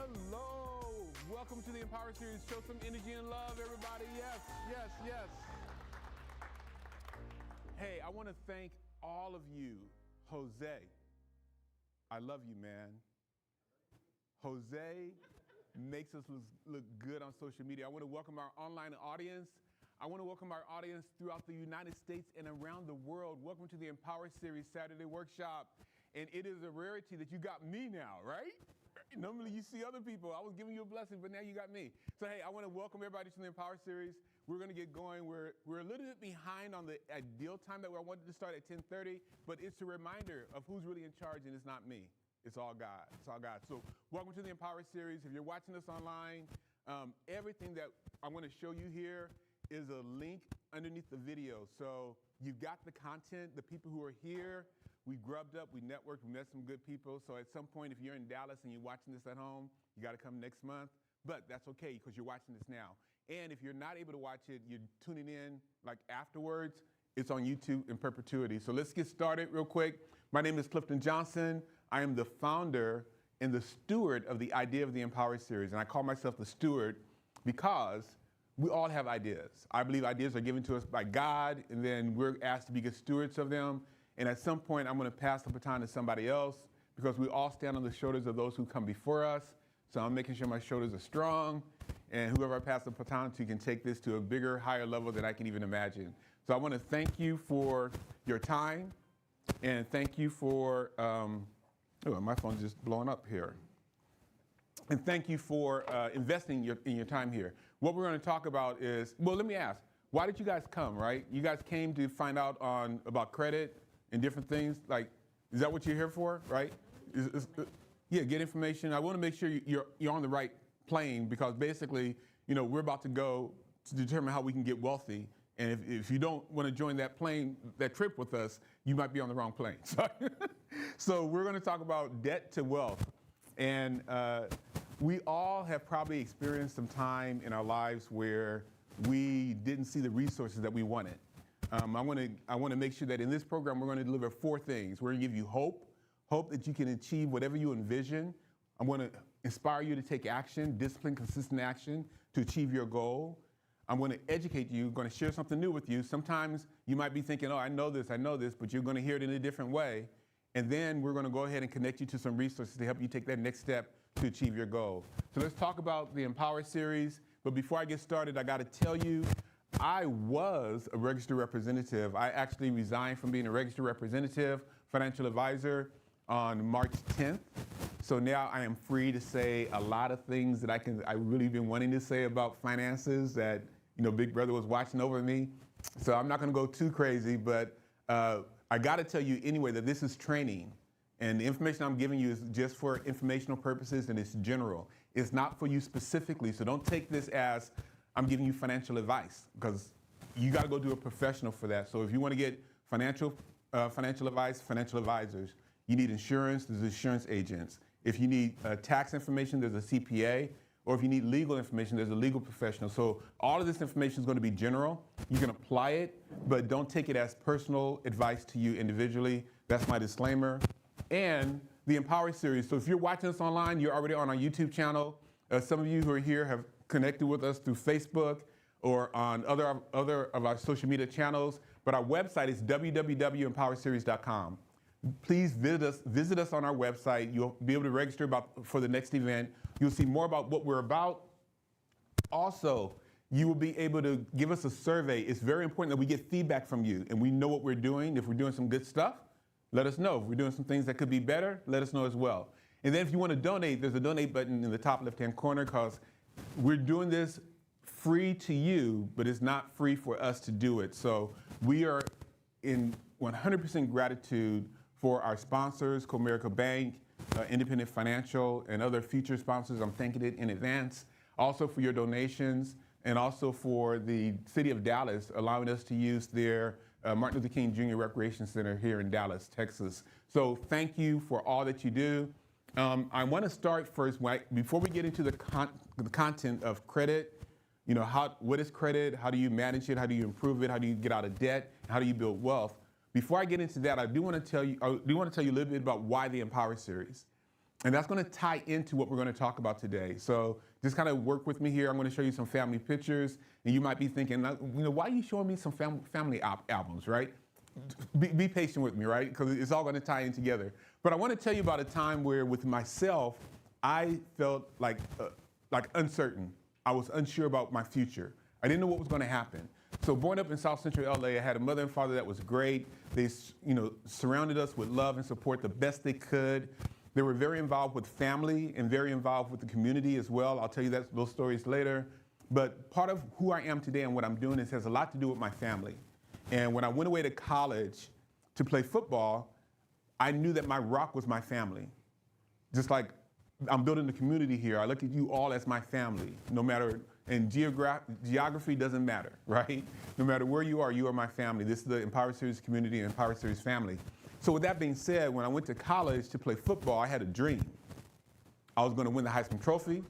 Hello, welcome to the Empower Series. Show some energy and love, everybody. Yes, yes, yes. Hey, I want to thank all of you. Jose, I love you, man. Jose makes us look good on social media. I want to welcome our online audience. I want to welcome our audience throughout the United States and around the world. Welcome to the Empower Series Saturday Workshop. And it is a rarity that you got me now, right? Normally you see other people. I was giving you a blessing, but now you got me. So hey, I want to welcome everybody to the Empower Series. We're going to get going. We're a little bit behind on the ideal time that I wanted to start at 10:30, but it's a reminder of who's really in charge, and it's not me. It's all God. It's all God. So welcome to the Empower Series. If you're watching us online, everything that I want to show you here is a link underneath the video. So you've got the content, the people who are here. We grubbed up, we networked, we met some good people. So at some point, if you're in Dallas and you're watching this at home, you got to come next month. But that's okay, because you're watching this now. And if you're not able to watch it, you're tuning in like afterwards, it's on YouTube in perpetuity. So let's get started real quick. My name is Clifton Johnson. I am the founder and the steward of the idea of the Empower Series. And I call myself the steward because we all have ideas. I believe ideas are given to us by God, and then we're asked to be good stewards of them. And at some point, I'm going to pass the baton to somebody else, because we all stand on the shoulders of those who come before us. So I'm making sure my shoulders are strong, and whoever I pass the baton to can take this to a bigger, higher level than I can even imagine. So I want to thank you for your time, and thank you for, oh, my phone's just blowing up here. And thank you for investing in your time here. What we're going to talk about is, well, let me ask, why did you guys come, right? You guys came to find out about credit and different things. Like, is that what you're here for, right? Yeah, get information. I want to make sure you're on the right plane, because basically, we're about to go to determine how we can get wealthy. And if you don't want to join that trip with us, you might be on the wrong plane. So we're going to talk about debt to wealth. And we all have probably experienced some time in our lives where we didn't see the resources that we wanted. I want to make sure that in this program, we're going to deliver 4 things. We're going to give you hope that you can achieve whatever you envision. I'm going to inspire you to take action, discipline, consistent action to achieve your goal. I'm going to educate you, going to share something new with you. Sometimes you might be thinking, oh, I know this, but you're going to hear it in a different way. And then we're going to go ahead and connect you to some resources to help you take that next step to achieve your goal. So let's talk about the Empower Series. But before I get started, I got to tell you, I was a registered representative. I actually resigned from being a registered representative, financial advisor, on March 10th. So now I am free to say a lot of things that I really been wanting to say about finances that, Big Brother was watching over me. So I'm not going to go too crazy, but I got to tell you anyway that this is training. And the information I'm giving you is just for informational purposes, and it's general. It's not for you specifically, so don't take this as I'm giving you financial advice, because you got to go do a professional for that. So if you want to get financial advice, financial advisors. You need insurance, there's insurance agents. If you need tax information, there's a CPA. Or if you need legal information, there's a legal professional. So all of this information is going to be general. You can apply it, but don't take it as personal advice to you individually. That's my disclaimer. And the Empower Series. So if you're watching us online, you're already on our YouTube channel. Some of you who are here have connected with us through Facebook or on other of our social media channels. But our website is www.empowerseries.com. Please visit us on our website. You'll be able to register for the next event. You'll see more about what we're about. Also, you will be able to give us a survey. It's very important that we get feedback from you and we know what we're doing. If we're doing some good stuff, let us know. If we're doing some things that could be better, let us know as well. And then if you want to donate, there's a donate button in the top left-hand corner, because we're doing this free to you, but it's not free for us to do it. So we are in 100% gratitude for our sponsors, Comerica Bank, Independent Financial, and other future sponsors. I'm thanking it in advance. Also for your donations, and also for the city of Dallas allowing us to use their Martin Luther King Jr. Recreation Center here in Dallas, Texas. So thank you for all that you do. I want to start first, before we get into the content of credit. What is credit? How do you manage it? How do you improve it? How do you get out of debt? How do you build wealth? Before I get into that, I do want to tell you a little bit about why the Empower Series. And that's going to tie into what we're going to talk about today. So just kind of work with me here. I'm going to show you some family pictures. And you might be thinking, why are you showing me some family albums, right? Be patient with me, right? Because it's all going to tie in together. But I want to tell you about a time where with myself, I felt like uncertain. I was unsure about my future. I didn't know what was going to happen. So growing up in South Central LA, I had a mother and father that was great. They, surrounded us with love and support the best they could. They were very involved with family and very involved with the community as well. I'll tell you those stories later. But part of who I am today and what I'm doing has a lot to do with my family. And when I went away to college to play football, I knew that my rock was my family. Just like I'm building the community here, I look at you all as my family, no matter, and geography doesn't matter, right? No matter where you are my family. This is the Empower Series community and Empower Series family. So with that being said, when I went to college to play football, I had a dream. I was going to win the Heisman Trophy.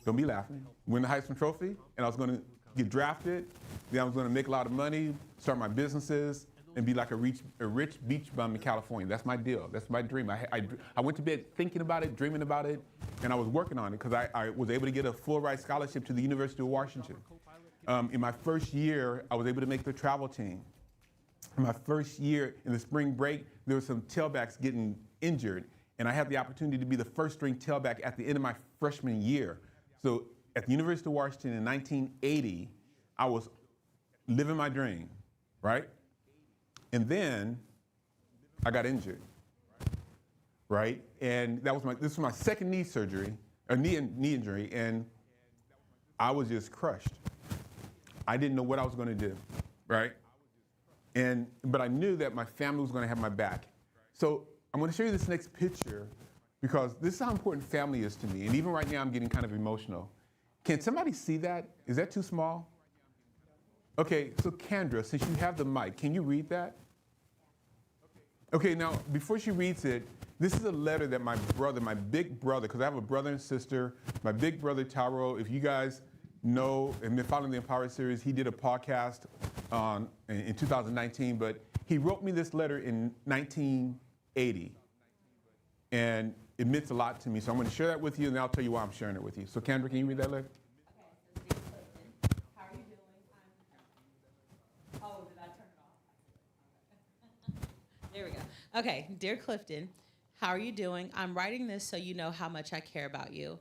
Don't be laughing. Win the Heisman Trophy, and I was going to get drafted. Then I was going to make a lot of money, start my businesses, and be like a rich beach bum in California. That's my deal. That's my dream. I went to bed thinking about it, dreaming about it, and I was working on it because I was able to get a full ride scholarship to the University of Washington. In my first year, I was able to make the travel team. In my first year in the spring break, there were some tailbacks getting injured, and I had the opportunity to be the first string tailback at the end of my freshman year. So at the University of Washington in 1980, I was living my dream, right? And then I got injured, right? And this was my second knee surgery, or knee injury, and I was just crushed. I didn't know what I was going to do, right? But I knew that my family was going to have my back. So I'm going to show you this next picture because this is how important family is to me. And even right now, I'm getting kind of emotional. Can somebody see that? Is that too small? Okay, so Kendra, since you have the mic, can you read that? Okay, now, before she reads it, this is a letter that my big brother, because I have a brother and sister, my big brother, Taro, if you guys know and been following the Empower series, he did a podcast in 2019, but he wrote me this letter in 1980. And it meant a lot to me. So I'm going to share that with you, and then I'll tell you why I'm sharing it with you. So Kendra, can you read that letter? Okay, so dear Clifton, how are you doing? Oh, did I turn it off? There we go. Okay, dear Clifton, how are you doing? I'm writing this so you know how much I care about you.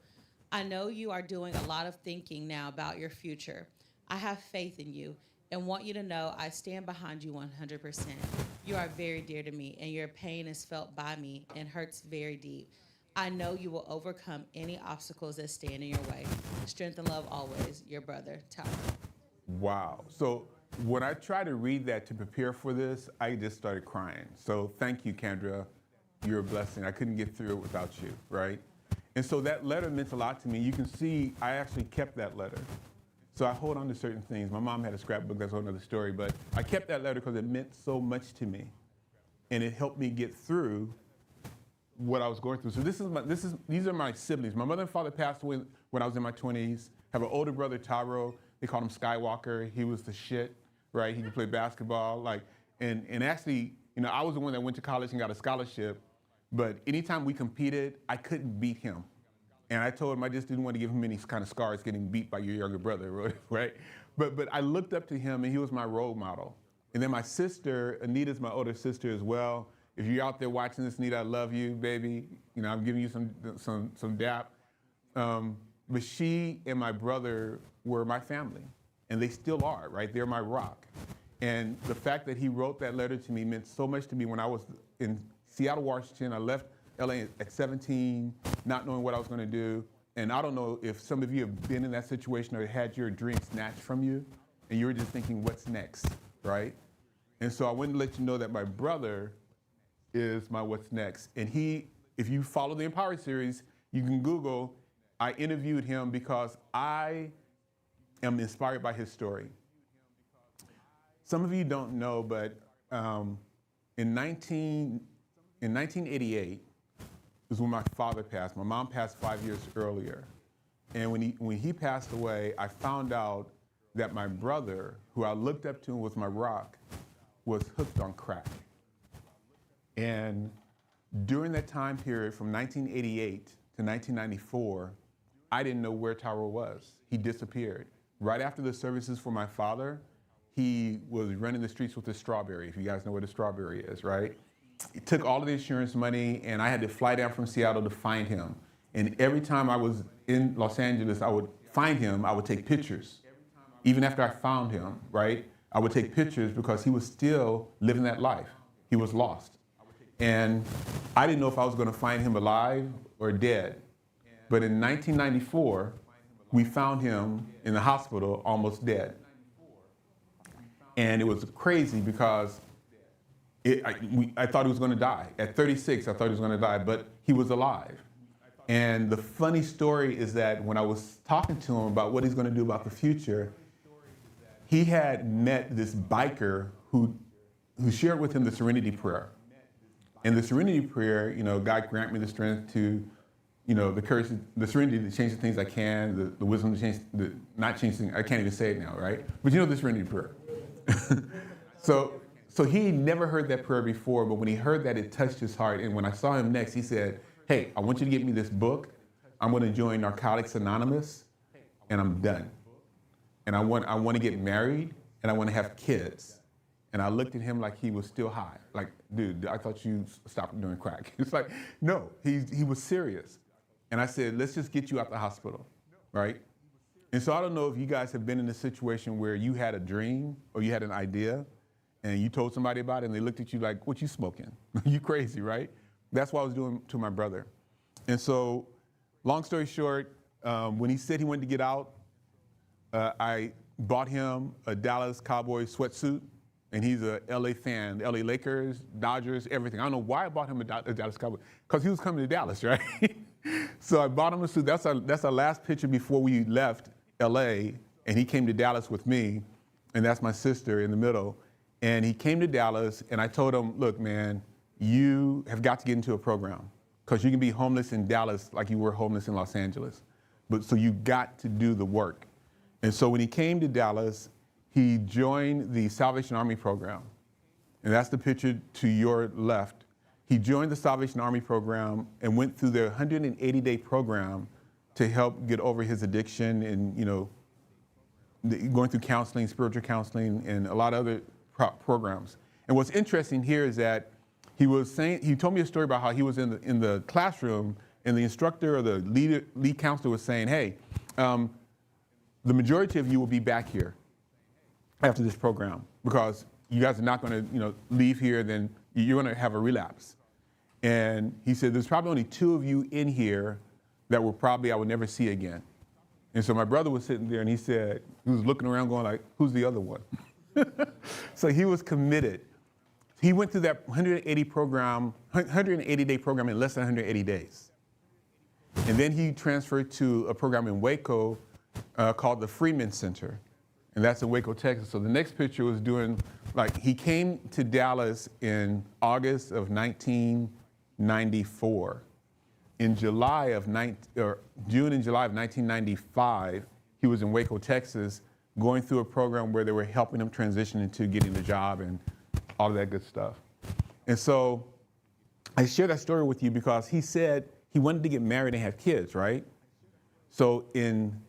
I know you are doing a lot of thinking now about your future. I have faith in you and want you to know I stand behind you 100%. You are very dear to me, and your pain is felt by me and hurts very deep. I know you will overcome any obstacles that stand in your way. Strength and love always, your brother, Tyler. Wow. So when I tried to read that to prepare for this, I just started crying. So thank you, Kendra. You're a blessing. I couldn't get through it without you, right? And so that letter meant a lot to me. You can see I actually kept that letter. So I hold on to certain things. My mom had a scrapbook, that's a whole other story, but I kept that letter because it meant so much to me. And it helped me get through what I was going through. So these are my siblings. My mother and father passed away when I was in my 20s. I have an older brother, Taro. They called him Skywalker. He was the shit, right? He could play basketball. And actually, I was the one that went to college and got a scholarship. But anytime we competed, I couldn't beat him. And I told him I just didn't want to give him any kind of scars getting beat by your younger brother, right? But I looked up to him, and he was my role model. And then my sister, Anita's my older sister as well. If you're out there watching this, Anita, I love you, baby. I'm giving you some dap. But she and my brother were my family, and they still are, right? They're my rock. And the fact that he wrote that letter to me meant so much to me. When I was in Seattle, Washington, I left LA at 17, not knowing what I was going to do. And I don't know if some of you have been in that situation or had your dream snatched from you, and you were just thinking, what's next, right? And so I wanted to let you know that my brother is my what's next. And if you follow the Empower series, you can Google, I interviewed him because I am inspired by his story. Some of you don't know, but in 1988 is when my father passed. My mom passed 5 years earlier. And when he passed away, I found out that my brother, who I looked up to and was my rock, was hooked on crack. And During that time period from 1988 to 1994, I didn't know where Tyrell was. He disappeared. Right after the services for my father, he was running the streets with a strawberry, if you guys know what a strawberry is, right? He took all of the insurance money, and I had to fly down from Seattle to find him. And every time I was in Los Angeles, I would find him, I would take pictures. Even after I found him, right? I would take pictures because he was still living that life. He was lost. And I didn't know if I was going to find him alive or dead. But in 1994, we found him in the hospital almost dead. And it was crazy because I thought he was going to die. At 36, I thought he was going to die, but he was alive. And the funny story is that when I was talking to him about what he's going to do about the future, he had met this biker who shared with him the Serenity Prayer. And the Serenity Prayer, God grant me the strength to, the courage, the serenity to change the things I can, the wisdom to change, not change things, I can't even say it now, right? But you know the Serenity Prayer. So he never heard that prayer before, but when he heard that, it touched his heart. And when I saw him next, he said, hey, I want you to get me this book. I'm going to join Narcotics Anonymous, and I'm done. And I want to get married, and I want to have kids. And I looked at him like he was still high. Like, dude, I thought you stopped doing crack. It's like, no, he was serious. And I said, let's just get you out the hospital, right? And so I don't know if you guys have been in a situation where you had a dream or you had an idea and you told somebody about it and they looked at you like, what you smoking? You crazy, right? That's what I was doing to my brother. And so, long story short, when he said he wanted to get out, I bought him a Dallas Cowboys sweatsuit, and he's a LA fan, LA Lakers, Dodgers, everything. I don't know why I bought him a Dallas Cowboys, because he was coming to Dallas, right? So I bought him a suit. That's our last picture before we left LA, and he came to Dallas with me, and that's my sister in the middle. And he came to Dallas, and I told him, look, man, you have got to get into a program, because you can be homeless in Dallas like you were homeless in Los Angeles. But so you got to do the work. And so when he came to Dallas, he joined the Salvation Army program. And that's the picture to your left. He joined the Salvation Army program and went through their 180-day program to help get over his addiction and, going through counseling, spiritual counseling, and a lot of other programs. And what's interesting here is that he told me a story about how he was in the classroom, and the instructor or the lead counselor was saying, hey, the majority of you will be back here after this program, because you guys are not going to, leave here, then you're going to have a relapse. And he said, there's probably only 2 of you in here that I will never see again. And so my brother was sitting there, and he was looking around going like, who's the other one? So he was committed. He went through that 180-day program in less than 180 days. And then he transferred to a program in Waco called the Freeman Center. And that's in Waco, Texas. So the next picture was he came to Dallas in August of 1994. In June and July of 1995, he was in Waco, Texas, going through a program where they were helping him transition into getting a job and all of that good stuff. And so I share that story with you because he said he wanted to get married and have kids, right? So in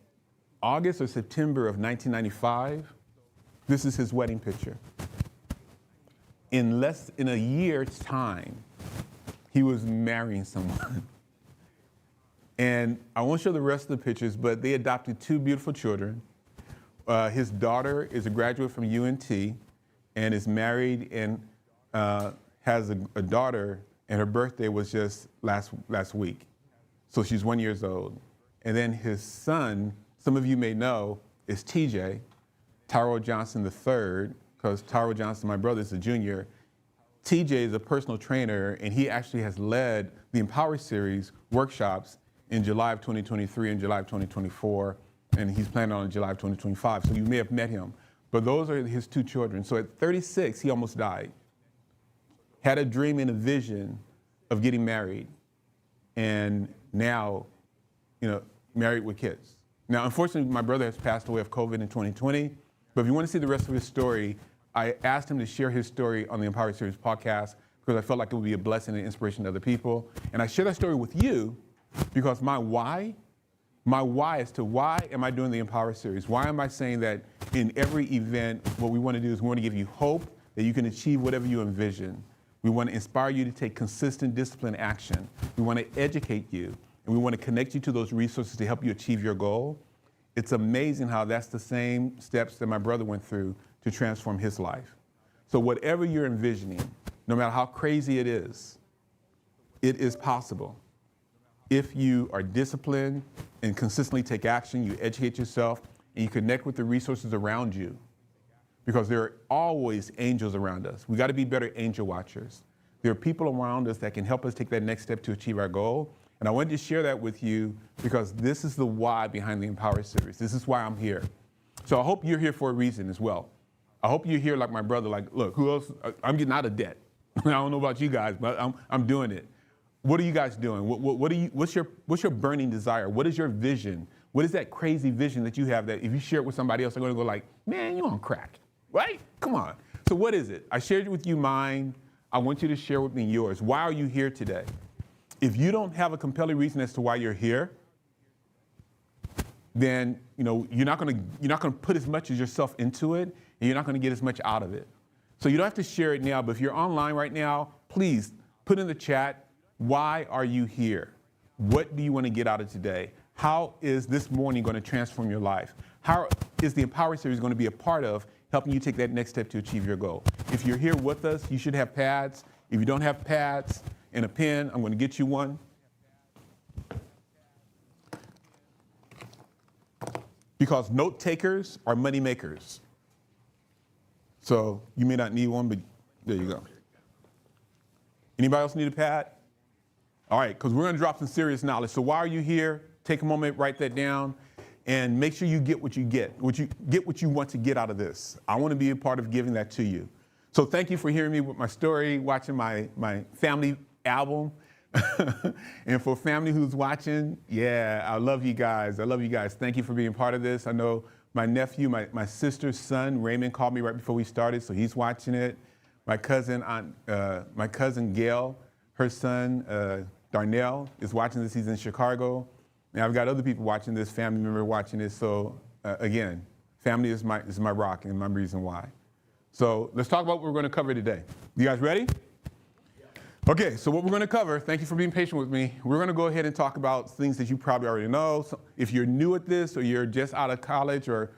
August or September of 1995, this is his wedding picture. In a year's time, he was marrying someone. And I won't show the rest of the pictures, but they adopted 2 beautiful children. His daughter is a graduate from UNT and is married and has a daughter, and her birthday was just last week. So she's 1 year old. And then his son, some of you may know, is TJ, Tyrell Johnson III, because Tyrell Johnson, my brother, is a junior. TJ is a personal trainer, and he actually has led the Empower Series workshops in July of 2023 and July of 2024, and he's planning on July of 2025. So you may have met him. But those are his 2 children. So at 36, he almost died. Had a dream and a vision of getting married, and now, married with kids. Now, unfortunately, my brother has passed away of COVID in 2020, but if you want to see the rest of his story, I asked him to share his story on the Empower Series podcast, because I felt like it would be a blessing and inspiration to other people. And I share that story with you because my why as to why am I doing the Empower series? Why am I saying that in every event, what we want to do is we want to give you hope that you can achieve whatever you envision. We want to inspire you to take consistent, disciplined action. We want to educate you, and we want to connect you to those resources to help you achieve your goal. It's amazing how that's the same steps that my brother went through to transform his life. So whatever you're envisioning, no matter how crazy it is possible. If you are disciplined and consistently take action, you educate yourself, and you connect with the resources around you. Because there are always angels around us. We got to be better angel watchers. There are people around us that can help us take that next step to achieve our goal. And I wanted to share that with you because this is the why behind the Empower series. This is why I'm here. So I hope you're here for a reason as well. I hope you're here like my brother, like, look, who else? I'm getting out of debt. I don't know about you guys, but I'm doing it. What are you guys doing? What's your burning desire? What is your vision? What is that crazy vision that you have that if you share it with somebody else, they're going to go like, man, you're on crack. Right? Come on. So what is it? I shared with you mine. I want you to share with me yours. Why are you here today? If you don't have a compelling reason as to why you're here, then you're not going to put as much as yourself into it, and you're not going to get as much out of it. So you don't have to share it now, but if you're online right now, please put in the chat, why are you here? What do you want to get out of today? How is this morning going to transform your life? How is the Empower series going to be a part of helping you take that next step to achieve your goal? If you're here with us, you should have pads. If you don't have pads and a pen, I'm going to get you one. Because note takers are money makers. So you may not need one, but there you go. Anybody else need a pad? All right, because we're going to drop some serious knowledge. So why are you here? Take a moment, write that down. And make sure you get what you what you want to get out of this. I want to be a part of giving that to you. So thank you for hearing me with my story, watching my family album. And for family who's watching, yeah, I love you guys. I love you guys. Thank you for being part of this. I know my nephew, my sister's son, Raymond, called me right before we started, so he's watching it. My cousin Gail, her son, Darnell, is watching this. He's in Chicago. And I've got other people watching this, family member watching this. So again, family is my rock and my reason why. So let's talk about what we're going to cover today. You guys ready? Okay, so what we're going to cover, thank you for being patient with me. We're going to go ahead and talk about things that you probably already know. So if you're new at this or you're just out of college or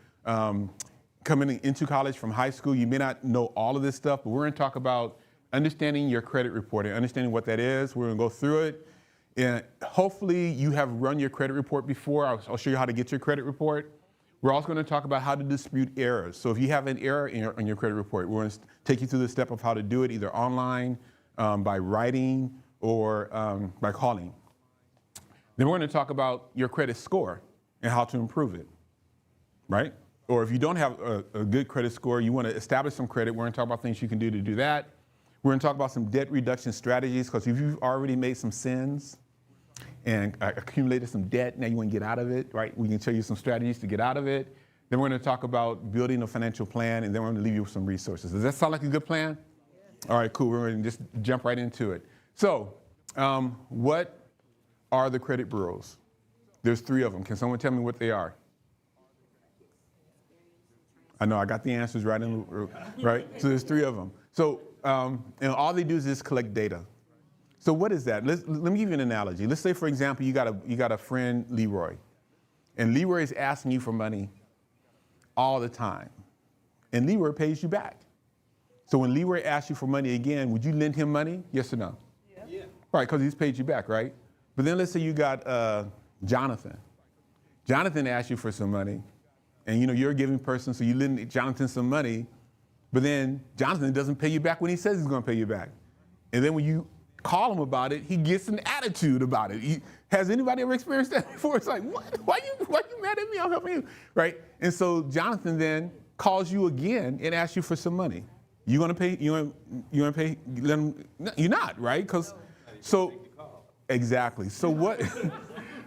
coming into college from high school, you may not know all of this stuff, but we're going to talk about understanding your credit reporting, understanding what that is. We're going to go through it. And hopefully you have run your credit report before. I'll show you how to get your credit report. We're also going to talk about how to dispute errors. So if you have an error in your credit report, we're going to take you through the step of how to do it either online, by writing, or by calling. Then we're going to talk about your credit score and how to improve it, right? Or if you don't have a good credit score, you want to establish some credit, we're going to talk about things you can do to do that. We're going to talk about some debt reduction strategies, because if you've already made some sins and accumulated some debt, now you want to get out of it, right? We can show you some strategies to get out of it. Then we're going to talk about building a financial plan, and then we're going to leave you with some resources. Does that sound like a good plan? Yeah. All right, cool. We're going to just jump right into it. So what are the credit bureaus? There's 3 of them. Can someone tell me what they are? I know, I got the answers right right? So there's 3 of them. So and all they do is just collect data. So what is that? Let me give you an analogy. Let's say, for example, you got a friend, Leroy, and Leroy is asking you for money all the time, and Leroy pays you back. So when Leroy asks you for money again, would you lend him money? Yes or no? Yeah. Right, because he's paid you back, right? But then let's say you got Jonathan. Jonathan asks you for some money, and you're a giving person, so you lend Jonathan some money. But then Jonathan doesn't pay you back when he says he's going to pay you back. And then when you call him about it, he gets an attitude about it. Has anybody ever experienced that before? It's like, what? Why you mad at me? I'm helping you, right? And so Jonathan then calls you again and asks you for some money. You going to pay? You going to pay? Let him, no, you're not, right? Exactly. So what?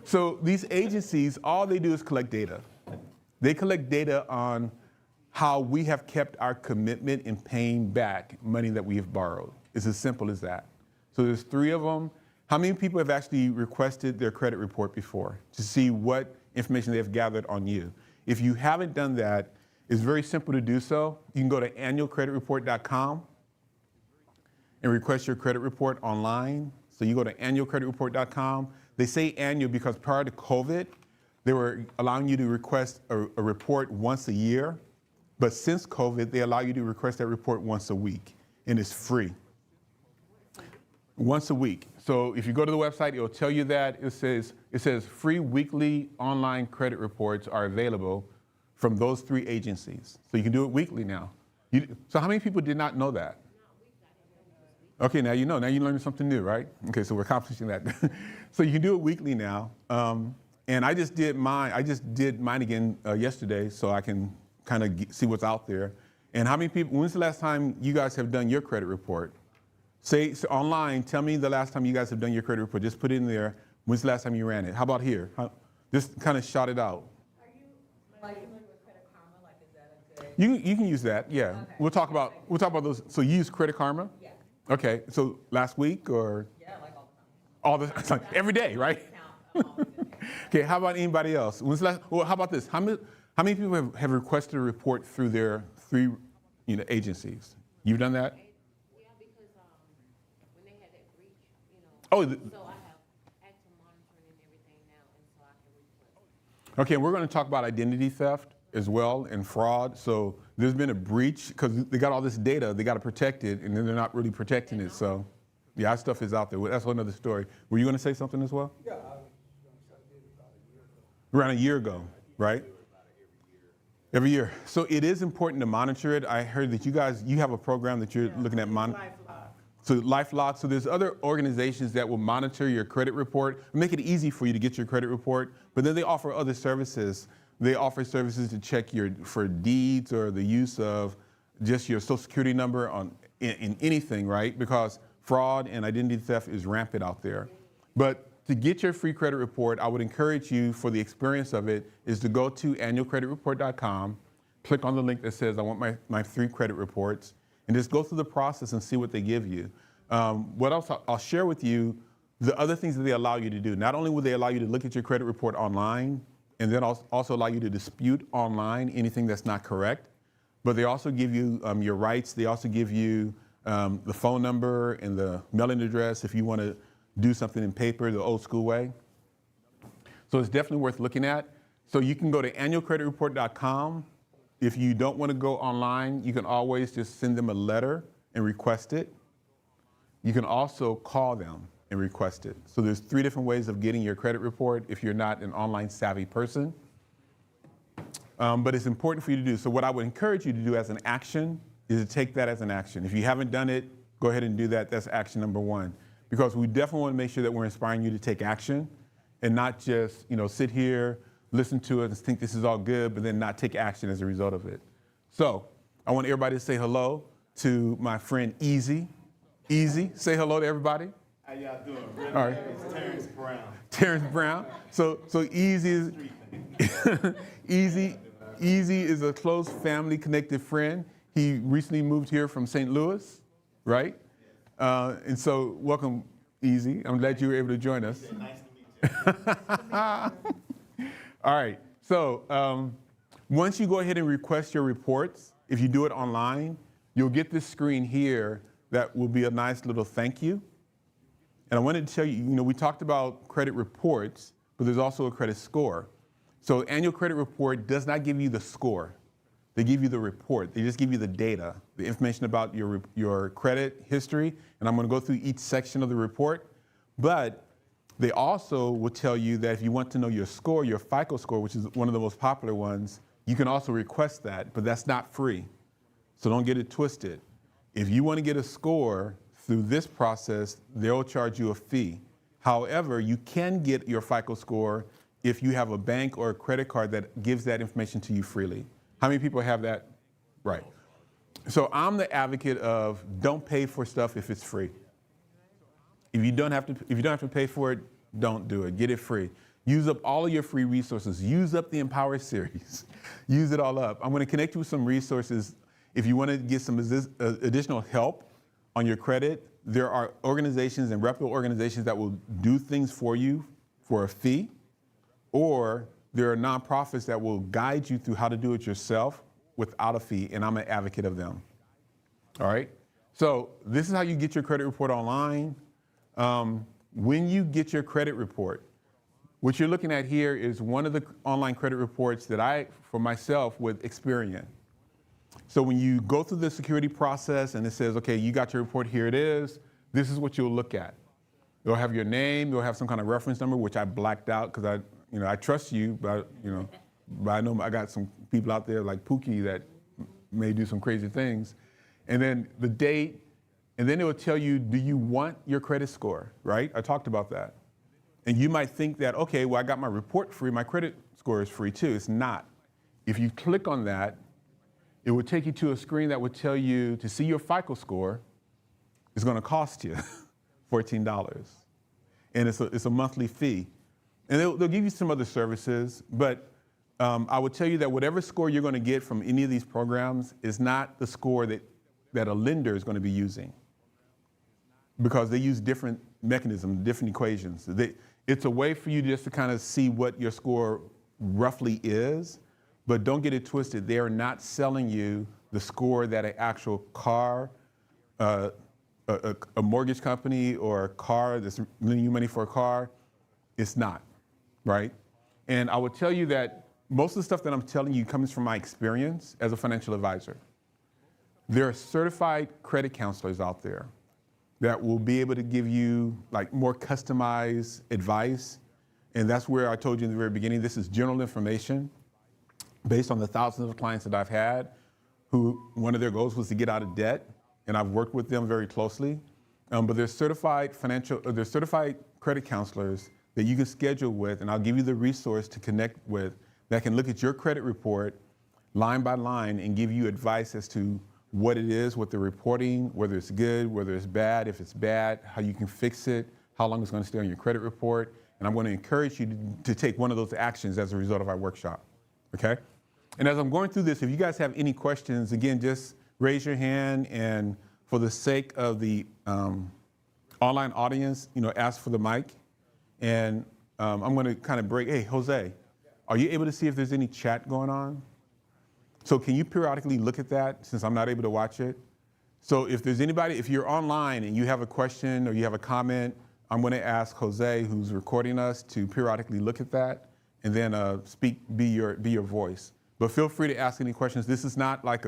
So these agencies, all they do is collect data. They collect data on how we have kept our commitment in paying back money that we have borrowed. It's as simple as that. So there's 3 of them. How many people have actually requested their credit report before to see what information they've gathered on you? If you haven't done that, it's very simple to do so. You can go to annualcreditreport.com and request your credit report online. So you go to annualcreditreport.com. They say annual because prior to COVID, they were allowing you to request a report once a year. But since COVID, they allow you to request that report once a week, and it's free. Once a week. So if you go to the website, it'll tell you that. It says free weekly online credit reports are available from those 3 agencies. So you can do it weekly now. So how many people did not know that? Okay, now you know. Now you learned something new, right? Okay, so we're accomplishing that. So you can do it weekly now. And I just did mine. I just did mine again yesterday, so I can kind of see what's out there. And how many people? When's the last time you guys have done your credit report? Say so online. Tell me the last time you guys have done your credit report. Just put it in there. When's the last time you ran it? How about here? Just kind of shout it out. Are you like familiar with Credit Karma? Like, is that a good? You can use that. Yeah. Okay. We'll talk about those. So you use Credit Karma? Yeah. Okay. So last week or? Yeah, like all the time. All the like every day, right? Okay. How about anybody else? When's the last? Well, how about this? How many people have requested a report through their 3, agencies? You've done that? Oh, So I have active monitoring and everything now, and so I can request. Okay, we're going to talk about identity theft as well and fraud. So there's been a breach because they got all this data, they got to protect it, and then they're not really protecting it. So, yeah, our stuff is out there. That's another story. Were you going to say something as well? Yeah, I was going to say I did about Around a year ago, right? Every year. So it is important to monitor it. I heard that you have a program that you're looking at monitoring. So LifeLock. So there's other organizations that will monitor your credit report, make it easy for you to get your credit report. But then they offer other services. They offer services to check for deeds or the use of just your social security number in anything, right? Because fraud and identity theft is rampant out there. But to get your free credit report, I would encourage you, for the experience of it, is to go to annualcreditreport.com, click on the link that says I want my 3 credit reports, and just go through the process and see what they give you. What else? I'll share with you the other things that they allow you to do. Not only will they allow you to look at your credit report online, and then also allow you to dispute online anything that's not correct, but they also give you your rights. They also give you the phone number and the mailing address if you want to do something in paper the old school way. So it's definitely worth looking at. So you can go to annualcreditreport.com. If you don't want to go online, you can always just send them a letter and request it. You can also call them and request it. So there's 3 different ways of getting your credit report if you're not an online savvy person. But it's important for you to do. So what I would encourage you to do as an action is to take that as an action. If you haven't done it, go ahead and do that. That's action number 1. Because we definitely want to make sure that we're inspiring you to take action and not just, sit here, listen to it and think this is all good, but then not take action as a result of it. So I want everybody to say hello to my friend Easy. Easy, say hello to everybody. How y'all doing? Really? All right. It's Terrence Brown. Terrence Brown. So Easy is Easy is a close family connected friend. He recently moved here from St. Louis, right? And so welcome, Easy. I'm glad you were able to join us. Nice to meet you. All right. So once you go ahead and request your reports, if you do it online, you'll get this screen here that will be a nice little thank you. And I wanted to tell you, we talked about credit reports, but there's also a credit score. So annual credit report does not give you the score. They give you the report. They just give you the data, the information about your credit history. And I'm going to go through each section of the report. But they also will tell you that if you want to know your score, your FICO score, which is one of the most popular ones, you can also request that, but that's not free. So don't get it twisted. If you want to get a score through this process, they'll charge you a fee. However, you can get your FICO score if you have a bank or a credit card that gives that information to you freely. How many people have that? Right. So I'm the advocate of don't pay for stuff if it's free. If you don't have to pay for it, don't do it. Get it free. Use up all of your free resources. Use up the Empower series. Use it all up. I'm going to connect you with some resources if you want to get some additional help on your credit. There are organizations and reputable organizations that will do things for you for a fee, or there are nonprofits that will guide you through how to do it yourself without a fee, and I'm an advocate of them. All right? So this is how you get your credit report online. When you get your credit report, what you're looking at here is one of the online credit reports that I, for myself, with Experian. So when you go through the security process and it says, okay, you got your report, here it is, this is what you'll look at. You'll have your name, you'll have some kind of reference number, which I blacked out because I trust you, but I know I got some people out there like Pookie that may do some crazy things. And then the date, and then it will tell you, do you want your credit score, right? I talked about that. And you might think that, okay, well, I got my report free, my credit score is free too. It's not. If you click on that, it would take you to a screen that would tell you to see your FICO score is going to cost you $14. And it's a monthly fee. And they'll give you some other services, but I would tell you that whatever score you're going to get from any of these programs is not the score that a lender is going to be using, because they use different mechanisms, different equations. It's a way for you just to kind of see what your score roughly is, but don't get it twisted. They are not selling you the score that an actual car, a mortgage company, or a car that's lending you money for a car. It's not, right? And I would tell you that most of the stuff that I'm telling you comes from my experience as a financial advisor. There are certified credit counselors out there that will be able to give you like more customized advice. And that's where I told you in the very beginning, this is general information based on the thousands of clients that I've had who one of their goals was to get out of debt. And I've worked with them very closely. But there's certified credit counselors that you can schedule with, and I'll give you the resource to connect with that can look at your credit report line by line and give you advice as to what it is, what they're reporting, whether it's good, whether it's bad, if it's bad, how you can fix it, how long it's going to stay on your credit report. And I'm going to encourage you to take one of those actions as a result of our workshop, okay? And as I'm going through this, if you guys have any questions, again, just raise your hand, and for the sake of the online audience, ask for the mic. And I'm going to kind of break. Hey, Jose, are you able to see if there's any chat going on? So can you periodically look at that since I'm not able to watch it? So if there's anybody, if you're online and you have a question or you have a comment, I'm going to ask Jose, who's recording us, to periodically look at that and then be your voice. But feel free to ask any questions. This is not like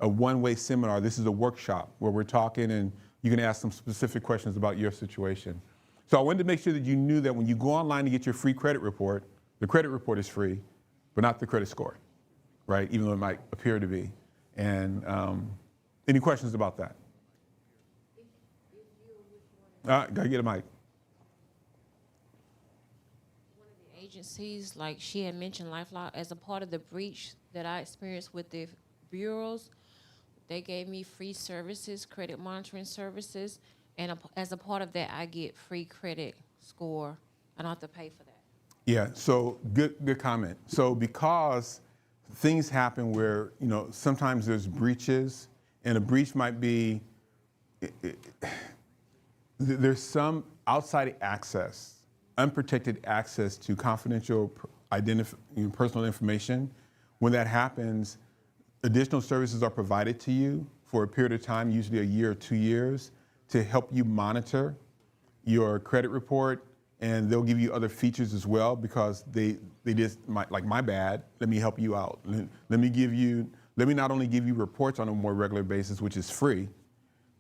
a one-way seminar. This is a workshop where we're talking and you can ask some specific questions about your situation. So I wanted to make sure that you knew that when you go online to get your free credit report, the credit report is free, but not the credit score, right? Even though it might appear to be. And any questions about that? Gotta get a mic. One of the agencies, like she had mentioned, LifeLock, as a part of the breach that I experienced with the bureaus, they gave me free services, credit monitoring services, and as a part of that, I get free credit score. I don't have to pay for that. Yeah, so good comment. So because things happen where, sometimes there's breaches, and a breach might be, there's some outside access, unprotected access to confidential personal information. When that happens, additional services are provided to you for a period of time, usually a year or 2 years, to help you monitor your credit report, and they'll give you other features as well because they just like my bad. Let me help you out. Let me not only give you reports on a more regular basis, which is free,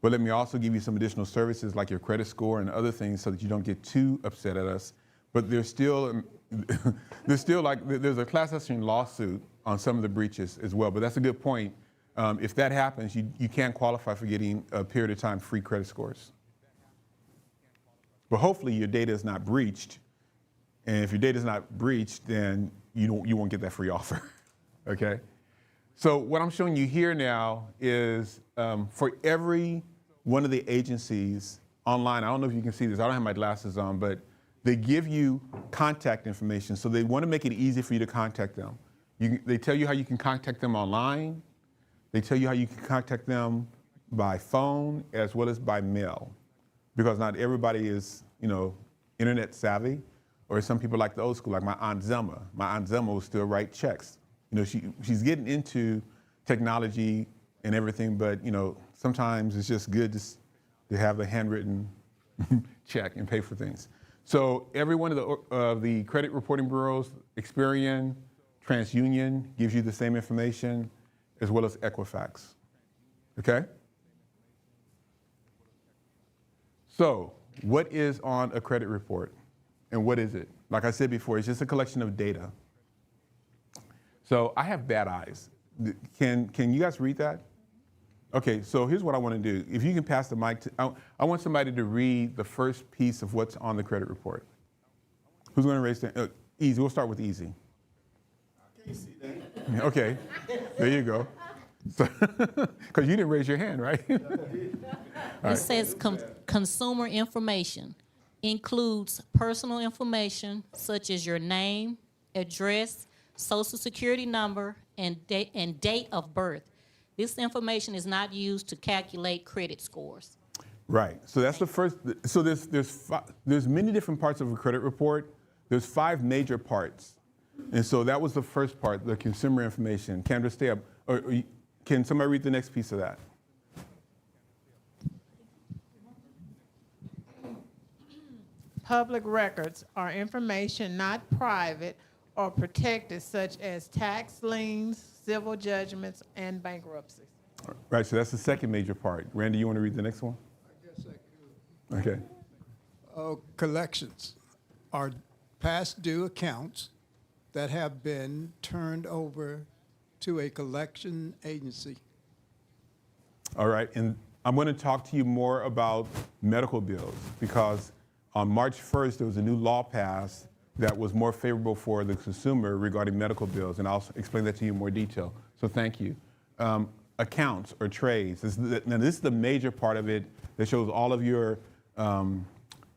but let me also give you some additional services like your credit score and other things so that you don't get too upset at us. But there's still there's a class action lawsuit on some of the breaches as well. But that's a good point. If that happens, you can qualify for getting a period of time free credit scores. But hopefully your data is not breached. And if your data is not breached, then you won't get that free offer, okay? So what I'm showing you here now is for every one of the agencies online, I don't know if you can see this, I don't have my glasses on, but they give you contact information. So they want to make it easy for you to contact them. They tell you how you can contact them online. They tell you how you can contact them by phone as well as by mail, because not everybody is, internet savvy, or some people like the old school, like my Aunt Zelma. My Aunt Zelma will still write checks. She's getting into technology and everything, but sometimes it's just good to have a handwritten check and pay for things. So every one of the credit reporting bureaus, Experian, TransUnion, gives you the same information, as well as Equifax. Okay? So what is on a credit report, and what is it? Like I said before, it's just a collection of data. So I have bad eyes. Can you guys read that? Okay, so here's what I want to do. If you can pass the mic I want somebody to read the first piece of what's on the credit report. Who's going to raise their easy? We'll start with easy. I can't see that. Okay, there you go. Because you didn't raise your hand, right? It says consumer information includes personal information such as your name, address, social security number, and date of birth. This information is not used to calculate credit scores. Right. So that's the first. So there's many different parts of a credit report. There's 5 major parts, and so that was the first part, the consumer information. Kendra, stay up. Or can somebody read the next piece of that? Public records are information not private or protected, such as tax liens, civil judgments, and bankruptcies. Right, so that's the second major part. Randy, you want to read the next one? I guess I could. Okay. Collections are past due accounts that have been turned over to a collection agency. All right, and I'm going to talk to you more about medical bills, because on March 1st, there was a new law passed that was more favorable for the consumer regarding medical bills, and I'll explain that to you in more detail. So thank you. Accounts or trades. Now this is the major part of it that shows all of your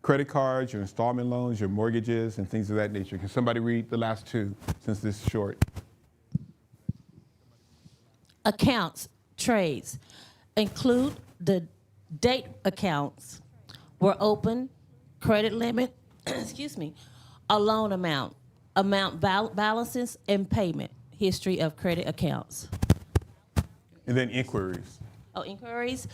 credit cards, your installment loans, your mortgages, and things of that nature. Can somebody read the last 2 since this is short? Accounts, trades, include the date accounts were open, credit limit, excuse me, a loan amount, balances, and payment history of credit accounts. And then inquiries. Inquiries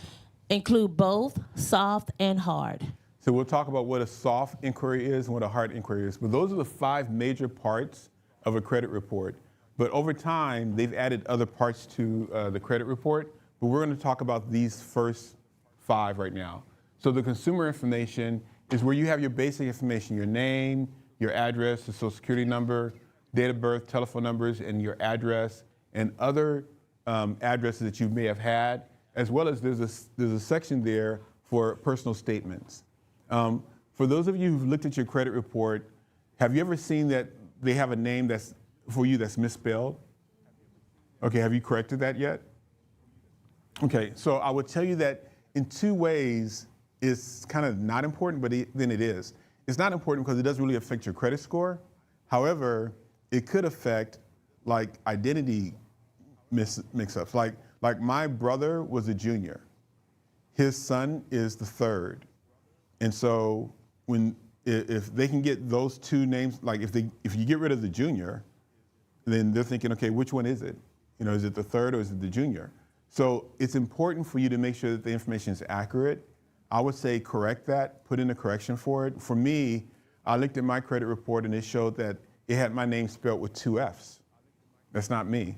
include both soft and hard. So we'll talk about what a soft inquiry is and what a hard inquiry is. But those are the 5 major parts of a credit report. But over time, they've added other parts to the credit report. But we're going to talk about these first 5 right now. So the consumer information is where you have your basic information, your name, your address, the social security number, date of birth, telephone numbers, and your address, and other addresses that you may have had, as well as there's a section there for personal statements. For those of you who've looked at your credit report, have you ever seen that they have a name that's for you that's misspelled? Okay, have you corrected that yet? Okay, so I would tell you that in 2 ways it's kind of not important, but then it is. It's not important because it doesn't really affect your credit score. However, it could affect like identity mix-ups. Like my brother was a junior. His son is the 3rd. And so if they can get those 2 names, like if you get rid of the junior, then they're thinking, okay, which one is it? Is it the 3rd or is it the junior? So it's important for you to make sure that the information is accurate. I would say correct that, put in a correction for it. For me, I looked at my credit report and it showed that it had my name spelled with 2 F's. That's not me.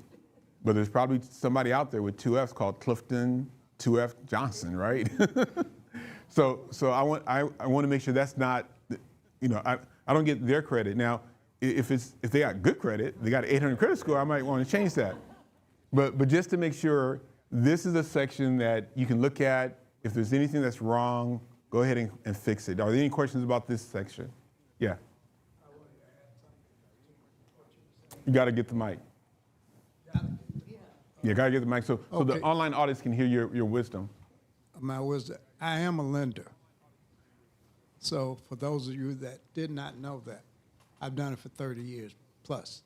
But there's probably somebody out there with 2 F's called Clifton 2F Johnson, right? So I want to make sure that's not, I don't get their credit. Now, if they got good credit, they got an 800 credit score, I might want to change that. But just to make sure, this is a section that you can look at. If there's anything that's wrong, go ahead and fix it. Are there any questions about this section? Yeah. You got to get the mic. Yeah, got to get the mic so the online audience can hear your wisdom. My wisdom, I am a lender. So for those of you that did not know that, I've done it for 30 years plus.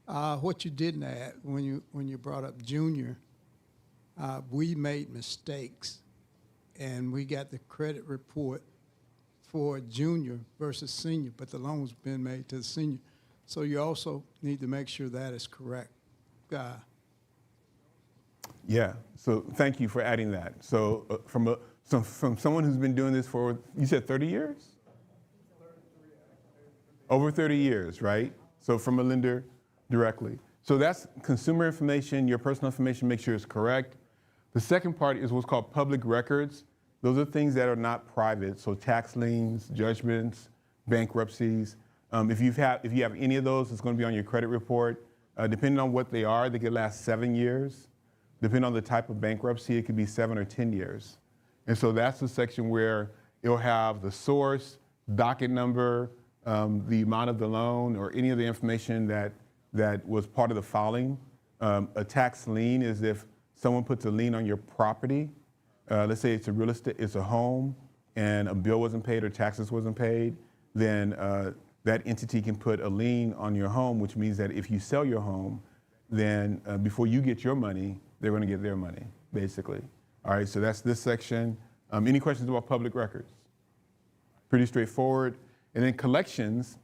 What you didn't add when you brought up junior, we made mistakes, and we got the credit report for junior versus senior, but the loan's been made to the senior. So you also need to make sure that is correct. Yeah, so thank you for adding that. So from someone who's been doing this for, you said 30 years? Over 30 years, right? So from a lender directly. So that's consumer information, your personal information, make sure it's correct. The second part is what's called public records. Those are things that are not private, so tax liens, judgments, bankruptcies. If you have any of those, it's going to be on your credit report. Depending on what they are, they could last 7 years. Depending on the type of bankruptcy, it could be 7 or 10 years. And so that's the section where it'll have the source, docket number, the amount of the loan, or any of the information that was part of the filing. A tax lien is if someone puts a lien on your property. Let's say it's a real estate, it's a home, and a bill wasn't paid or taxes wasn't paid, then that entity can put a lien on your home, which means that if you sell your home, then before you get your money, they're going to get their money, basically. All right, so that's this section. Any questions about public records? Pretty straightforward. And then collections,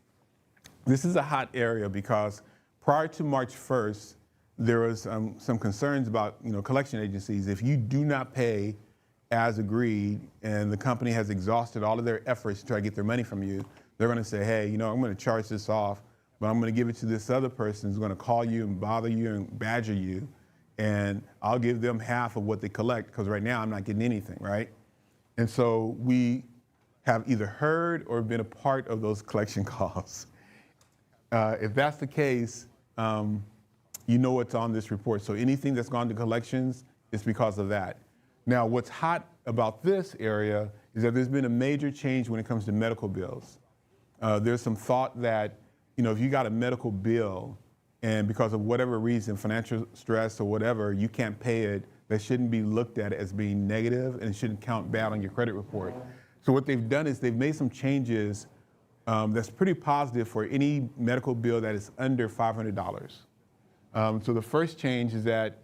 this is a hot area because prior to March 1st, there was some concerns about collection agencies. If you do not pay as agreed and the company has exhausted all of their efforts to try to get their money from you, they're going to say, hey, I'm going to charge this off, but I'm going to give it to this other person who's going to call you and bother you and badger you, and I'll give them half of what they collect because right now I'm not getting anything, right? And so we have either heard or been a part of those collection calls. If that's the case, you know what's on this report. So anything that's gone to collections is because of that. Now, what's hot about this area is that there's been a major change when it comes to medical bills. There's some thought that, if you got a medical bill and because of whatever reason, financial stress or whatever, you can't pay it, that shouldn't be looked at as being negative and it shouldn't count bad on your credit report. So what they've done is they've made some changes that's pretty positive for any medical bill that is under $500. So the first change is that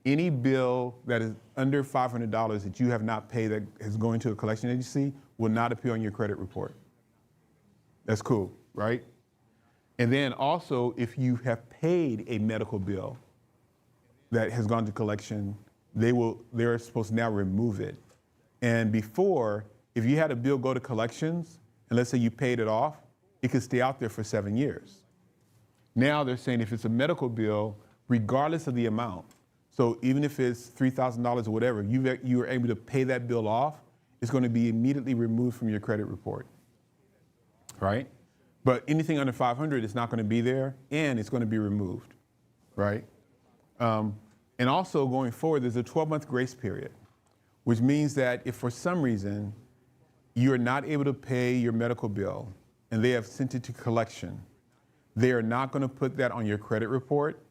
any bill that is under $500 that you have not paid that is going to a collection agency will not appear on your credit report. That's cool, right? And then also, if you have paid a medical bill that has gone to collection, they're supposed to now remove it. And before, if you had a bill go to collections, and let's say you paid it off, it could stay out there for 7 years. Now they're saying if it's a medical bill, regardless of the amount, so even if it's $3,000 or whatever, you were able to pay that bill off, it's going to be immediately removed from your credit report, right? But anything under 500 is not going to be there, and it's going to be removed, right? And also going forward, there's a 12-month grace period, which means that if for some reason you're not able to pay your medical bill and they have sent it to collection, they are not going to put that on your credit report.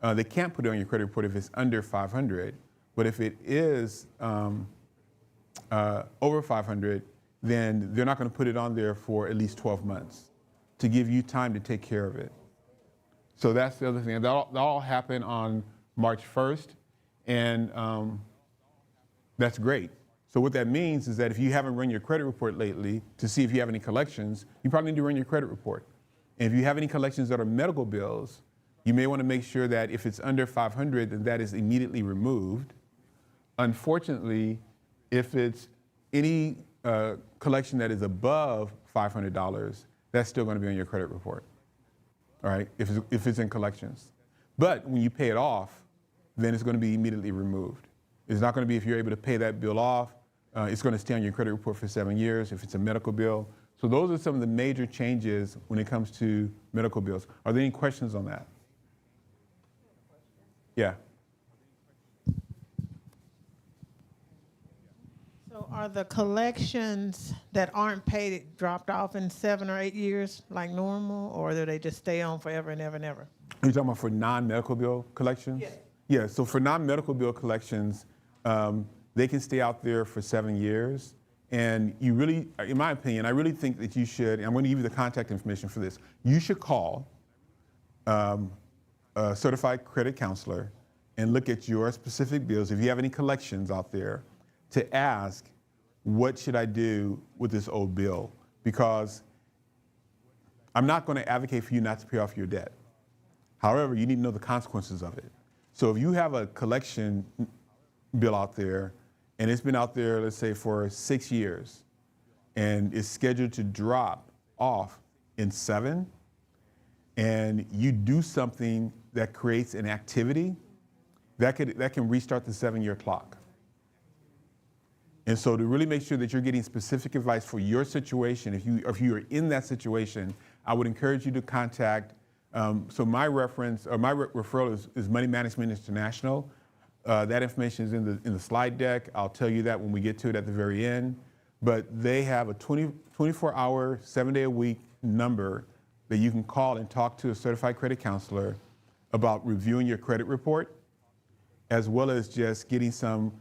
They can't put it on your credit report if it's under 500, but if it is over 500, then they're not going to put it on there for at least 12 months to give you time to take care of it. So that's the other thing. That all happened on March 1st, and that's great. So what that means is that if you haven't run your credit report lately to see if you have any collections, you probably need to run your credit report. And if you have any collections that are medical bills, you may want to make sure that if it's under 500, then that is immediately removed. Unfortunately, if it's any collection that is above $500, that's still going to be on your credit report, all right, if it's in collections. But when you pay it off, then it's going to be immediately removed. It's not going to be if you're able to pay that bill off. It's going to stay on your credit report for 7 years if it's a medical bill. So those are some of the major changes when it comes to medical bills. Are there any questions on that? Yeah. So are the collections that aren't paid dropped off in 7 or 8 years like normal, or do they just stay on forever and ever and ever? Are you talking about for non-medical bill collections? Yes. Yeah, so for non-medical bill collections, they can stay out there for 7 years. And you really, in my opinion, I really think that you should, and I'm going to give you the contact information for this, you should call a certified credit counselor and look at your specific bills, if you have any collections out there, to ask, what should I do with this old bill? Because I'm not going to advocate for you not to pay off your debt. However, you need to know the consequences of it. So if you have a collection bill out there, and it's been out there, let's say, for 6 years, and it's scheduled to drop off in 7, and you do something that creates an activity, that can restart the 7-year clock. And so to really make sure that you're getting specific advice for your situation, if you are in that situation, I would encourage you to contact, so my referral is Money Management International. That information is in the slide deck. I'll tell you that when we get to it at the very end. But they have a 24-hour, 7-day-a-week number that you can call and talk to a certified credit counselor about reviewing your credit report, as well as just getting some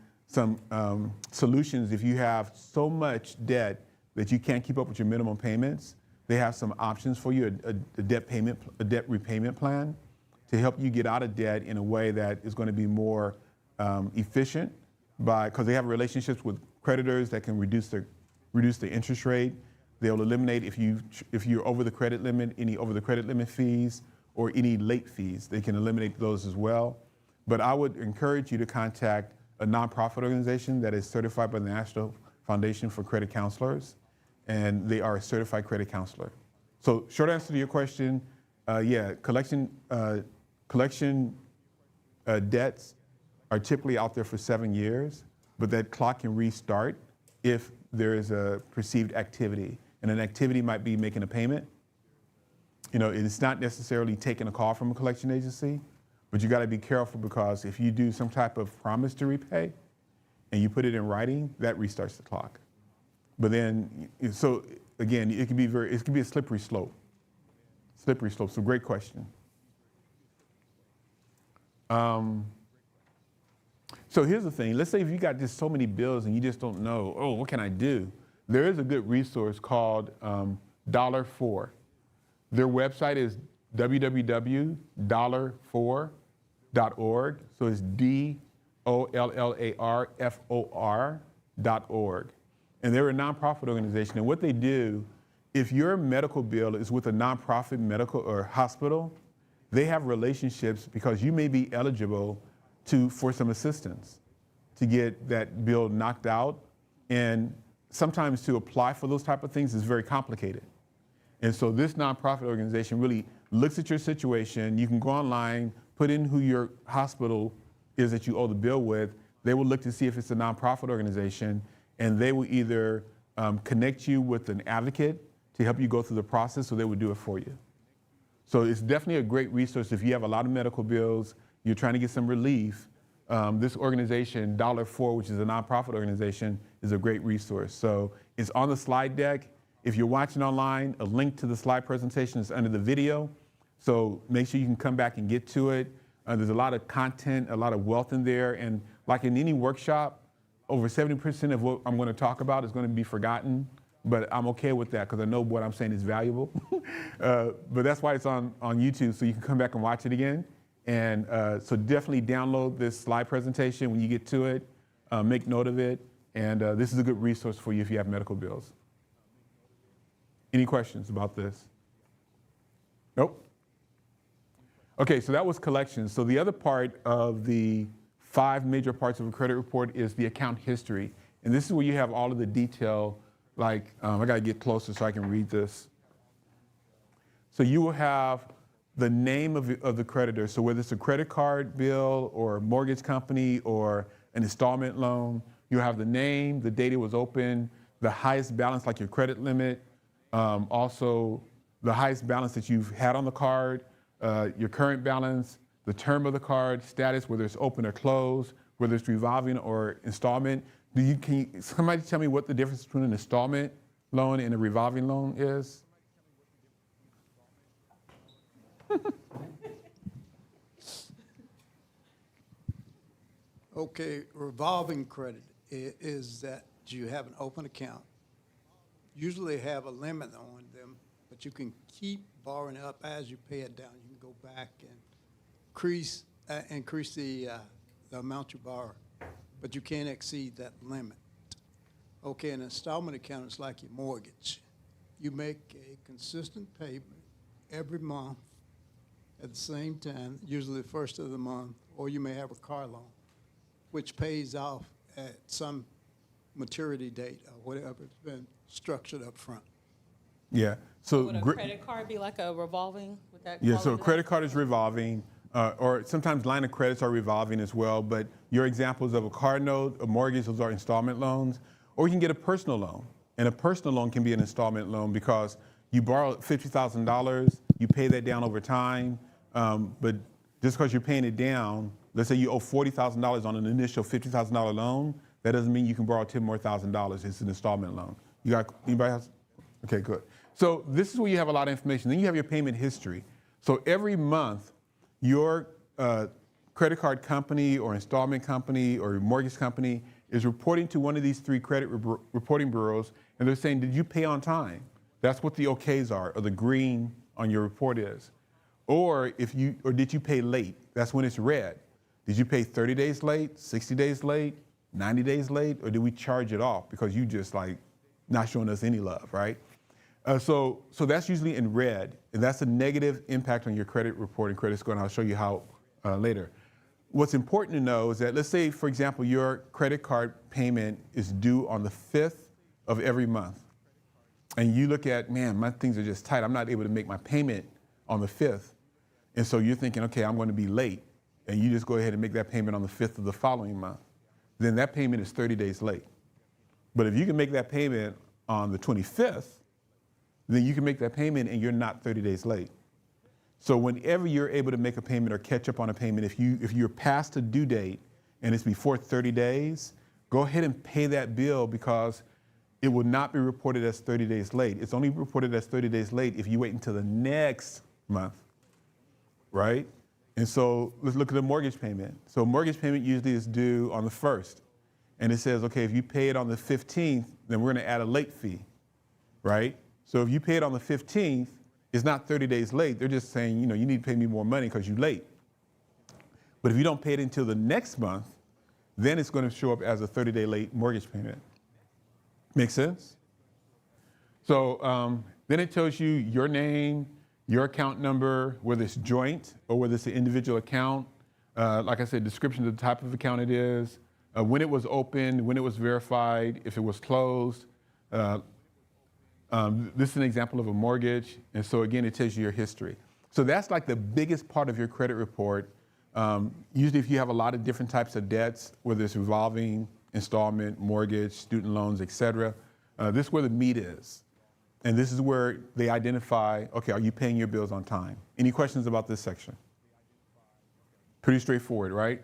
solutions. If you have so much debt that you can't keep up with your minimum payments, they have some options for you, a debt repayment plan to help you get out of debt in a way that is going to be more efficient, because they have relationships with creditors that can reduce the interest rate. They'll eliminate, if you're over the credit limit, any over the credit limit fees or any late fees. They can eliminate those as well. But I would encourage you to contact a nonprofit organization that is certified by the National Foundation for Credit Counselors, and they are a certified credit counselor. So short answer to your question, collection debts are typically out there for 7 years, but that clock can restart if there is a perceived activity. And an activity might be making a payment. It's not necessarily taking a call from a collection agency, but you got to be careful, because if you do some type of promise to repay and you put it in writing, that restarts the clock. But then, so again, it can be a slippery slope. So great question. So here's the thing. Let's say if you got just so many bills and you just don't know, what can I do? There is a good resource called $4. Their website is www.dollar4.org. So it's DOLLARFOR.org. And they're a nonprofit organization. And what they do, if your medical bill is with a nonprofit medical or hospital, they have relationships, because you may be eligible for some assistance to get that bill knocked out. And sometimes to apply for those type of things is very complicated. And so this nonprofit organization really looks at your situation. You can go online, put in who your hospital is that you owe the bill with. They will look to see if it's a nonprofit organization, and they will either connect you with an advocate to help you go through the process, or they would do it for you. So it's definitely a great resource if you have a lot of medical bills, you're trying to get some relief. This organization, $4, which is a nonprofit organization, is a great resource. So it's on the slide deck. If you're watching online, a link to the slide presentation is under the video. So make sure you can come back and get to it. There's a lot of content, a lot of wealth in there. And like in any workshop, over 70% of what I'm going to talk about is going to be forgotten. But I'm okay with that, because I know what I'm saying is valuable. But that's why it's on YouTube, so you can come back and watch it again. And so definitely download this slide presentation when you get to it. Make note of it. And this is a good resource for you if you have medical bills. Any questions about this? Nope. Okay, so that was collections. So the other part of the 5 major parts of a credit report is the account history. And this is where you have all of the detail, like, I gotta get closer so I can read this. So you will have the name of the creditor. So whether it's a credit card bill or a mortgage company or an installment loan, you have the name, the date it was open, the highest balance, like your credit limit, also the highest balance that you've had on the card, your current balance, the term of the card, status, whether it's open or closed, whether it's revolving or installment. Can somebody tell me what the difference between an installment loan and a revolving loan is? Okay, revolving credit is that you have an open account. Usually have a limit on them, but you can keep borrowing up as you pay it down. You can go back and increase increase the amount you borrow, but you can't exceed that limit. Okay, an installment account is like your mortgage. You make a consistent payment every month at the same time, usually the first of the month, or you may have a car loan, which pays off at some maturity date or whatever it's been structured up front. Yeah. So Would a credit card be like a revolving? Would that yeah. fall So a under credit that? card is revolving, or sometimes line of credits are revolving as well. But your examples of a car note, a mortgage, those are installment loans, or you can get a personal loan. And a personal loan can be an installment loan because you borrow $50,000, you pay that down over time, but just because you're paying it down, let's say you owe $40,000 on an initial $50,000 loan, that doesn't mean you can borrow $10 more thousand. It's an installment loan. You got anybody else? Okay, good. So this is where you have a lot of information. Then you have your payment history. So every month, your credit card company or installment company or mortgage company is reporting to one of these three credit reporting bureaus, and they're saying, did you pay on time? That's what the OKs are, or the green on your report is. Or did you pay late? That's when it's red. Did you pay 30 days late, 60 days late, 90 days late, or did we charge it off because you just like not showing us any love, right? So that's usually in red, and that's a negative impact on your credit report and credit score, and I'll show you how later. What's important to know is that, let's say, for example, your credit card payment is due on the 5th of every month. And you look at, man, my things are just tight. I'm not able to make my payment on the 5th. And so you're thinking, okay, I'm going to be late. And you just go ahead and make that payment on the 5th of the following month. Then that payment is 30 days late. But if you can make that payment on the 25th, then you can make that payment and you're not 30 days late. So whenever you're able to make a payment or catch up on a payment, if you're past a due date and it's before 30 days, go ahead and pay that bill because it will not be reported as 30 days late. It's only reported as 30 days late if you wait until the next month, right? And so let's look at the mortgage payment. So mortgage payment usually is due on the 1st. And it says, okay, if you pay it on the 15th, then we're gonna add a late fee, right? So if you pay it on the 15th, it's not 30 days late. They're just saying, you know, you need to pay me more money because you're late. But if you don't pay it until the next month, then it's going to show up as a 30-day late mortgage payment. Make sense? So then it tells you your name, your account number, whether it's joint or whether it's an individual account. Like I said, description of the type of account it is, when it was opened, when it was verified, if it was closed. This is an example of a mortgage. And so again, it tells you your history. So that's like the biggest part of your credit report. Usually if you have a lot of different types of debts, whether it's revolving, installment, mortgage, student loans, et cetera, this is where the meat is. And this is where they identify, okay, are you paying your bills on time? Any questions about this section? Pretty straightforward, right?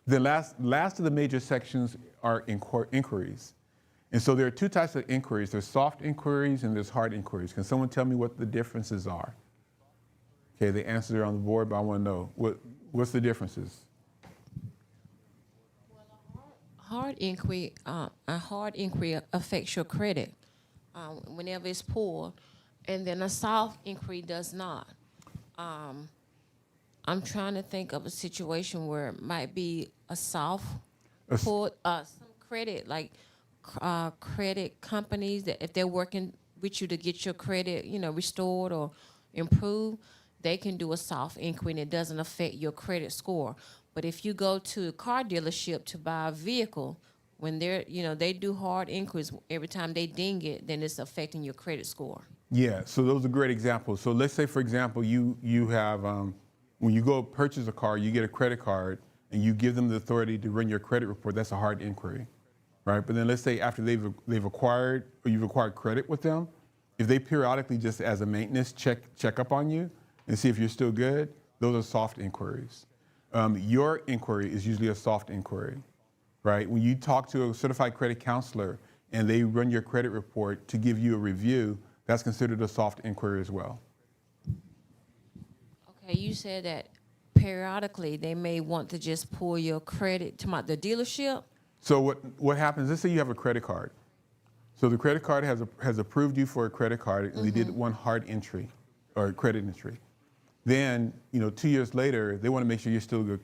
The last of the major sections are inquiries. And so there are two types of inquiries. There's soft inquiries and there's hard inquiries. Can someone tell me what the differences are? Okay, the answers are on the board, but I want to know, what's the differences? A hard inquiry affects your credit whenever it's poor, and then a soft inquiry does not. I'm trying to think of a situation where it might be a soft pull, some credit, like credit companies that if they're working with you to get your credit, restored or improved, they can do a soft inquiry and it doesn't affect your credit score. But if you go to a car dealership to buy a vehicle, when they do hard inquiries every time they ding it, then it's affecting your credit score. Yeah, so those are great examples. So let's say, for example, you have, when you go purchase a car, you get a credit card and you give them the authority to run your credit report. That's a hard inquiry, right? But then let's say after they've acquired or you've acquired credit with them, if they periodically just as a maintenance check up on you and see if you're still good, those are soft inquiries. Your inquiry is usually a soft inquiry, right? When you talk to a certified credit counselor and they run your credit report to give you a review, that's considered a soft inquiry as well. Okay, you said that periodically they may want to just pull your credit to the dealership. So what happens, let's say you have a credit card. So the credit card has approved you for a credit card and they did one hard entry or credit entry. then 2 years later, they want to make sure you're still a good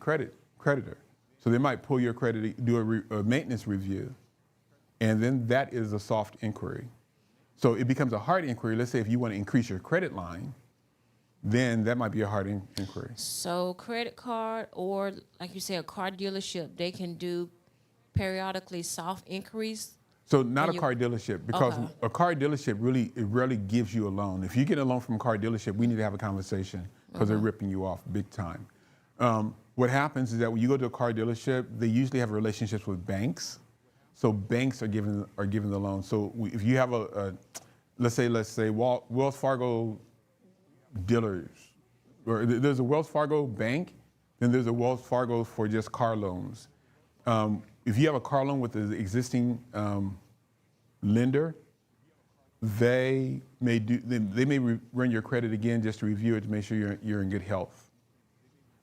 creditor. So they might pull your credit, do a maintenance review, and then that is a soft inquiry. So it becomes a hard inquiry. Let's say if you want to increase your credit line, then that might be a hard inquiry. So credit card or, like you said, a car dealership, they can do periodically soft inquiries. So not a car dealership, because Okay. a car dealership rarely gives you a loan. If you get a loan from a car dealership, we need to have a conversation because they're ripping you off big time. What happens is that when you go to a car dealership, they usually have relationships with banks. So banks are giving the loan. So if you have let's say Wells Fargo dealers, or there's a Wells Fargo bank, then there's a Wells Fargo for just car loans. If you have a car loan with an existing lender, they may run your credit again just to review it to make sure you're in good health.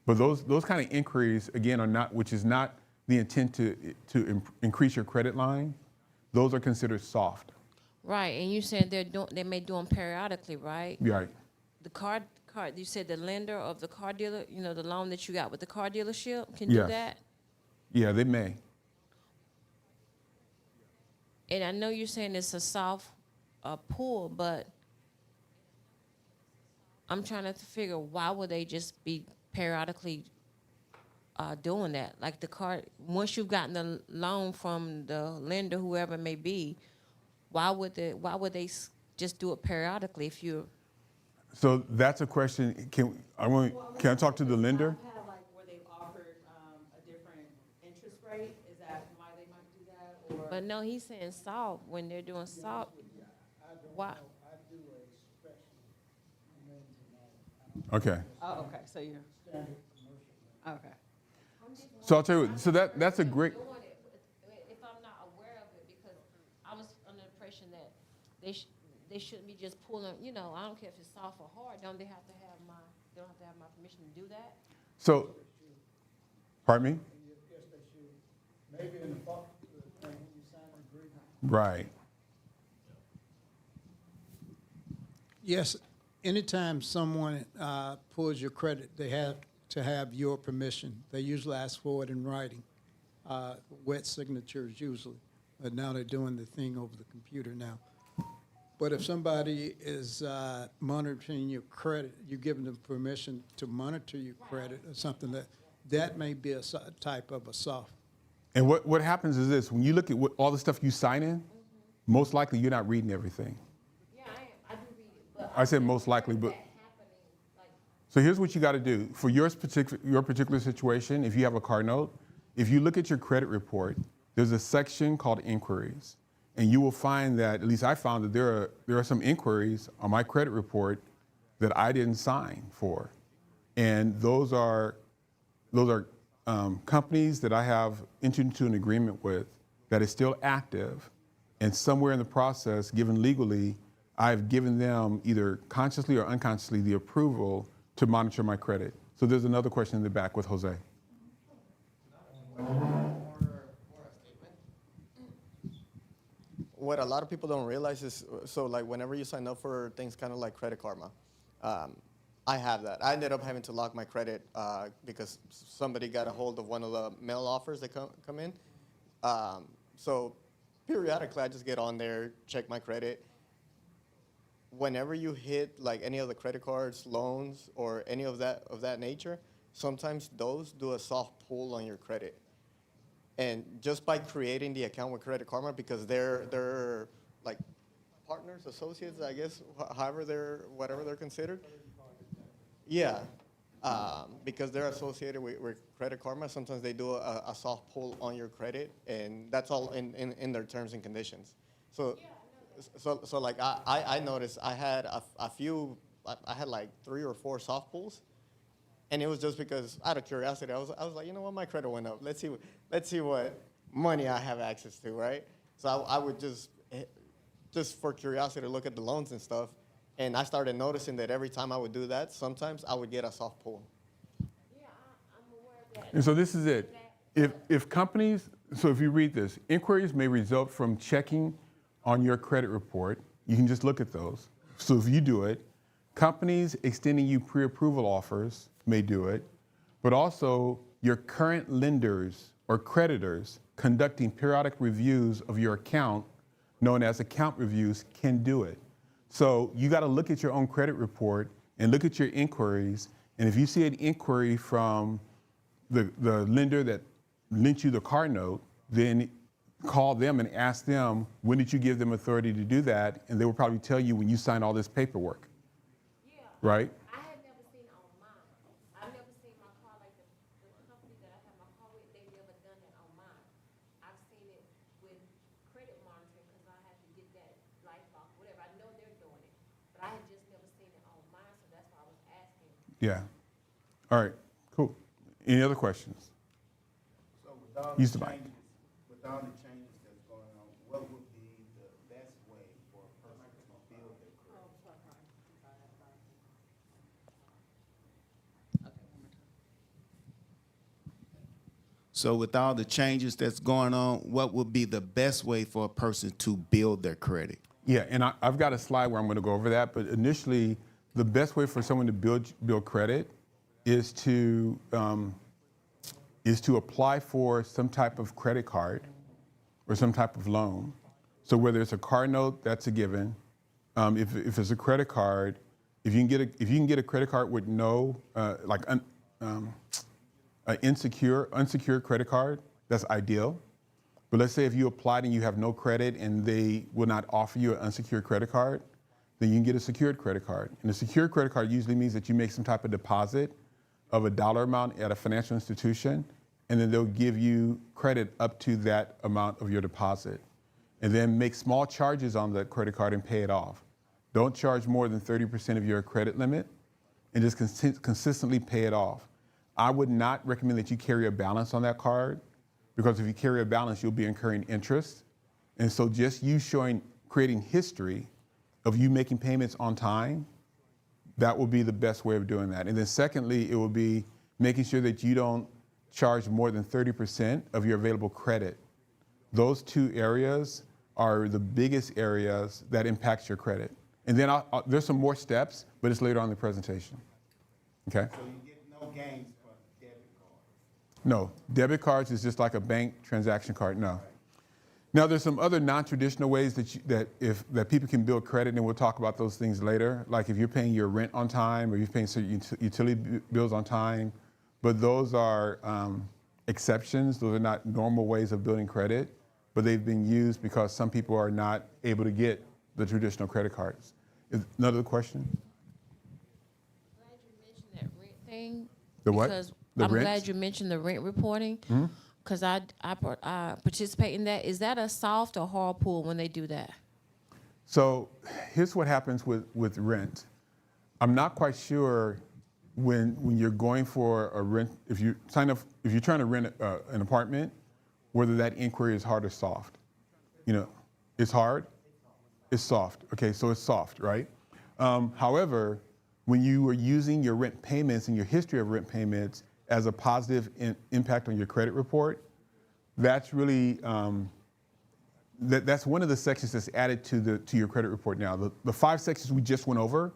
But those kind of inquiries again which is not the intent to increase your credit line. Those are considered soft. Right, and you said they may do them periodically, right? Right. The card. You said the lender of the car dealer, the loan that you got with the car dealership can do Yes. that. Yeah, they may. And I know you're saying it's a soft pull, but I'm trying to figure why would they just be periodically doing that? Like the card, once you've gotten the loan from the lender, whoever it may be, why would they just do it periodically if you? So that's a question. Can I talk to the lender? Have like where they've offered a different interest rate. Is that why they might do that? Or But no, he's saying soft when they're doing soft. Why? Okay. oh, okay. So you're okay. So I'll tell you. So that's a great. Doing it if I'm not aware of it, because I was under the impression that they shouldn't be just pulling. I don't care if it's soft or hard. Don't they have to have my permission to do that? So, pardon me? Yes, they should. Maybe in the thing when you sign an agreement. Right. Yes, anytime someone pulls your credit, they have to have your permission. They usually ask for it in writing, wet signatures usually. But now they're doing the thing over the computer now. But if somebody is monitoring your credit, you're giving them permission to monitor your credit or something that may be a type of a soft. And what happens is this: when you look at all the stuff you sign in, most likely you're not reading everything. Yeah, I do read it, but I said most likely, but. So here's what you got to do. For your particular situation, if you have a car note, if you look at your credit report, there's a section called inquiries. And you will find that, at least I found that there are some inquiries on my credit report that I didn't sign for. And those are companies that I have entered into an agreement with that is still active. And somewhere in the process, given legally, I've given them either consciously or unconsciously the approval to monitor my credit. So there's another question in the back with Jose. What a lot of people don't realize is, so like whenever you sign up for things kind of like Credit Karma, I have that. I ended up having to lock my credit because somebody got a hold of one of the mail offers that come in. So periodically I just get on there, check my credit. Whenever you hit like any of the credit cards, loans, or any of that nature, sometimes those do a soft pull on your credit. And just by creating the account with Credit Karma, because they're like partners, associates, I guess, whatever they're considered. Yeah, because they're associated with Credit Karma, sometimes they do a soft pull on your credit, and that's all in their terms and conditions. So like I noticed I had I had like 3 or 4 soft pulls, and it was just because out of curiosity I was like, you know what, my credit went up. Let's see what money I have access to, right? So I would just for curiosity look at the loans and stuff, and I started noticing that every time I would do that, sometimes I would get a soft pull. Yeah, I'm aware of that. And so this is it. If companies, so if you read this, inquiries may result from checking on your credit report. You can just look at those. So if you do it, companies extending you pre-approval offers may do it, but also your current lenders or creditors conducting periodic reviews of your account, known as account reviews, can do it. So you got to look at your own credit report and look at your inquiries, and if you see an inquiry from the lender that lent you the car note, then call them and ask them, when did you give them authority to do that? And they will probably tell you when you signed all this paperwork. Yeah. Right? I had never seen it on mine. I've never seen my car like the company that I have my car with, they never done that on mine. I've seen it with credit monitoring because I had to get that life lock, whatever. I know they're doing it, but I had just never seen it on mine, so that's why I was asking. Yeah. All right, cool. Any other questions? So with all Use the the mic. changes, with all the changes that's going on, what would be the best way for a person to build their credit? So with all the changes that's going on, what would be the best way for a person to build their credit? Yeah, and I've got a slide where I'm going to go over that, but initially, the best way for someone to build credit is to apply for some type of credit card or some type of loan. So whether it's a car note, that's a given. If it's a credit card, if you can get a credit card with no an unsecured credit card, that's ideal. But let's say if you applied and you have no credit and they will not offer you an unsecured credit card, then you can get a secured credit card. And a secured credit card usually means that you make some type of deposit of a dollar amount at a financial institution, and then they'll give you credit up to that amount of your deposit. And then make small charges on the credit card and pay it off. Don't charge more than 30% of your credit limit, and just consistently pay it off. I would not recommend that you carry a balance on that card, because if you carry a balance, you'll be incurring interest. And so just you creating history of you making payments on time, that will be the best way of doing that. And then secondly, it will be making sure that you don't charge more than 30% of your available credit. Those two areas are the biggest areas that impacts your credit. And then there's some more steps, but it's later on in the presentation. Okay? So you get no gains for debit cards? No, debit cards is just like a bank transaction card, no. Now, there's some other non-traditional ways that people can build credit, and we'll talk about those things later. Like if you're paying your rent on time, or you're paying certain utility bills on time, but those are exceptions. Those are not normal ways of building credit, but they've been used because some people are not able to get the traditional credit cards. Another question? I'm glad you mentioned that rent thing. The what? Because The I'm rent? glad you mentioned the rent reporting. Because I participate in that. Is that a soft or hard pull when they do that? So here's what happens with rent. I'm not quite sure when you're going for a rent, if you're trying to rent an apartment, whether that inquiry is hard or soft. You know, it's hard, it's soft. Okay, so it's soft, right? However, when you are using your rent payments and your history of rent payments as a positive impact on your credit report, that's really that's one of the sections that's added to your credit report now. The 5 sections we just went over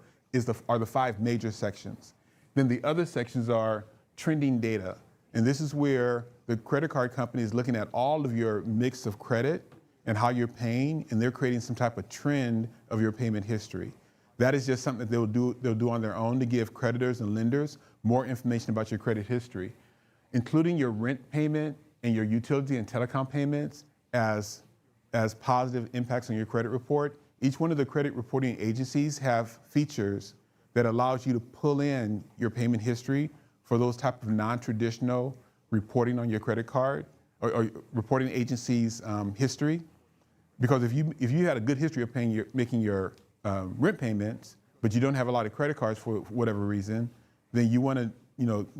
are the 5 major sections. Then the other sections are trending data, and this is where the credit card company is looking at all of your mix of credit and how you're paying, and they're creating some type of trend of your payment history. That is just something that they'll do on their own to give creditors and lenders more information about your credit history, including your rent payment and your utility and telecom payments as positive impacts on your credit report. Each one of the credit reporting agencies have features that allows you to pull in your payment history for those type of non-traditional reporting on your credit card or reporting agencies' history. Because if you had a good history of making your rent payments, but you don't have a lot of credit cards for whatever reason, then you want to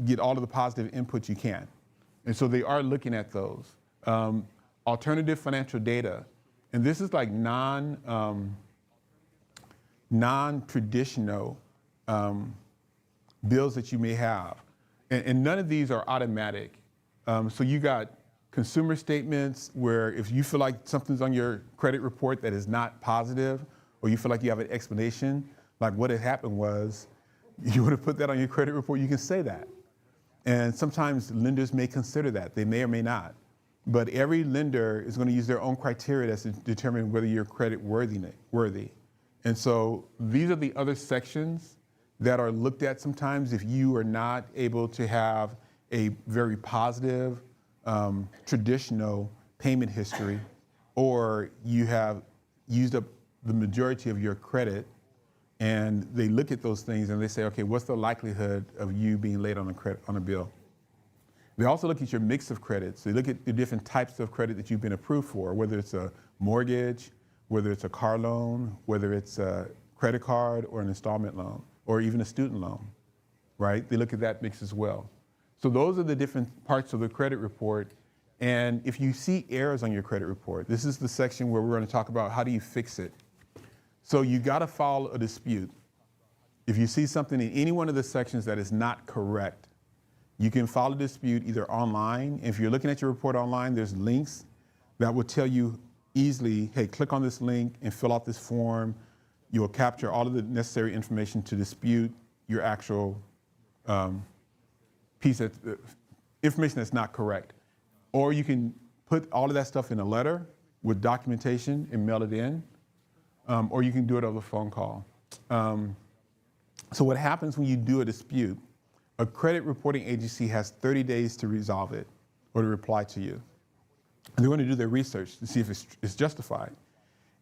get all of the positive inputs you can. And so they are looking at those. Alternative financial data, and this is like non-traditional bills that you may have. And none of these are automatic. So you got consumer statements where if you feel like something's on your credit report that is not positive, or you feel like you have an explanation, Like what had happened was you would have put that on your credit report, you can say that. And sometimes lenders may consider that, they may or may not. But every lender is going to use their own criteria to determine whether you're credit worthy. And so these are the other sections that are looked at sometimes if you are not able to have a very positive, traditional payment history, or you have used up the majority of your credit, and they look at those things and they say, okay, what's the likelihood of you being late on a bill? They also look at your mix of credits. They look at the different types of credit that you've been approved for, whether it's a mortgage, whether it's a car loan, whether it's a credit card or an installment loan, or even a student loan, right? They look at that mix as well. So those are the different parts of the credit report. And if you see errors on your credit report, this is the section where we're going to talk about how do you fix it. So you got to file a dispute. If you see something in any one of the sections that is not correct, you can file a dispute either online. If you're looking at your report online, there's links that will tell you easily, hey, click on this link and fill out this form. You'll capture all of the necessary information to dispute your actual piece of information that's not correct. Or you can put all of that stuff in a letter with documentation and mail it in, or you can do it over a phone call. So what happens when you do a dispute, a credit reporting agency has 30 days to resolve it or to reply to you. And they're going to do their research to see if it's justified.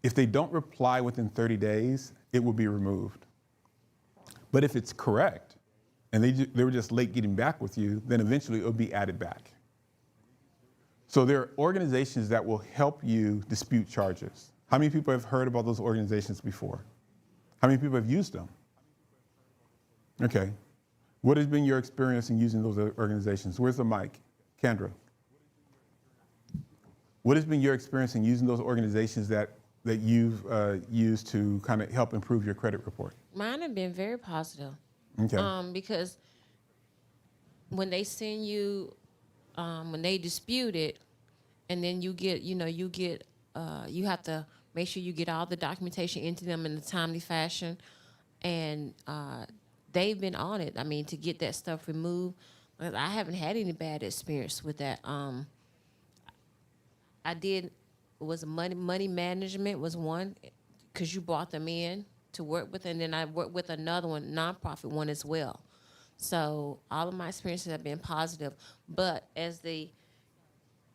If they don't reply within 30 days, it will be removed. But if it's correct, and they were just late getting back with you, then eventually it'll be added back. So there are organizations that will help you dispute charges. How many people have heard about those organizations before? How many people have used them? Okay. What has been your experience in using those organizations? Where's the mic? Kendra. What has been your experience in using those organizations that you've used to kind of help improve your credit report? Mine have been very positive. Okay. Because when they send you, when they dispute it, and then you have to make sure you get all the documentation into them in a timely fashion, and they've been on it. I mean, to get that stuff removed. I haven't had any bad experience with that. Money management was one, because you brought them in to work with, and then I worked with another one, nonprofit one as well. So all of my experiences have been positive. But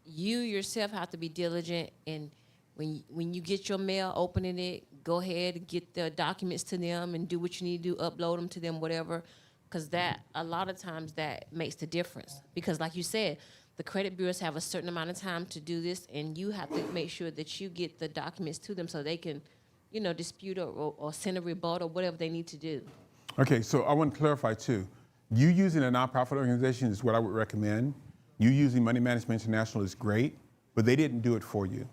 you yourself have to be diligent, and when you get your mail, opening it, go ahead and get the documents to them and do what you need to do, upload them to them, whatever, because that, a lot of times that makes the difference. Because like you said, the credit bureaus have a certain amount of time to do this, and you have to make sure that you get the documents to them so they can, dispute or send a rebuttal, whatever they need to do. Okay, so I want to clarify too. You using a nonprofit organization is what I would recommend. You using Money Management International is great, but they didn't do it for you,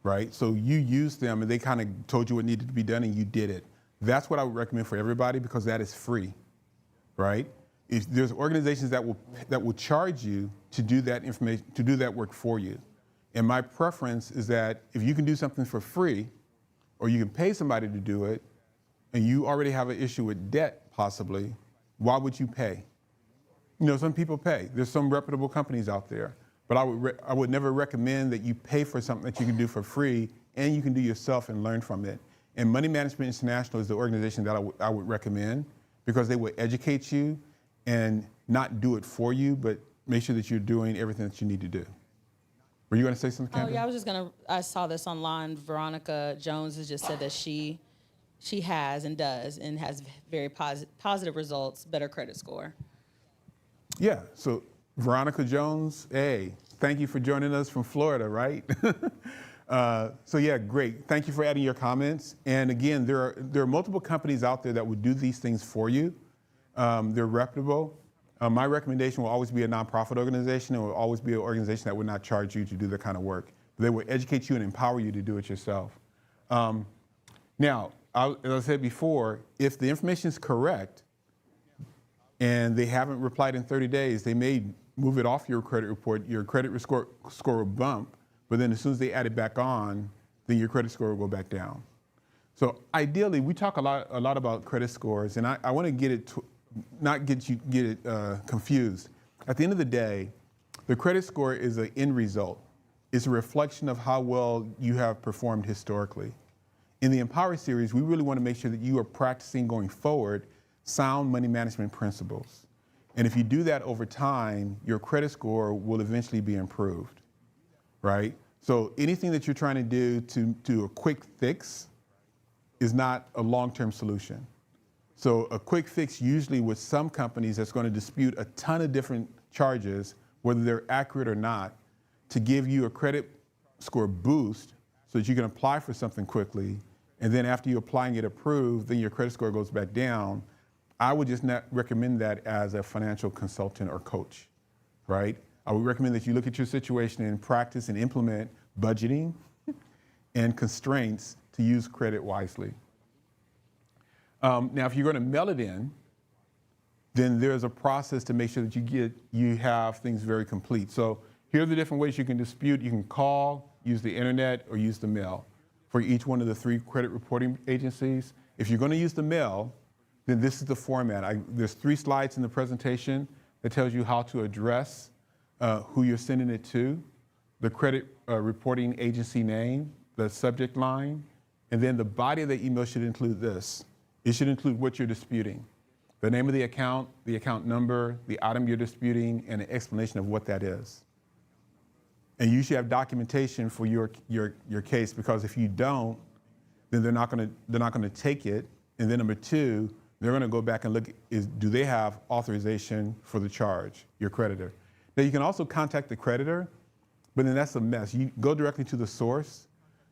right? So you used them and they kind of told you what needed to be done and you did it. That's what I would recommend for everybody, because that is free, right? If there's organizations that will charge you to do that information, to do that work for you. And my preference is that if you can do something for free, or you can pay somebody to do it, and you already have an issue with debt possibly, why would you pay? Some people pay. There's some reputable companies out there, but I would never recommend that you pay for something that you can do for free and you can do yourself and learn from it. And Money Management International is the organization that I would recommend, because they will educate you and not do it for you, but make sure that you're doing everything that you need to do. Were you going to say something, Kendra? Oh, yeah, I saw this online. Veronica Jones has just said that she has and does and has very positive results, better credit score. Yeah, so Veronica Jones, hey, thank you for joining us from Florida, right? So yeah, great. Thank you for adding your comments. And again, there are multiple companies out there that would do these things for you. They're reputable. My recommendation will always be a nonprofit organization. It will always be an organization that would not charge you to do that kind of work. They will educate you and empower you to do it yourself. Now, as I said before, if the information is correct and they haven't replied in 30 days, they may move it off your credit report. Your credit score will bump, but then as soon as they add it back on, then your credit score will go back down. So ideally, we talk a lot about credit scores, and I want to get it confused. At the end of the day, the credit score is an end result. It's a reflection of how well you have performed historically. In the Empower series, we really want to make sure that you are practicing going forward sound money management principles. And if you do that over time, your credit score will eventually be improved, right? So anything that you're trying to do to do a quick fix is not a long-term solution. So a quick fix usually with some companies that's going to dispute a ton of different charges, whether they're accurate or not, to give you a credit score boost so that you can apply for something quickly. And then after you apply and get approved, then your credit score goes back down. I would just not recommend that as a financial consultant or coach, right? I would recommend that you look at your situation and practice and implement budgeting and constraints to use credit wisely. Now, if you're going to mail it in, then there's a process to make sure that you have things very complete. So here are the different ways you can dispute. You can call, use the internet, or use the mail for each one of the 3 credit reporting agencies. If you're going to use the mail, then this is the format. There's 3 slides in the presentation that tells you how to address who you're sending it to, the credit reporting agency name, the subject line, and then the body of the email should include this. It should include what you're disputing, the name of the account number, the item you're disputing, and an explanation of what that is. And you should have documentation for your case, because if you don't, then they're not going to take it. And then number 2, they're going to go back and look, do they have authorization for the charge, your creditor? Now, you can also contact the creditor, but then that's a mess. You go directly to the source.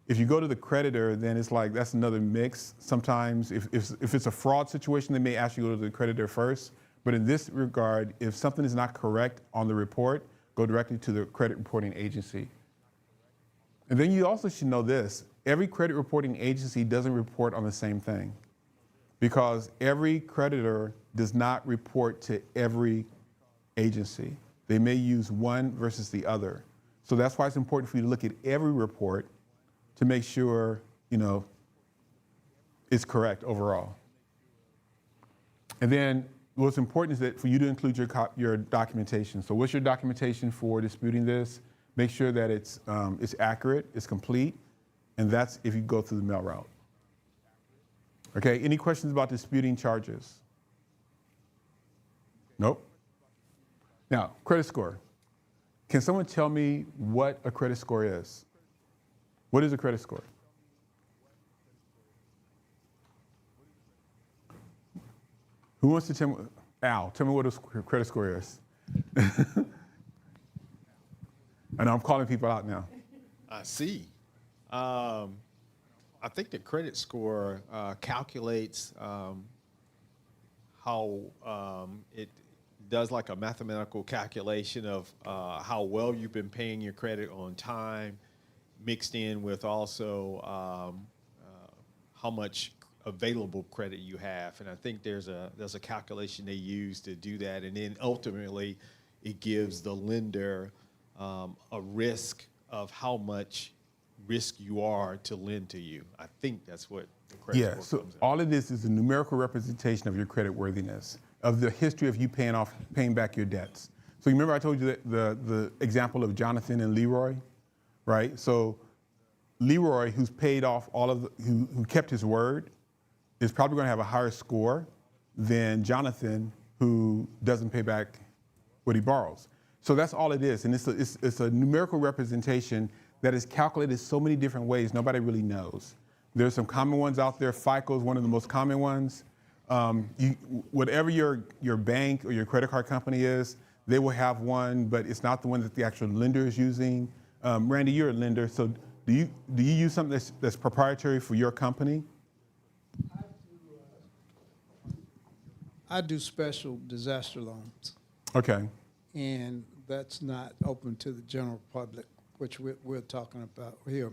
If you go to the creditor, then it's like that's another mix. Sometimes if it's a fraud situation, they may ask you to go to the creditor first. But in this regard, if something is not correct on the report, go directly to the credit reporting agency. And then you also should know this. Every credit reporting agency doesn't report on the same thing, because every creditor does not report to every agency. They may use one versus the other. So that's why it's important for you to look at every report to make sure, it's correct overall. And then what's important is that for you to include your documentation. So what's your documentation for disputing this? Make sure that it's accurate, it's complete, and that's if you go through the mail route. Okay, any questions about disputing charges? Nope. Now, credit score. Can someone tell me what a credit score is? What is a credit score? Who wants to tell me? Al, tell me what a credit score is. I know I'm calling people out now. I see. I think the credit score calculates how it does like a mathematical calculation of how well you've been paying your credit on time, mixed in with also how much available credit you have. And I think there's a calculation they use to do that. And then ultimately it gives the lender a risk of how much risk you are to lend to you. I think that's what the credit score comes in. All it is a numerical representation of your credit worthiness, of the history of you paying back your debts. So you remember I told you that the example of Jonathan and Leroy? Right? So Leroy, who's paid off who kept his word, is probably going to have a higher score than Jonathan, who doesn't pay back what he borrows. So that's all it is. And it's a numerical representation that is calculated so many different ways, nobody really knows. There's some common ones out there. FICO is one of the most common ones. Whatever your bank or your credit card company is, they will have one, but it's not the one that the actual lender is using. Randy, you're a lender, so do you use something that's proprietary for your company? I do special disaster loans, Okay. and that's not open to the general public, which we're talking about here.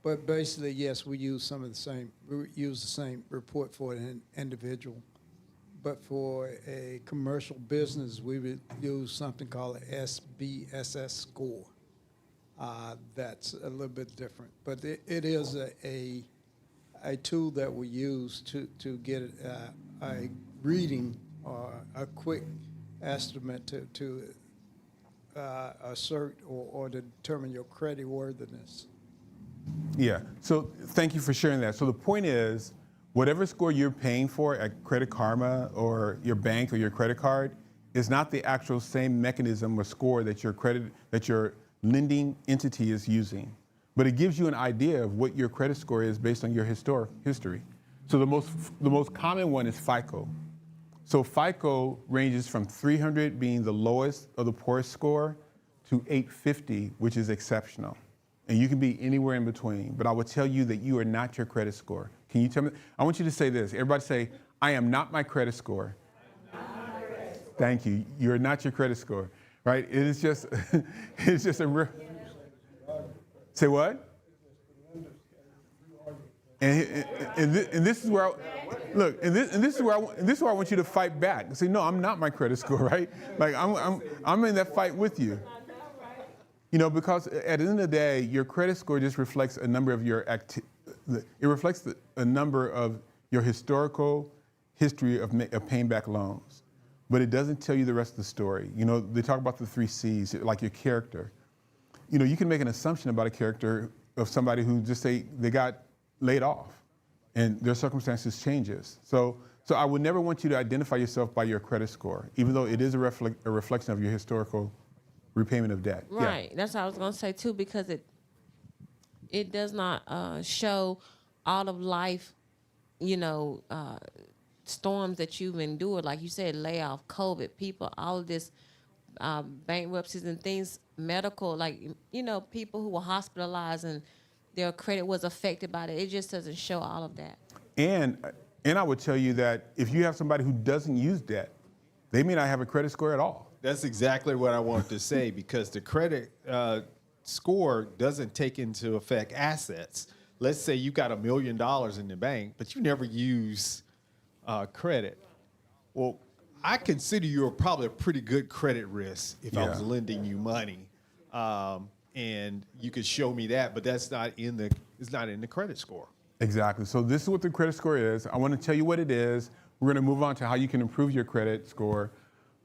But basically, yes, we use we use the same report for an individual. But for a commercial business, we would use something called an SBSS score. That's a little bit different, but it is a tool that we use to get a reading or a quick estimate to assert or to determine your credit worthiness. Yeah. So thank you for sharing that. So the point is, whatever score you're paying for at Credit Karma or your bank or your credit card is not the actual same mechanism or score that your lending entity is using. But it gives you an idea of what your credit score is based on your history. So the most common one is FICO. So FICO ranges from 300 being the lowest of the poorest score to 850, which is exceptional. And you can be anywhere in between. But I will tell you that you are not your credit score. Can you tell me? I want you to say this. Everybody say, I am not my credit score. Thank you. You're not your credit score, right? It is just, it's just a real. Say what? And this is where this is where I want you to fight back. Say, no, I'm not my credit score, right? Like I'm in that fight with you. You know, because at the end of the day, your credit score just reflects a number of your it reflects a number of your historical history of paying back loans, but it doesn't tell you the rest of the story. You know, they talk about the 3 C's, like your character. You know, you can make an assumption about a character of somebody who just say they got laid off and their circumstances changes. So I would never want you to identify yourself by your credit score, even though it is a reflection of your historical repayment of debt. Right. Yeah. That's what I was going to say too, because it does not show all of life, you know, storms that you've endured. Like you said, layoff, COVID, people, all of this, bankruptcies and things, medical, like, you know, people who were hospitalized and their credit was affected by it. It just doesn't show all of that. And I would tell you that if you have somebody who doesn't use debt, they may not have a credit score at all. That's exactly what I wanted to say, because the credit score doesn't take into effect assets. Let's say you got $1 million in the bank, but you never use credit. Well, I consider you probably a pretty good credit risk if I was lending you money, and you could show me that, but that's not it's not in the credit score. Exactly. So this is what the credit score is. I want to tell you what it is. We're going to move on to how you can improve your credit score.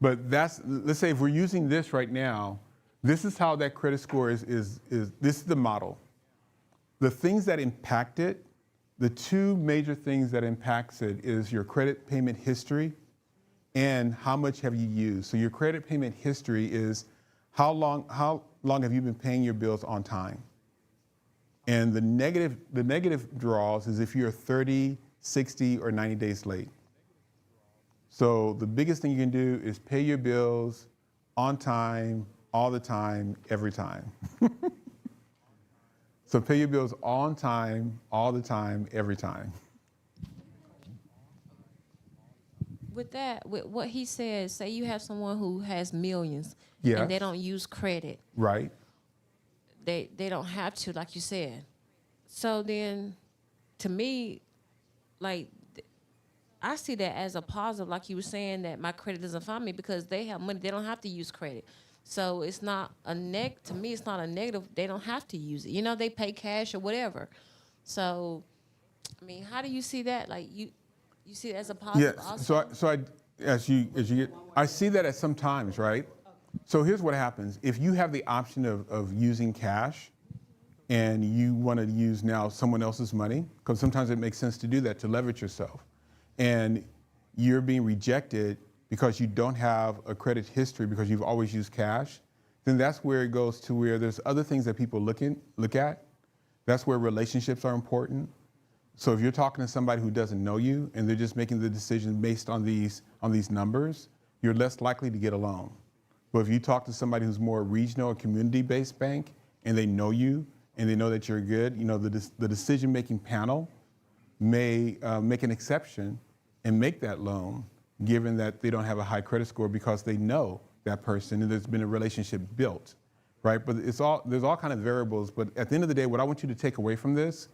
But let's say if we're using this right now, this is how that credit score is this is the model. The things that impact it, the 2 major things that impacts it is your credit payment history and how much have you used. So your credit payment history is how long have you been paying your bills on time? And the negative draws is if you're 30, 60, or 90 days late. So the biggest thing you can do is pay your bills on time, all the time, every time. So pay your bills on time, all the time, every time. With that, with what he says, say you have someone who has millions Yeah. and they don't use credit. Right. They don't have to, like you said. So then, to me, like, I see that as a positive, like you were saying, that my credit doesn't find me because they have money. They don't have to use credit. So it's not to me, it's not a negative. They don't have to use it. You know, they pay cash or whatever. So, I mean, how do you see that? Like, you see it as a positive also? I see that at some times, right? So here's what happens. If you have the option of using cash and you want to use now someone else's money, because sometimes it makes sense to do that, to leverage yourself, and you're being rejected because you don't have a credit history because you've always used cash, then that's where it goes to where there's other things that people look at. That's where relationships are important. So if you're talking to somebody who doesn't know you and they're just making the decision based on these numbers, you're less likely to get a loan. But if you talk to somebody who's more regional or community-based bank and they know you and they know that you're good, you know, the decision-making panel may make an exception and make that loan, given that they don't have a high credit score because they know that person and there's been a relationship built, right? But there's all kind of variables. But at the end of the day, what I want you to take away from this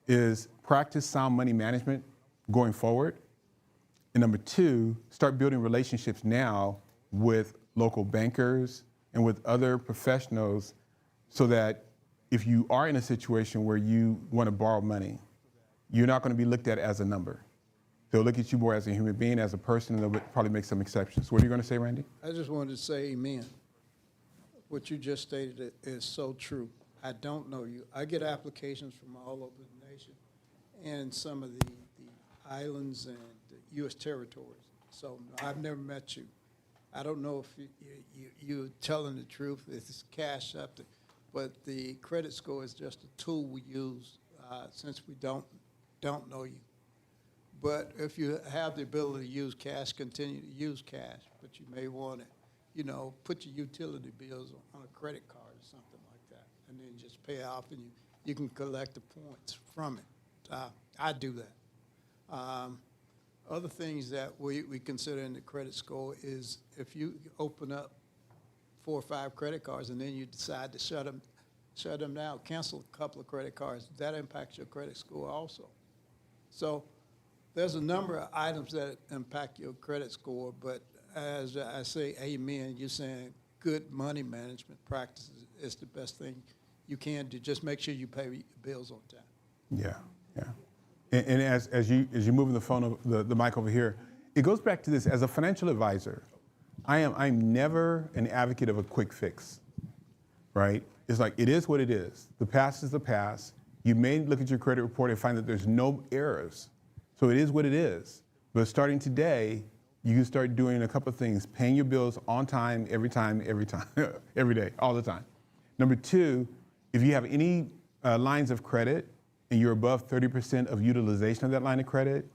is practice sound money management going forward. And number 2, start building relationships now with local bankers and with other professionals so that if you are in a situation where you want to borrow money, you're not going to be looked at as a number. They'll look at you more as a human being, as a person, and they'll probably make some exceptions. What are you going to say, Randy? I just wanted to say amen. What you just stated is so true. I don't know you. I get applications from all over the nation and some of the islands and the U.S. territories. So I've never met you. I don't know if you're telling the truth. It's cash up, but the credit score is just a tool we use since we don't know you. But if you have the ability to use cash, continue to use cash. But you may want to, put your utility bills on a credit card or something like that, and then just pay off, and you can collect the points from it. I do that. Other things that we consider in the credit score is if you open up 4 or 5 credit cards and then you decide to shut them down, cancel a couple of credit cards, that impacts your credit score also. So there's a number of items that impact your credit score, but as I say, amen, you're saying good money management practices is the best thing you can do. Just make sure you pay your bills on time. Yeah, yeah. And as you move the mic over here, it goes back to this. As a financial advisor, I'm never an advocate of a quick fix, right? It's like, it is what it is. The past is the past. You may look at your credit report and find that there's no errors. So it is what it is. But starting today, you can start doing a couple of things: paying your bills on time, every day, all the time. Number 2, if you have any lines of credit and you're above 30% of utilization of that line of credit,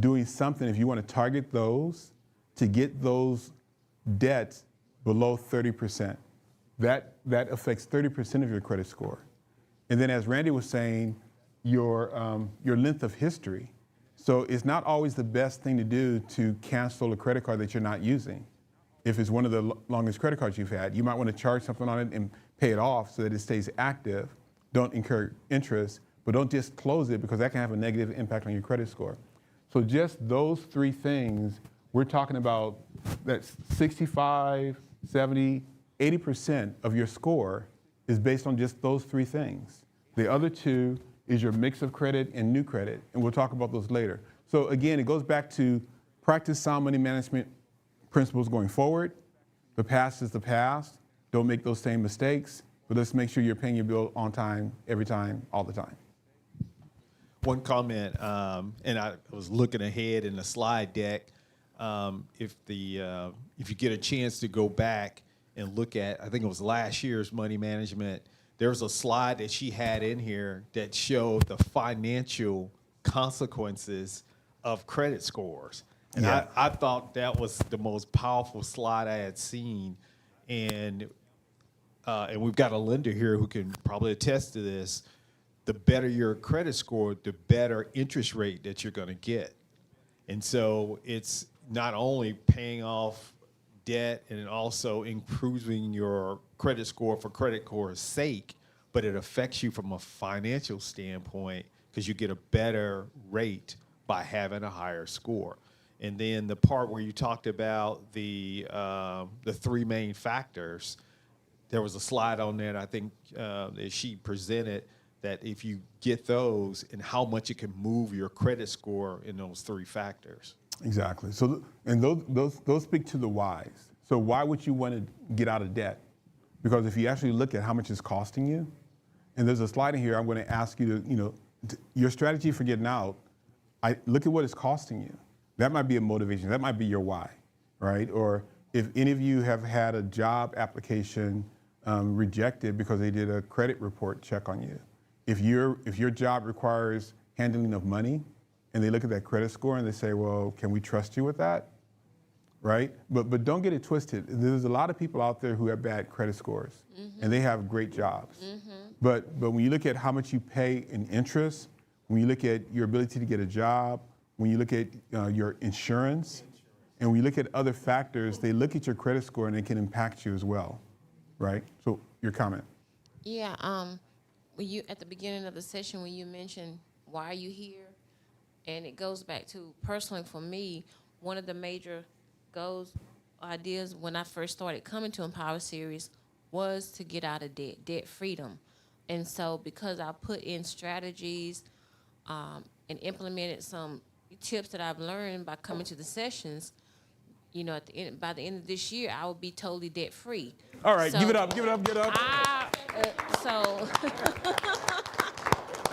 doing something, if you want to target those, to get those debts below 30%. That affects 30% of your credit score. And then, as Randy was saying, your length of history. So it's not always the best thing to do to cancel a credit card that you're not using. If it's one of the longest credit cards you've had, you might want to charge something on it and pay it off so that it stays active. Don't incur interest, but don't just close it, because that can have a negative impact on your credit score. So just those 3 things, we're talking about that's 65, 70, 80% of your score is based on just those 3 things. The other 2 is your mix of credit and new credit, and we'll talk about those later. So again, it goes back to practice sound money management principles going forward. The past is the past. Don't make those same mistakes, but let's make sure you're paying your bill on time, every time, all the time. One comment, and I was looking ahead in the slide deck. If you get a chance to go back and look at, I think it was last year's money management, there was a slide that she had in here that showed the financial consequences of credit scores. And Yeah. I thought that was the most powerful slide I had seen. And we've got a lender here who can probably attest to this. The better your credit score, the better interest rate that you're going to get. And so it's not only paying off debt and also improving your credit score for credit score's sake, but it affects you from a financial standpoint because you get a better rate by having a higher score. And then the part where you talked about the 3 main factors, there was a slide on there, I think that she presented, that if you get those and how much it can move your credit score in those 3 factors. Exactly. So, and those speak to the whys. So why would you want to get out of debt? Because if you actually look at how much it's costing you, and there's a slide in here, I'm going to ask you to, your strategy for getting out, look at what it's costing you. That might be a motivation. That might be your why, right? Or if any of you have had a job application rejected because they did a credit report check on you. If your job requires handling of money, and they look at that credit score and they say, well, can we trust you with that? Right? But don't get it twisted. There's a lot of people out there who have bad credit scores, and they have great jobs. But when you look at how much you pay in interest, when you look at your ability to get a job, when you look at your insurance, and when you look at other factors, they look at your credit score and it can impact you as well, right? So your comment. Yeah, when you at the beginning of the session when you mentioned why are you here, and it goes back to personally for me, one of the major goals, ideas when I first started coming to Empower Series was to get out of debt freedom. And so because I put in strategies, and implemented some tips that I've learned by coming to the sessions, you know, by the end of this year, I will be totally debt free. All right, give it up, give it up, give it up. So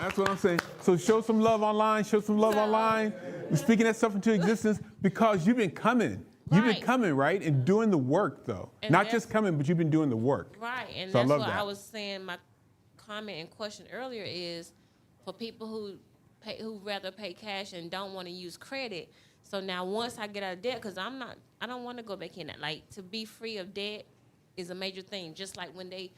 That's what I'm saying. So show some love online, show some love online. We're speaking that stuff into existence because you've been coming. You've been Right. coming, right? And doing the work, though. And Not that's- just coming, but you've been doing the work. right, and So I that's love what that. I was saying. My comment and question earlier is for people who rather pay cash and don't want to use credit. So now once I get out of debt, because I don't want to go back in that. Like, to be free of debt is a major thing. Just like when they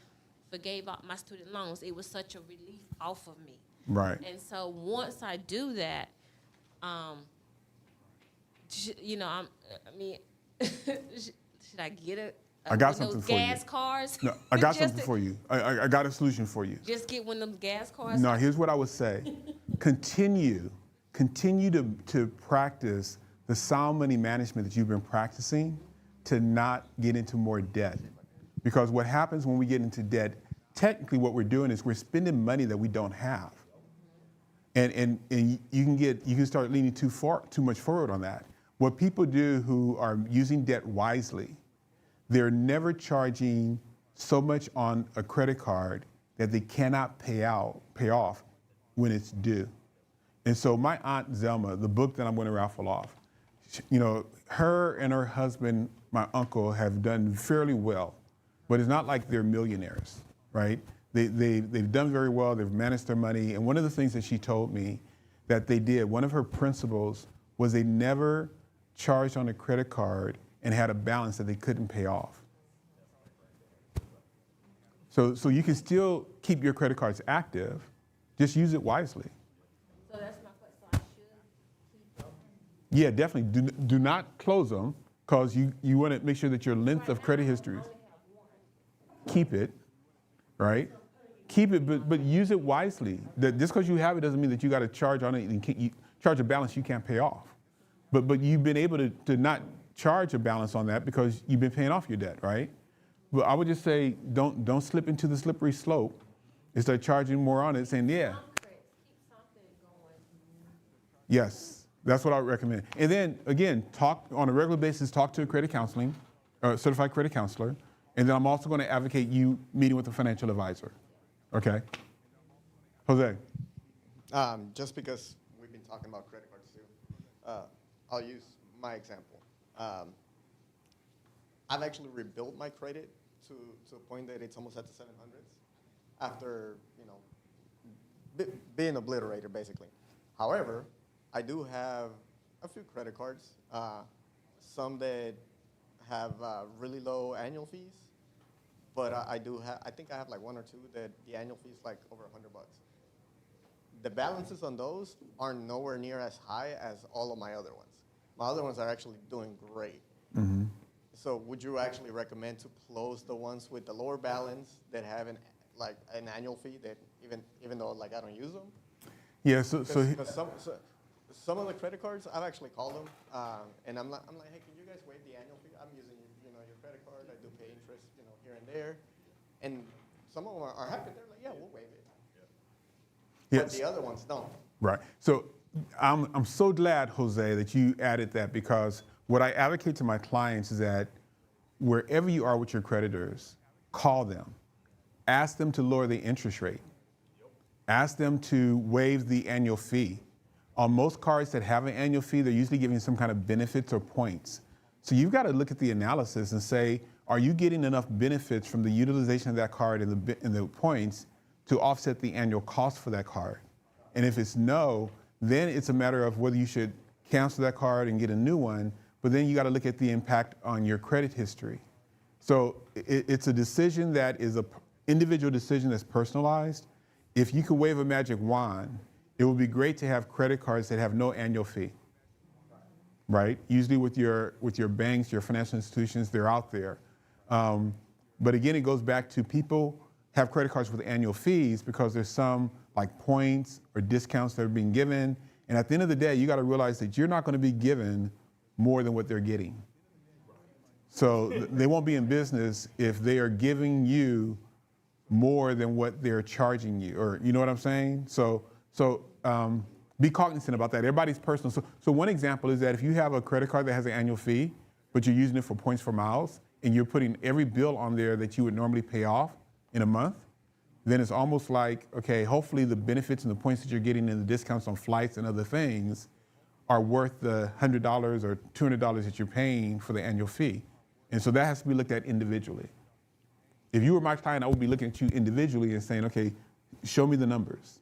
forgave all my student loans, it was such a relief off of me. Right. And so once I do that, you know, I mean, should I get it? I got one of something those for you. gas cars? No, I got Just something for you. I got a solution for you. Just get one of them gas cars? No, here's what I would say. Continue to practice the sound money management that you've been practicing to not get into more debt. Because what happens when we get into debt, technically what we're doing is we're spending money that we don't have. And you can start leaning too much forward on that. What people do who are using debt wisely, they're never charging so much on a credit card that they cannot pay off when it's due. And so my Aunt Zelma, the book that I'm going to raffle off, you know, her and her husband, my uncle, have done fairly well, but it's not like they're millionaires, right? They've done very well, they've managed their money, and one of the things that she told me that they did, one of her principles was they never charged on a credit card and had a balance that they couldn't pay off. So you can still keep your credit cards active, just use it wisely. So that's my question. So I should keep them? Yeah, definitely. Do not close them because you want to make sure that your length of credit history is. Keep it, right? Keep it, but use it wisely. Just because you have it doesn't mean that you got to charge on it and you charge a balance you can't pay off. But you've been able to not charge a balance on that because you've been paying off your debt, right? But I would just say don't slip into the slippery slope and start charging more on it, saying, yeah. Yes, that's what I would recommend. And then, again, talk on a regular basis, talk to a credit counseling, certified credit counselor. And then I'm also going to advocate you meeting with a financial advisor. Okay? Jose. Just because we've been talking about credit cards too, I'll use my example. I've actually rebuilt my credit to a point that it's almost at the 700s after, you know, being obliterated basically. However, I do have a few credit cards, some that have really low annual fees, but I think I have like one or two that the annual fee is like over $100. The balances on those are nowhere near as high as all of my other ones. My other ones are actually doing great. Mm-hmm. So would you actually recommend to close the ones with the lower balance that have an annual fee that even though like I don't use them? Yeah. Because some of the credit cards I've actually called them and I'm like, hey, can you guys waive the annual fee? I'm using your credit card. I do pay interest here and there, and some of them are happy. They're like, yeah, we'll waive it. Yes. But the other ones don't. Right. So I'm so glad, Jose, that you added that because what I advocate to my clients is that wherever you are with your creditors, call them. Ask them to lower the interest rate. Ask them to waive the annual fee. On most cards that have an annual fee, they're usually giving some kind of benefits or points. So you've got to look at the analysis and say, are you getting enough benefits from the utilization of that card and the points to offset the annual cost for that card? And if it's no, then it's a matter of whether you should cancel that card and get a new one, but then you got to look at the impact on your credit history. So it's a decision that is an individual decision that's personalized. If you could wave a magic wand, it would be great to have credit cards that have no annual fee, right? Usually with your banks, your financial institutions, they're out there. But again, it goes back to people have credit cards with annual fees because there's some like points or discounts that are being given. And at the end of the day, you got to realize that you're not going to be given more than what they're getting. So they won't be in business if they are giving you more than what they're charging you, or you know what I'm saying? So be cognizant about that. Everybody's personal. So one example is that if you have a credit card that has an annual fee, but you're using it for points for miles, and you're putting every bill on there that you would normally pay off in a month, then it's almost like, okay, hopefully the benefits and the points that you're getting and the discounts on flights and other things are worth the $100 or $200 that you're paying for the annual fee. And so that has to be looked at individually. If you were my client, I would be looking at you individually and saying, okay, show me the numbers.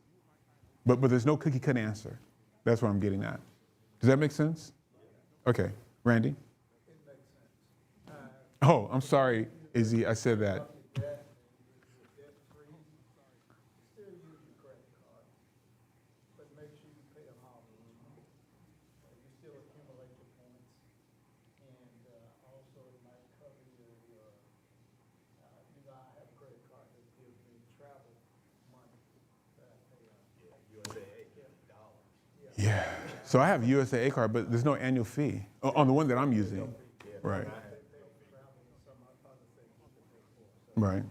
But there's no cookie cut answer. That's what I'm getting at. Does that make sense? Okay, Randy? Oh, I'm sorry, Izzy, I said that. Yeah. So I have USAA card, but there's no annual fee on the one that I'm using. Right. Right.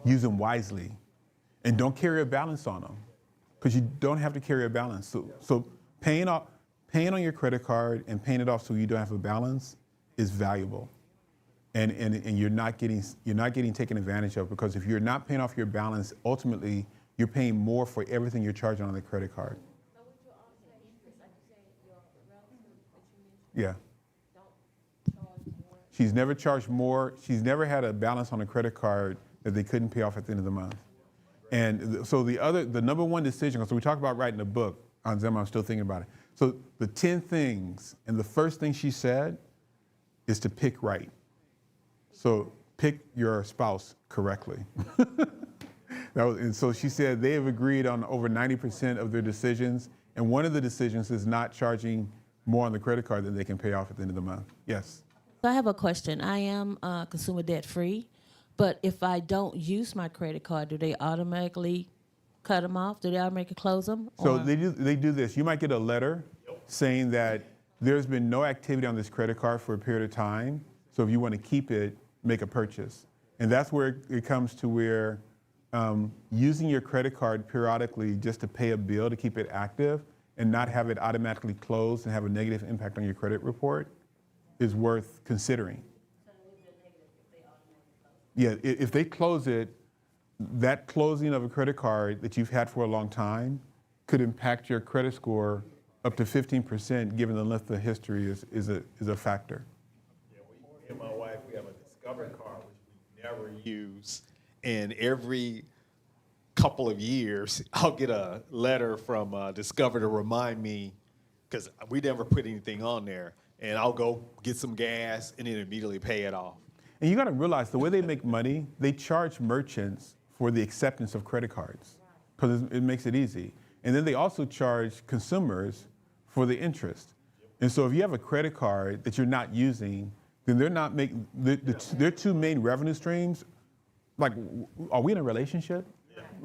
Use them wisely, and don't carry a balance on them, because you don't have to carry a balance. So paying on your credit card and paying it off so you don't have a balance is valuable. And you're not getting taken advantage of, because if you're not paying off your balance, ultimately you're paying more for everything you're charging on the credit card. Yeah. She's never charged more. She's never had a balance on a credit card that they couldn't pay off at the end of the month. And so the number one decision, so we talked about writing a book on Zema, I'm still thinking about it. So the 10 things, and the first thing she said is to pick right. So pick your spouse correctly. And so she said they have agreed on over 90% of their decisions, and one of the decisions is not charging more on the credit card than they can pay off at the end of the month. Yes? So I have a question. I am consumer debt free, but if I don't use my credit card, do they automatically cut them off? Do they automatically close them? So they do this. You might get a letter saying that there's been no activity on this credit card for a period of time, so if you want to keep it, make a purchase. And that's where it comes to where using your credit card periodically just to pay a bill to keep it active and not have it automatically closed and have a negative impact on your credit report is worth considering. Yeah, if they close it, that closing of a credit card that you've had for a long time could impact your credit score up to 15%, given the length of history is a factor. Yeah, me and my wife, we have a Discover card, which we never use. And every couple of years, I'll get a letter from Discover to remind me, because we never put anything on there, and I'll go get some gas and then immediately pay it off. And you got to realize the way they make money, they charge merchants for the acceptance of credit cards because it makes it easy. And then they also charge consumers for the interest. And so if you have a credit card that you're not using, then they're not making, their two main revenue streams, like, are we in a relationship?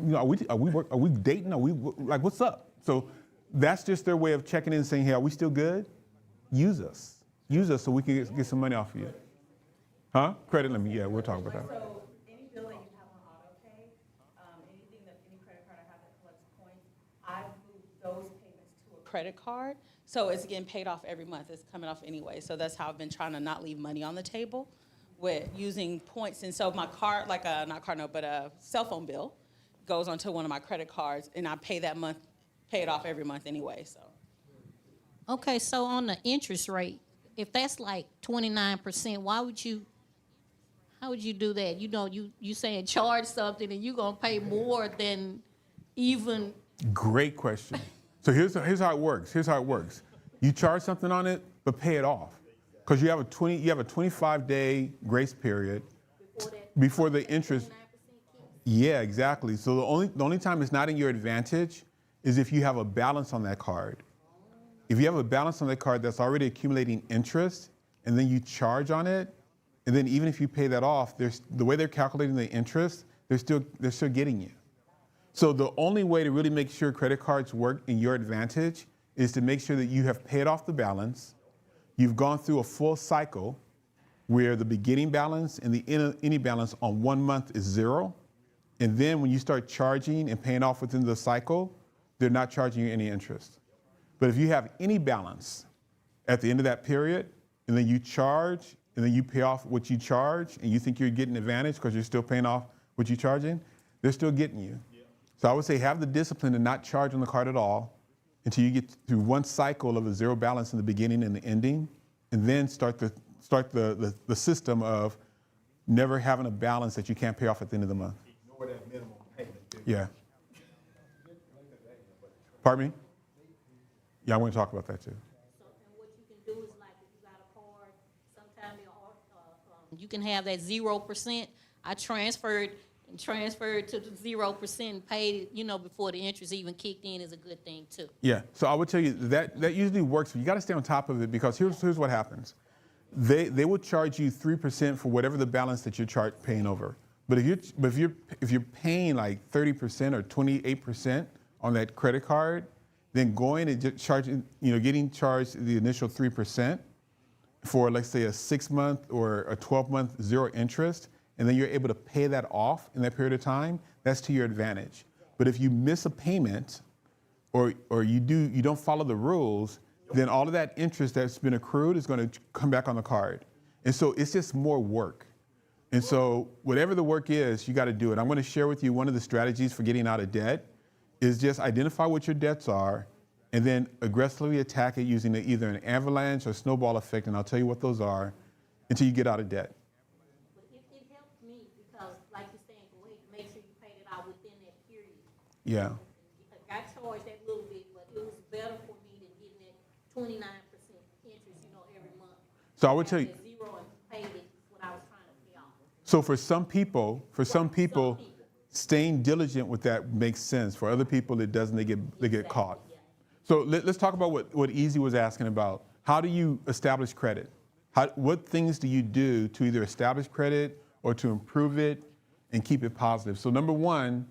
You know, are we dating? Are we, like, what's up? So that's just their way of checking in and saying, hey, are we still good? Use us. Use us so we can get some money off of you. Huh? Credit limit, yeah, we'll talk about that. So any bill that you have on auto pay, anything that any credit card I have that collects points, I move those payments to a credit card. So it's getting paid off every month. It's coming off anyway. So that's how I've been trying to not leave money on the table with using points. And so my card, like a, not card note, but a cell phone bill goes onto one of my credit cards and I pay that month, pay it off every month anyway, so. Okay, so on the interest rate, if that's like 29%, how would you do that? You know, you saying charge something and you're gonna pay more than even. Great question. So here's how it works. Here's how it works. You charge something on it, but pay it off, because you have a 25-day grace period before the interest. Yeah, exactly. So the only time it's not in your advantage is if you have a balance on that card. If you have a balance on that card that's already accumulating interest, and then you charge on it, and then even if you pay that off, the way they're calculating the interest, they're still getting you. So the only way to really make sure credit cards work in your advantage is to make sure that you have paid off the balance, you've gone through a full cycle where the beginning balance and the ending balance on 1 month is 0, And then when you start charging and paying off within the cycle, they're not charging you any interest. But if you have any balance at the end of that period, and then you charge, and then you pay off what you charge, and you think you're getting advantage because you're still paying off what you're charging, they're still getting you. So I would say have the discipline to not charge on the card at all until you get through one cycle of a zero balance in the beginning and the ending, and then start the system of never having a balance that you can't pay off at the end of the month. Ignore that minimum payment. Yeah. Pardon me? Yeah, I want to talk about that too. So, and what you can do is like if you got a card, sometimes you can have that 0%. I transferred to the 0% and paid it, you know, before the interest even kicked in is a good thing too. Yeah, so I would tell you that usually works. You got to stay on top of it because here's what happens. They will charge you 3% for whatever the balance that you're paying over. But if you're paying like 30% or 28% on that credit card, then going and just getting charged the initial 3% for, let's say, a 6-month or a 12-month zero interest, and then you're able to pay that off in that period of time, that's to your advantage. But if you miss a payment or you don't follow the rules, then all of that interest that's been accrued is going to come back on the card. And so it's just more work. And so whatever the work is, you got to do it. I'm going to share with you one of the strategies for getting out of debt is just identify what your debts are and then aggressively attack it using either an avalanche or snowball effect, and I'll tell you what those are, until you get out of debt. But it helped me because, like you're saying, go ahead and make sure you paid it out within that period. Yeah. I got charged that little bit, but it was better for me than getting that 29% interest, you know, every month. So I would tell you. Zero and paid it what I was trying to pay off. So for some people, staying diligent with that makes sense. For other people, it doesn't. They get caught. So let's talk about what Easy was asking about. How do you establish credit? What things do you do to either establish credit or to improve it and keep it positive? So number one,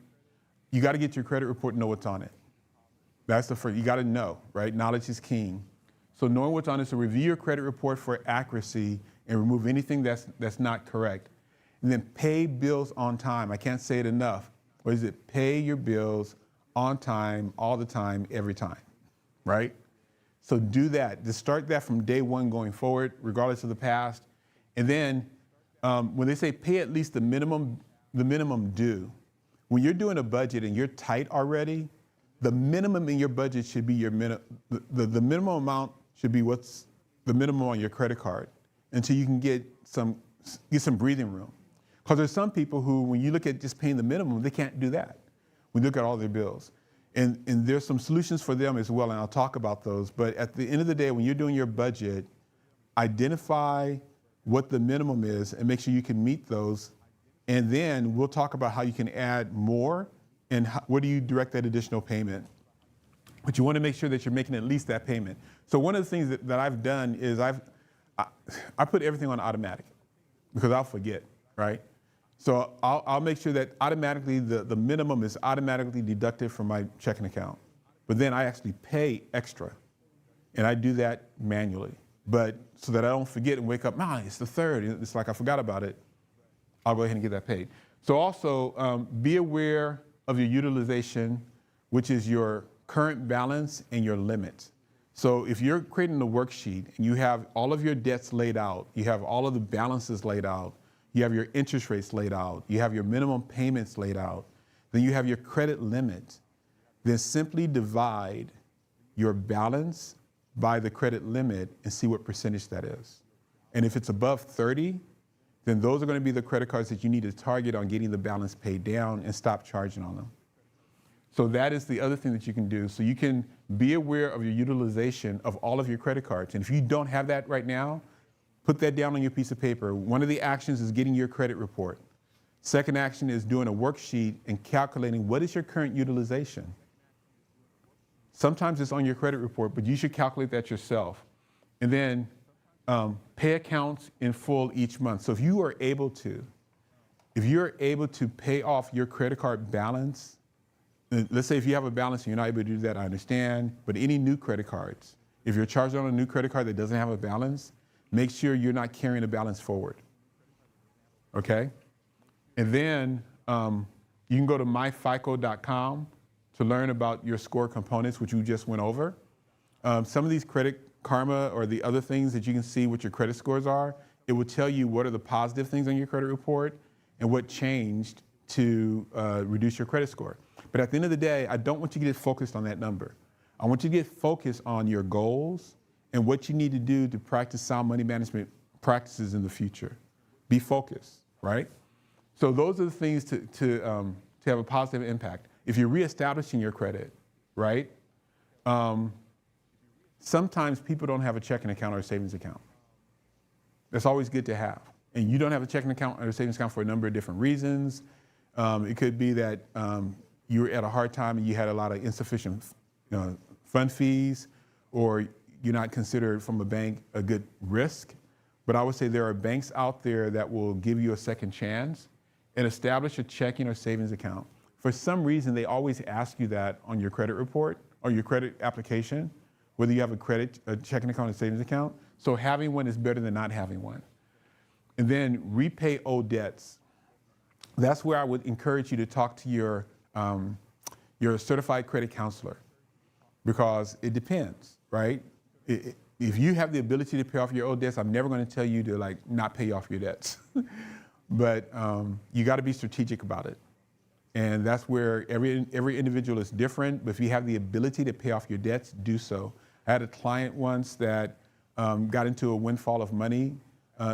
you got to get your credit report and know what's on it. That's the first. You got to know, right? Knowledge is king. So knowing what's on it, so review your credit report for accuracy and remove anything that's not correct. And then pay bills on time. I can't say it enough. What is it? Pay your bills on time, all the time, every time, right? So do that. Just start that from day one going forward, regardless of the past. And then when they say pay at least the minimum due, when you're doing a budget and you're tight already, the minimum in your budget should be the minimum amount should be what's the minimum on your credit card until you can get some breathing room. Because there's some people who, when you look at just paying the minimum, they can't do that. We look at all their bills. And there's some solutions for them as well, and I'll talk about those. But at the end of the day, when you're doing your budget, identify what the minimum is and make sure you can meet those. And then we'll talk about how you can add more and where do you direct that additional payment. But you want to make sure that you're making at least that payment. So one of the things that I've done is I put everything on automatic because I'll forget, right? So I'll make sure that automatically the minimum is automatically deducted from my checking account. But then I actually pay extra. And I do that manually. But so that I don't forget and wake up, it's the 3rd. It's like I forgot about it. I'll go ahead and get that paid. So also be aware of your utilization, which is your current balance and your limit. So if you're creating a worksheet and you have all of your debts laid out, you have all of the balances laid out, you have your interest rates laid out, you have your minimum payments laid out, then you have your credit limit, then simply divide your balance by the credit limit and see what percentage that is. And if it's above 30, then those are going to be the credit cards that you need to target on getting the balance paid down and stop charging on them. So that is the other thing that you can do. So you can be aware of your utilization of all of your credit cards. And if you don't have that right now, put that down on your piece of paper. One of the actions is getting your credit report. Second action is doing a worksheet and calculating what is your current utilization. Sometimes it's on your credit report, but you should calculate that yourself. And then pay accounts in full each month. So if you're able to pay off your credit card balance, let's say if you have a balance and you're not able to do that, I understand, but any new credit cards, if you're charged on a new credit card that doesn't have a balance, make sure you're not carrying a balance forward, okay? And then You can go to myfico.com to learn about your score components, which you just went over. Some of these Credit Karma or the other things that you can see what your credit scores are, it will tell you what are the positive things on your credit report and what changed to reduce your credit score. But at the end of the day, I don't want you to get focused on that number. I want you to get focused on your goals and what you need to do to practice sound money management practices in the future. Be focused, right? So those are the things to have a positive impact. If you're reestablishing your credit, right? Sometimes people don't have a checking account or a savings account. That's always good to have. And you don't have a checking account or a savings account for a number of different reasons. It could be that you were at a hard time and you had a lot of insufficient fund fees, or you're not considered from a bank a good risk. But I would say there are banks out there that will give you a second chance and establish a checking or savings account. For some reason, they always ask you that on your credit report or your credit application, whether you have a checking account or savings account. So having one is better than not having one. And then repay old debts. That's where I would encourage you to talk to your certified credit counselor, because it depends, right? If you have the ability to pay off your old debts, I'm never going to tell you to not pay off your debts. But you got to be strategic about it. And that's where every individual is different. But if you have the ability to pay off your debts, do so. I had a client once that got into a windfall of money.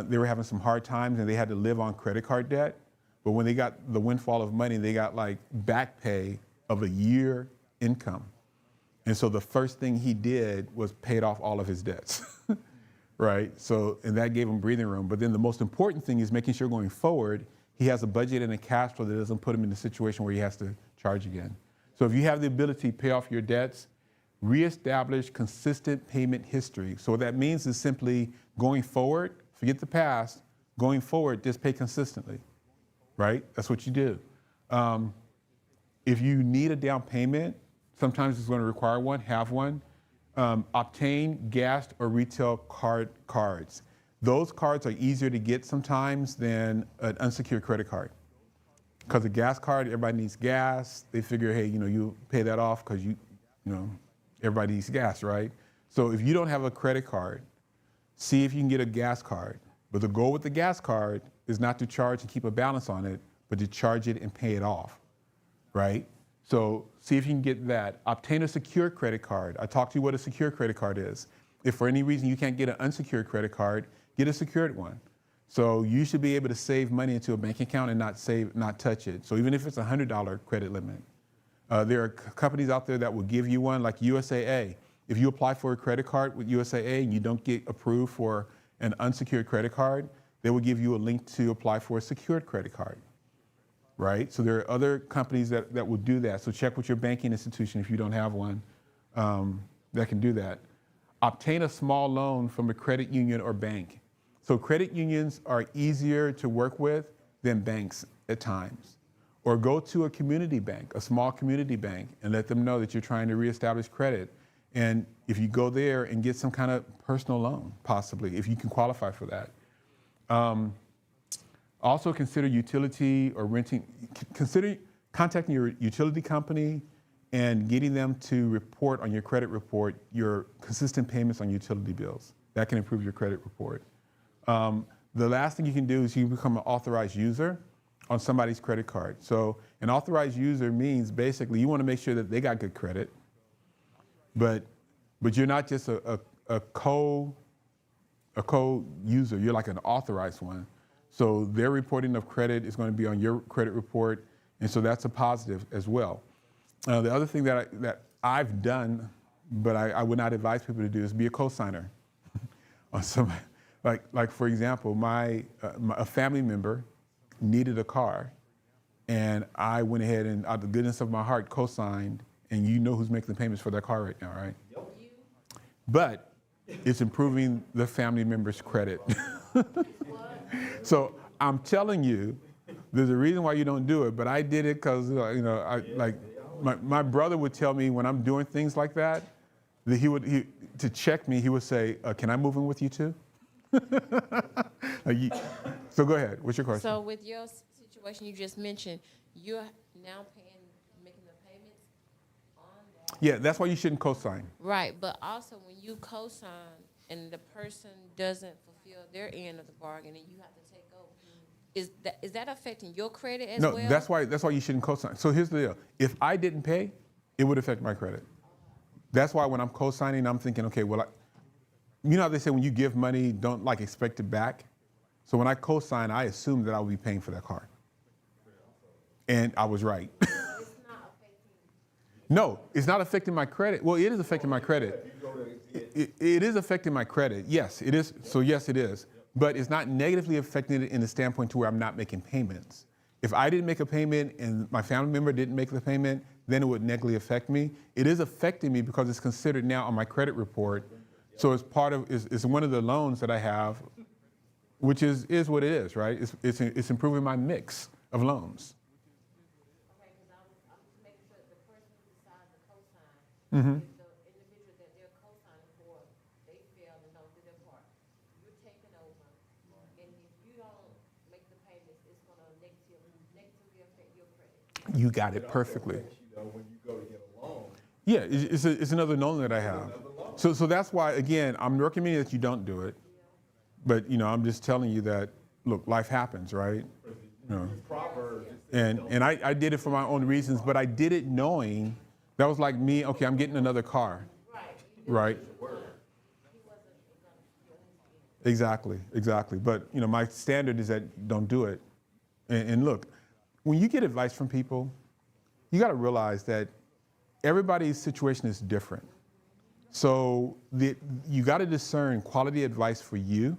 They were having some hard times and they had to live on credit card debt. But when they got the windfall of money, they got back pay of a year income. And so the first thing he did was paid off all of his debts, right? So, and that gave him breathing room. But then the most important thing is making sure going forward, he has a budget and a cash flow that doesn't put him in a situation where he has to charge again. So if you have the ability to pay off your debts, reestablish consistent payment history. So what that means is simply going forward, forget the past, going forward, just pay consistently, right? That's what you do. If you need a down payment, sometimes it's going to require one, have one. Obtain gas or retail cards. Those cards are easier to get sometimes than an unsecured credit card. Because a gas card, everybody needs gas. They figure, hey, you pay that off because everybody needs gas, right? So if you don't have a credit card, see if you can get a gas card. But the goal with the gas card is not to charge and keep a balance on it, but to charge it and pay it off, right? So see if you can get that. Obtain a secure credit card. I talked to you what a secure credit card is. If for any reason you can't get an unsecured credit card, get a secured one. So you should be able to save money into a bank account and not touch it. So even if it's a $100 credit limit, there are companies out there that will give you one, like USAA. If you apply for a credit card with USAA and you don't get approved for an unsecured credit card, they will give you a link to apply for a secured credit card, right? So there are other companies that will do that. So check with your banking institution if you don't have one that can do that. Obtain a small loan from a credit union or bank. So credit unions are easier to work with than banks at times. Or go to a community bank, a small community bank, and let them know that you're trying to reestablish credit. And if you go there and get some kind of personal loan, possibly, if you can qualify for that. Also consider utility or renting, consider contacting your utility company and getting them to report on your credit report your consistent payments on utility bills. That can improve your credit report. The last thing you can do is you become an authorized user on somebody's credit card. So an authorized user means basically you want to make sure that they got good credit, but you're not just a co-user, you're like an authorized one. So their reporting of credit is going to be on your credit report, and so that's a positive as well. The other thing that I've done, but I would not advise people to do, is be a co-signer on somebody. Like for example, a family member needed a car, and I went ahead and out of the goodness of my heart co-signed, and you know who's making the payments for that car right now, right? Yep. But it's improving the family member's credit. So I'm telling you, there's a reason why you don't do it, but I did it because my brother would tell me when I'm doing things like that to check me, he would say, can I move in with you too? So go ahead. What's your question? So with your situation you just mentioned, you're now making the payments on that. Yeah, that's why you shouldn't co-sign. Right, but also when you co-sign and the person doesn't fulfill their end of the bargain and you have to take over, is that affecting your credit as well? No, that's why you shouldn't co-sign. So here's the deal. If I didn't pay, it would affect my credit. That's why when I'm co-signing, I'm thinking, okay, well, you know how they say when you give money, don't like expect it back? So when I co-sign, I assume that I will be paying for that car. And I was right. No, it's not affecting my credit. Well, it is affecting my credit. It is affecting my credit. Yes, it is. So yes, it is. But it's not negatively affecting it in the standpoint to where I'm not making payments. If I didn't make a payment and my family member didn't make the payment, then it would negatively affect me. It is affecting me because it's considered now on my credit report. So it's it's one of the loans that I have, which is what it is, right? It's improving my mix of loans. Okay, because I'm making sure that the person who decides to co-sign, Mm-hmm. if the individual that they're co-signing for, they fail to know do their part, you're taking over. And if you don't make the payments, it's going to negatively affect your credit. You got it perfectly. When you go to get a loan. Yeah, it's another loan that I have. So that's why, again, I'm recommending that you don't do it. But, I'm just telling you that, look, life happens, right? And I did it for my own reasons, but I did it knowing that was like me, okay, I'm getting another car. Right? Exactly. But, my standard is that don't do it. And look, when you get advice from people, you got to realize that everybody's situation is different. So you got to discern quality advice for you,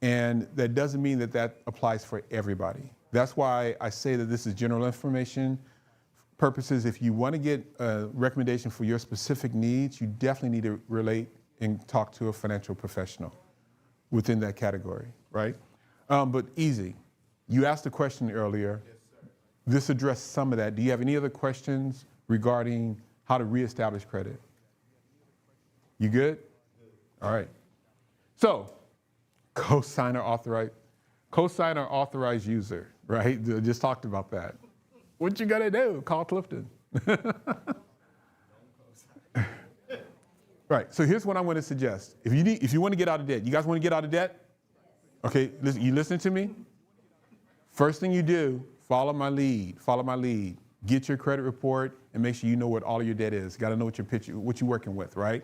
and that doesn't mean that applies for everybody. That's why I say that this is general information purposes. If you want to get a recommendation for your specific needs, you definitely need to relate and talk to a financial professional within that category, right? But easy. You asked a question earlier. This addressed some of that. Do you have any other questions regarding how to reestablish credit? You good? All right. So, co-signer authorized user, right? Just talked about that. What you gotta do? Call Clifton. Right. So here's what I'm going to suggest. If you want to get out of debt, you guys want to get out of debt? Okay. Listen, you listening to me? First thing you do, follow my lead. Get your credit report and make sure you know what all of your debt is. Got to know what you're working with, right?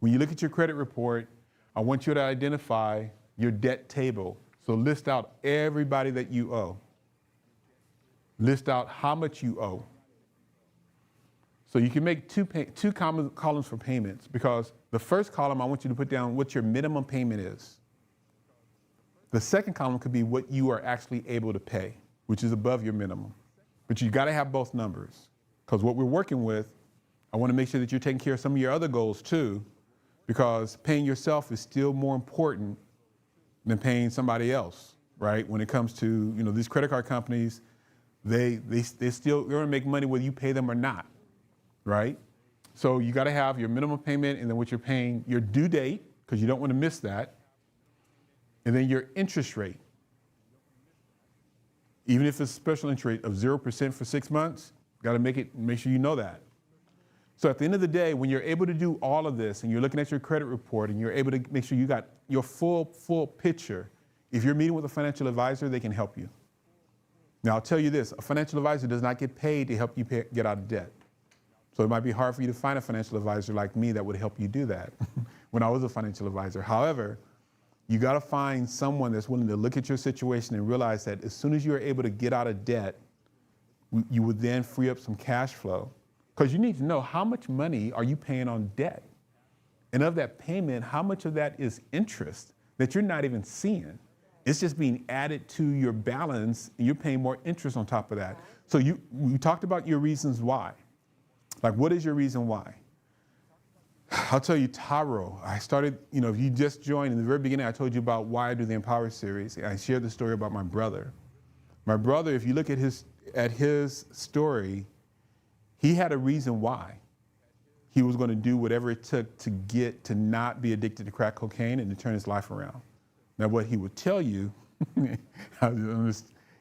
When you look at your credit report, I want you to identify your debt table. So list out everybody that you owe. List out how much you owe. So you can make two columns for payments, because the first column I want you to put down what your minimum payment is. The second column could be what you are actually able to pay, which is above your minimum. But you got to have both numbers, because what we're working with, I want to make sure that you're taking care of some of your other goals too, because paying yourself is still more important than paying somebody else, right? When it comes to, these credit card companies, they still going to make money whether you pay them or not, right? So you got to have your minimum payment, and then what you're paying, your due date, because you don't want to miss that, and then your interest rate. Even if it's a special interest rate of 0% for 6 months, got to make sure you know that. So at the end of the day, when you're able to do all of this and you're looking at your credit report and you're able to make sure you got your full picture, if you're meeting with a financial advisor, they can help you. Now, I'll tell you this, a financial advisor does not get paid to help you get out of debt. So it might be hard for you to find a financial advisor like me that would help you do that when I was a financial advisor. However, you got to find someone that's willing to look at your situation and realize that as soon as you're able to get out of debt, you would then free up some cash flow. Because you need to know how much money are you paying on debt? And of that payment, how much of that is interest that you're not even seeing? It's just being added to your balance, and you're paying more interest on top of that. So we talked about your reasons why. Like, what is your reason why? I'll tell you, Taro, I started, if you just joined in the very beginning, I told you about why I do the Empower series. I shared the story about my brother. My brother, if you look at his story, he had a reason why he was going to do whatever it took to get to not be addicted to crack cocaine and to turn his life around. Now, what he would tell you,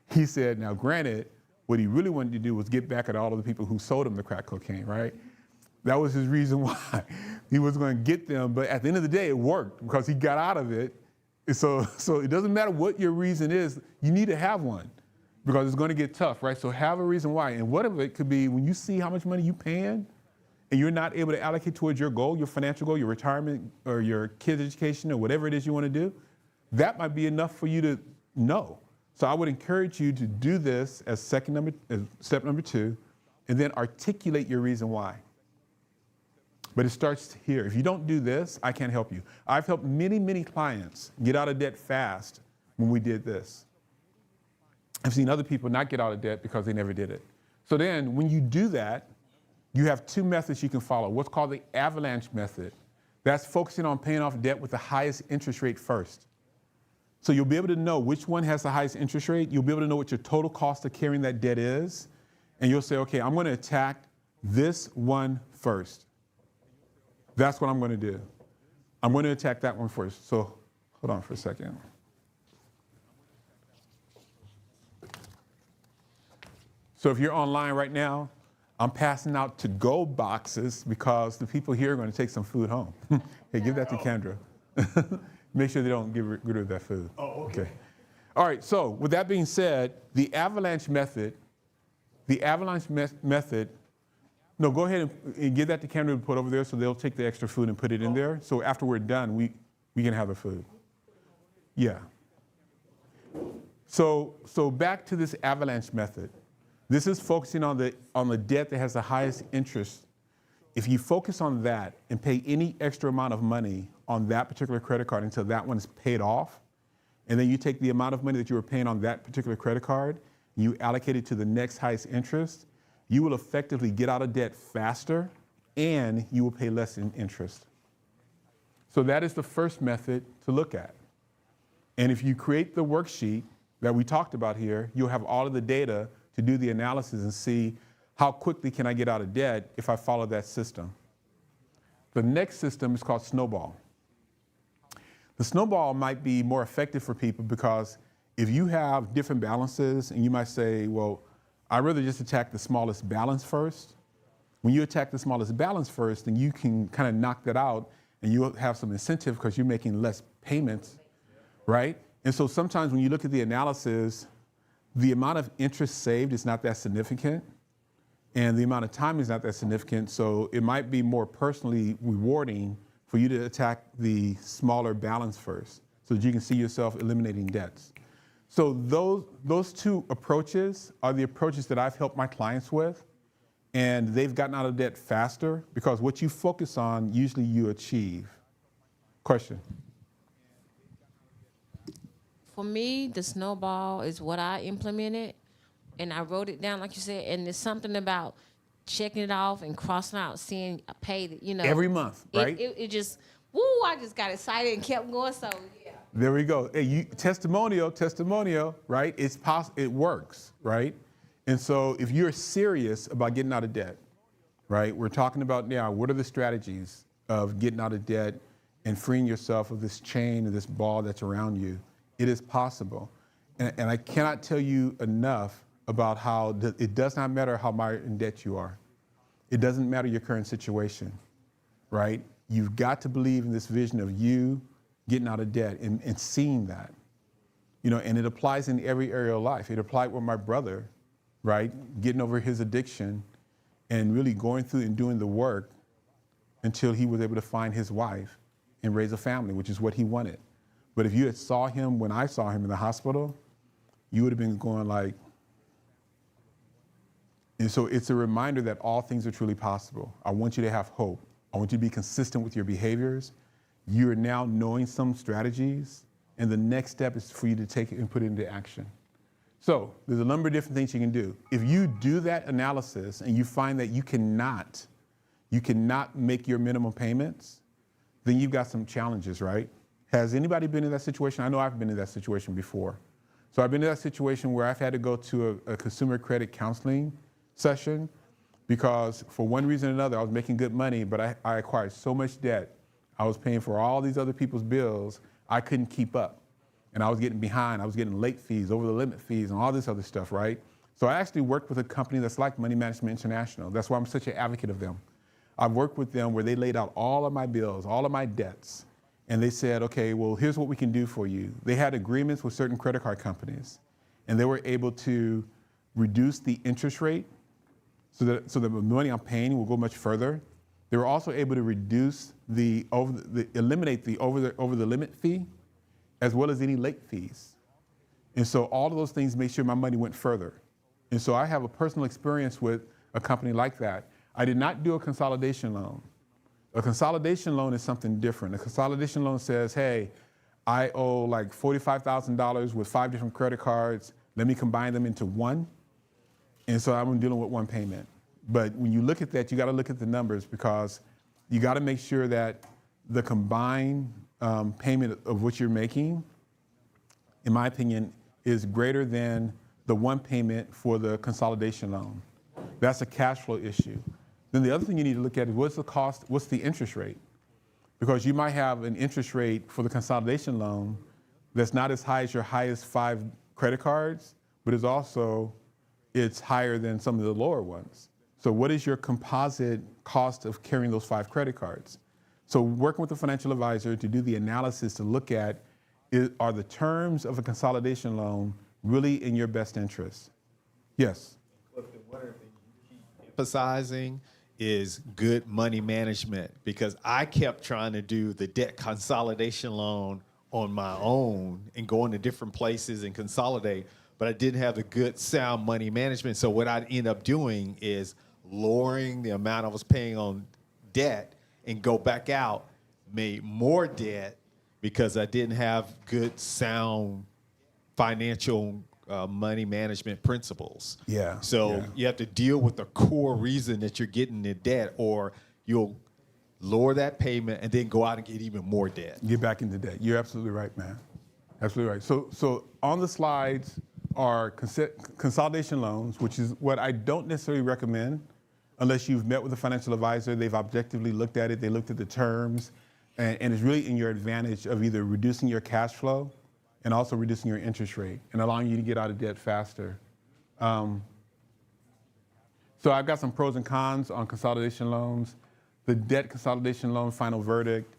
he said, now granted, What he really wanted to do was get back at all of the people who sold him the crack cocaine, right? That was his reason why. He was going to get them, but at the end of the day, it worked because he got out of it. So it doesn't matter what your reason is, you need to have one because it's going to get tough, right? So have a reason why. And what of it could be when you see how much money you're paying and you're not able to allocate towards your goal, your financial goal, your retirement, or your kids' education, or whatever it is you want to do, that might be enough for you to know. So I would encourage you to do this as step number 2, and then articulate your reason why. But it starts here. If you don't do this, I can't help you. I've helped many, many clients get out of debt fast when we did this. I've seen other people not get out of debt because they never did it. So then when you do that, you have 2 methods you can follow. What's called the avalanche method. That's focusing on paying off debt with the highest interest rate first. So you'll be able to know which one has the highest interest rate. You'll be able to know what your total cost of carrying that debt is. And you'll say, okay, I'm going to attack this one first. That's what I'm going to do. I'm going to attack that one first. So hold on for a second. So if you're online right now, I'm passing out to-go boxes because the people here are going to take some food home. Hey, give that to Kendra. Make sure they don't get rid of that food. Oh, okay. All right, so with that being said, the avalanche method, no, go ahead and give that to Kendra to put over there so they'll take the extra food and put it in there. So after we're done, we can have the food. Yeah. So back to this avalanche method. This is focusing on the debt that has the highest interest. If you focus on that and pay any extra amount of money on that particular credit card until that one is paid off, and then you take the amount of money that you were paying on that particular credit card, and you allocate it to the next highest interest, you will effectively get out of debt faster and you will pay less in interest. So that is the first method to look at. And if you create the worksheet that we talked about here, you'll have all of the data to do the analysis and see how quickly can I get out of debt if I follow that system. The next system is called snowball. The snowball might be more effective for people because if you have different balances and you might say, well, I'd rather just attack the smallest balance first. When you attack the smallest balance first, then you can kind of knock that out and you'll have some incentive because you're making less payments, right? And so sometimes when you look at the analysis, the amount of interest saved is not that significant and the amount of time is not that significant. So it might be more personally rewarding for you to attack the smaller balance first so that you can see yourself eliminating debts. So those 2 approaches are the approaches that I've helped my clients with, and they've gotten out of debt faster because what you focus on, usually you achieve. Question? For me, the snowball is what I implemented, and I wrote it down like you said, and there's something about checking it off and crossing out, seeing I paid it, Every month, right? It just, woo, I just got excited and kept going, so yeah. There we go. Hey, testimonial, right? It works, right? And so if you're serious about getting out of debt, right? We're talking about now, what are the strategies of getting out of debt and freeing yourself of this chain and this ball that's around you? It is possible. And I cannot tell you enough about how it does not matter how mired in debt you are. It doesn't matter your current situation, right? You've got to believe in this vision of you getting out of debt and seeing that, and it applies in every area of life. It applied with my brother, right? Getting over his addiction and really going through and doing the work until he was able to find his wife and raise a family, which is what he wanted. But if you had saw him when I saw him in the hospital, you would have been going like, and so it's a reminder that all things are truly possible. I want you to have hope. I want you to be consistent with your behaviors. You're now knowing some strategies, and the next step is for you to take it and put it into action. So there's a number of different things you can do. If you do that analysis and you find that you cannot make your minimum payments, then you've got some challenges, right? Has anybody been in that situation? I know I've been in that situation before. So I've been in that situation where I've had to go to a consumer credit counseling session because for one reason or another, I was making good money, but I acquired so much debt. I was paying for all these other people's bills, I couldn't keep up. And I was getting behind, I was getting late fees, over the limit fees, and all this other stuff, right? So I actually worked with a company that's like Money Management International. That's why I'm such an advocate of them. I've worked with them where they laid out all of my bills, all of my debts, and they said, okay, well, here's what we can do for you. They had agreements with certain credit card companies, and they were able to reduce the interest rate so that the money I'm paying will go much further. They were also able to reduce eliminate the over the limit fee, as well as any late fees. And so all of those things made sure my money went further. And so I have a personal experience with a company like that. I did not do a consolidation loan. A consolidation loan is something different. A consolidation loan says, hey, I owe like $45,000 with 5 different credit cards. Let me combine them into one. And so I'm dealing with one payment. But when you look at that, you got to look at the numbers, because you got to make sure that the combined payment of what you're making, in my opinion, is greater than the one payment for the consolidation loan. That's a cash flow issue. Then the other thing you need to look at is what's the cost, what's the interest rate? Because you might have an interest rate for the consolidation loan that's not as high as your highest 5 credit cards, but it's higher than some of the lower ones. So what is your composite cost of carrying those 5 credit cards? So working with a financial advisor to do the analysis to look at, are the terms of a consolidation loan really in your best interest? Yes. Clifton, one of the things you keep emphasizing is good money management, because I kept trying to do the debt consolidation loan on my own and go into different places and consolidate, but I didn't have the good sound money management. So what I'd end up doing is lowering the amount I was paying on debt and go back out, made more debt because I didn't have good sound financial money management principles. Yeah. So you have to deal with the core reason that you're getting the debt, or you'll lower that payment and then go out and get even more debt. Get back into debt. You're absolutely right, man. Absolutely right. So on the slides are consolidation loans, which is what I don't necessarily recommend unless you've met with a financial advisor. They've objectively looked at it. They looked at the terms, and it's really in your advantage of either reducing your cash flow and also reducing your interest rate and allowing you to get out of debt faster. So I've got some pros and cons on consolidation loans. The debt consolidation loan final verdict.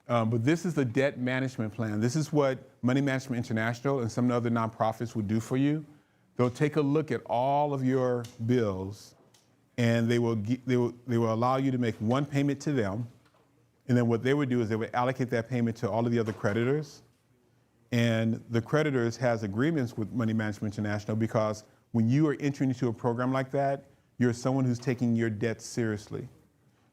But this is the debt management plan. This is what Money Management International and some other nonprofits will do for you. They'll take a look at all of your bills, and they will allow you to make one payment to them. And then what they would do is they would allocate that payment to all of the other creditors. And the creditors has agreements with Money Management International, because when you are entering into a program like that, you're someone who's taking your debt seriously.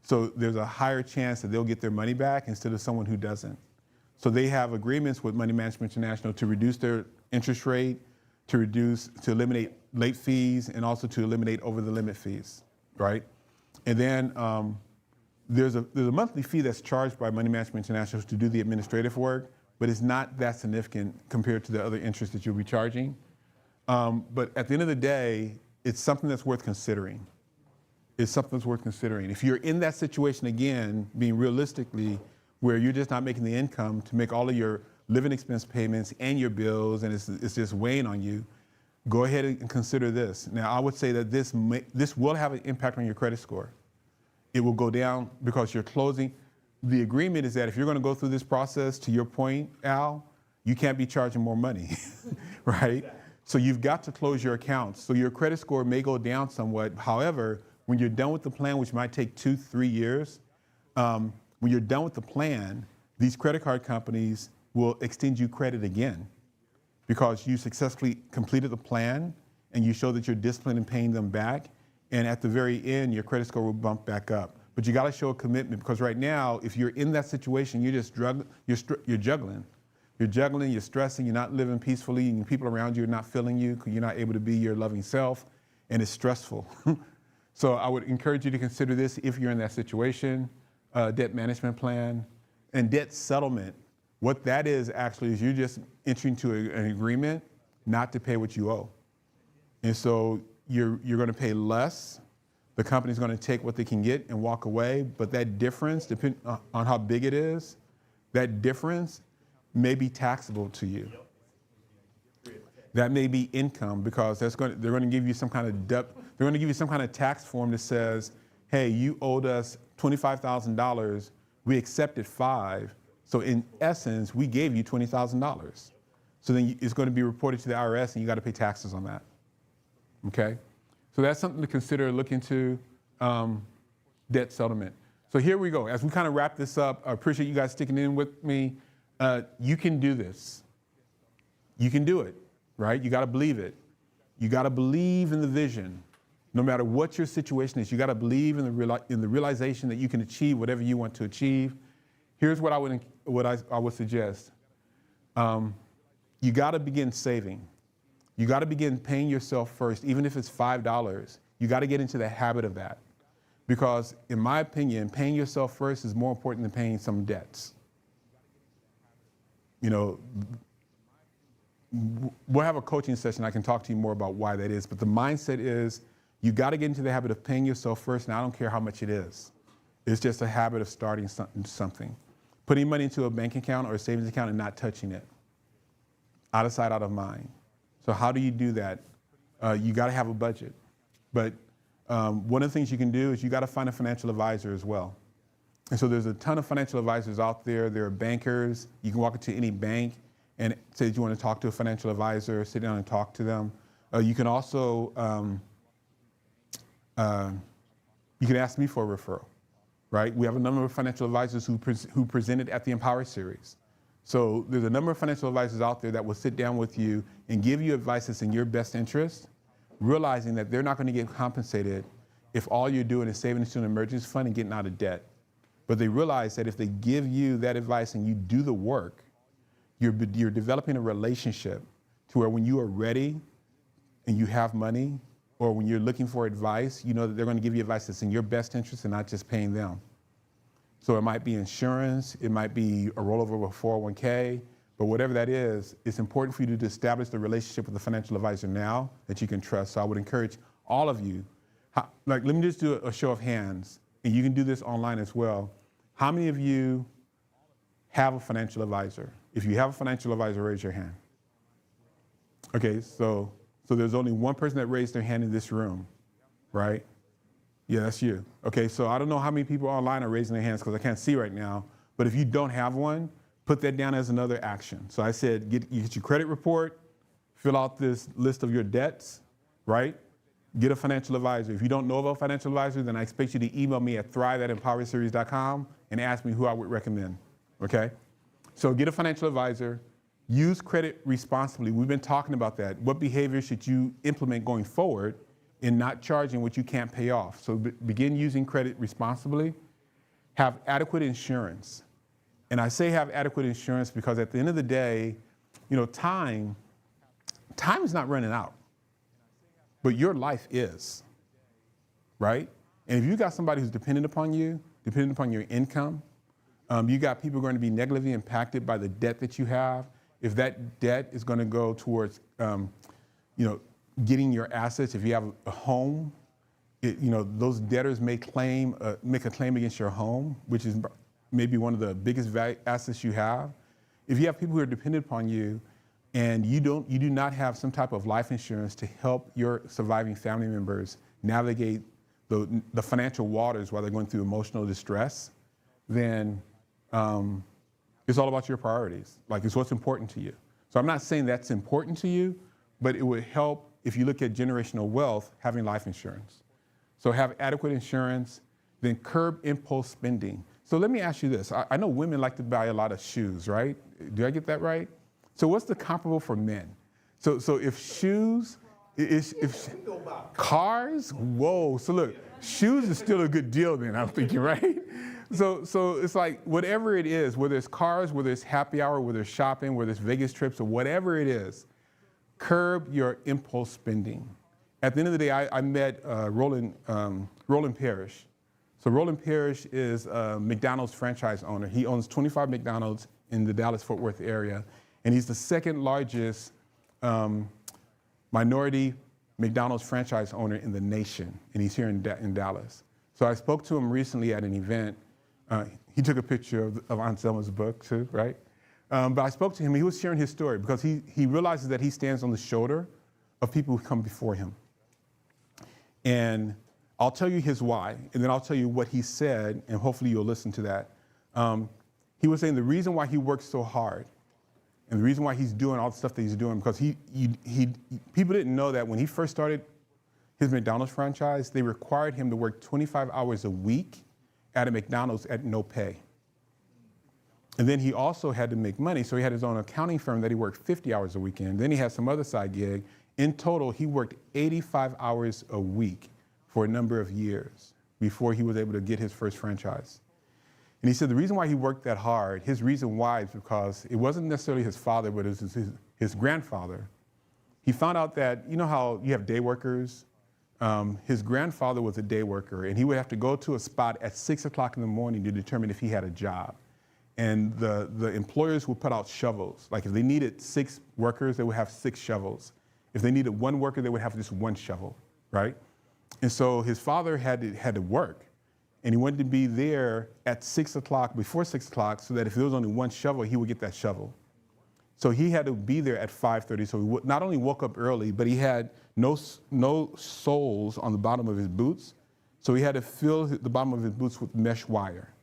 So there's a higher chance that they'll get their money back instead of someone who doesn't. So they have agreements with Money Management International to reduce their interest rate, to eliminate late fees, and also to eliminate over the limit fees, right? And then there's a monthly fee that's charged by Money Management International to do the administrative work, but it's not that significant compared to the other interest that you'll be charging. But at the end of the day, it's something that's worth considering. It's something that's worth considering. If you're in that situation, again, being realistically, where you're just not making the income to make all of your living expense payments and your bills, and it's just weighing on you, go ahead and consider this. Now, I would say that this will have an impact on your credit score. It will go down because you're closing. The agreement is that if you're going to go through this process, to your point, Al, you can't be charging more money, right? So you've got to close your accounts. So your credit score may go down somewhat. However, when you're done with the plan, which might take 2-3 years, when you're done with the plan, these credit card companies will extend you credit again because you successfully completed the plan and you show that you're disciplined in paying them back. And at the very end, your credit score will bump back up. But you got to show a commitment, because right now, if you're in that situation, you're just you're juggling. You're juggling, you're stressing, you're not living peacefully, and people around you are not feeling you because you're not able to be your loving self, and it's stressful. So I would encourage you to consider this if you're in that situation. Debt management plan and debt settlement. What that is actually is you're just entering into an agreement not to pay what you owe. And so you're going to pay less. The company's going to take what they can get and walk away. But that difference, depending on how big it is, that difference may be taxable to you. That may be income, because they're going to give you some kind of they're going to give you some kind of tax form that says, hey, you owed us $25,000. We accepted $5,000. So in essence, we gave you $20,000. So then it's going to be reported to the IRS, and you got to pay taxes on that. Okay? So that's something to consider. Look into debt settlement. So here we go. As we kind of wrap this up, I appreciate you guys sticking in with me. You can do this. You can do it, right? You got to believe it. You got to believe in the vision. No matter what your situation is, you got to believe in the realization that you can achieve whatever you want to achieve. Here's what I would suggest. You got to begin saving. You got to begin paying yourself first, even if it's $5. You got to get into the habit of that. Because in my opinion, paying yourself first is more important than paying some debts. You know, we'll have a coaching session. I can talk to you more about why that is. But the mindset is you got to get into the habit of paying yourself first, and I don't care how much it is. It's just a habit of starting something. Putting money into a bank account or a savings account and not touching it. Out of sight, out of mind. So how do you do that? You got to have a budget. But one of the things you can do is you got to find a financial advisor as well. And so there's a ton of financial advisors out there. There are bankers. You can walk into any bank and say that you want to talk to a financial advisor, sit down and talk to them. You can also, you can ask me for a referral, right? We have a number of financial advisors who presented at the Empower Series. So there's a number of financial advisors out there that will sit down with you and give you advice that's in your best interest, realizing that they're not going to get compensated if all you're doing is saving into an emergency fund and getting out of debt. But they realize that if they give you that advice and you do the work, you're developing a relationship to where when you are ready and you have money, or when you're looking for advice, you know that they're going to give you advice that's in your best interest and not just paying them. So it might be insurance, it might be a rollover of a 401k, but whatever that is, it's important for you to establish the relationship with the financial advisor now that you can trust. So I would encourage all of you, let me just do a show of hands, and you can do this online as well. How many of you have a financial advisor? If you have a financial advisor, raise your hand. Okay, so there's only one person that raised their hand in this room, right? Yeah, that's you. Okay, so I don't know how many people online are raising their hands because I can't see right now, but if you don't have one, put that down as another action. So I said, you get your credit report, fill out this list of your debts, right? Get a financial advisor. If you don't know of a financial advisor, then I expect you to email me at thrive@empowerseries.com and ask me who I would recommend, okay? So get a financial advisor. Use credit responsibly. We've been talking about that. What behavior should you implement going forward in not charging what you can't pay off? So begin using credit responsibly. Have adequate insurance. And I say have adequate insurance because at the end of the day, you know, time is not running out, but your life is, right? And if you got somebody who's dependent upon you, dependent upon your income, you got people going to be negatively impacted by the debt that you have. If that debt is going to go towards, getting your assets, if you have a home, those debtors may make a claim against your home, which is maybe one of the biggest assets you have. If you have people who are dependent upon you, and you do not have some type of life insurance to help your surviving family members navigate the financial waters while they're going through emotional distress, then it's all about your priorities. Like, it's what's important to you. So I'm not saying that's important to you, but it would help if you look at generational wealth, having life insurance. So have adequate insurance, then curb impulse spending. So let me ask you this. I know women like to buy a lot of shoes, right? Do I get that right? So what's the comparable for men? So if shoes, if cars, whoa. So look, shoes is still a good deal then, I'm thinking, right? So it's like whatever it is, whether it's cars, whether it's happy hour, whether it's shopping, whether it's Vegas trips or whatever it is, curb your impulse spending. At the end of the day, I met Roland Parrish. So Roland Parrish is a McDonald's franchise owner. He owns 25 McDonald's in the Dallas-Fort Worth area, and he's the second largest minority McDonald's franchise owner in the nation, and he's here in Dallas. So I spoke to him recently at an event. He took a picture of Aunt Selma's book too, right? But I spoke to him. He was sharing his story because he realizes that he stands on the shoulder of people who come before him. And I'll tell you his why, and then I'll tell you what he said, and hopefully you'll listen to that. He was saying the reason why he works so hard and the reason why he's doing all the stuff that he's doing, because people didn't know that when he first started his McDonald's franchise, they required him to work 25 hours a week at a McDonald's at no pay. And then he also had to make money, so he had his own accounting firm that he worked 50 hours a week in. Then he had some other side gig. In total, he worked 85 hours a week for a number of years before he was able to get his first franchise. And he said the reason why he worked that hard, his reason why is because it wasn't necessarily his father, but it was his grandfather. He found out that, you know how you have day workers? His grandfather was a day worker, and he would have to go to a spot at 6 o'clock in the morning to determine if he had a job. And the employers would put out shovels. Like if they needed 6 workers, they would have 6 shovels. If they needed 1 worker, they would have just 1 shovel, right? And so his father had to work, and he wanted to be there at 6 o'clock, before 6 o'clock, so that if there was only 1 shovel, he would get that shovel. So he had to be there at 5:30. So he not only woke up early, but he had no soles on the bottom of his boots. So he had to fill the bottom of his boots with mesh wire.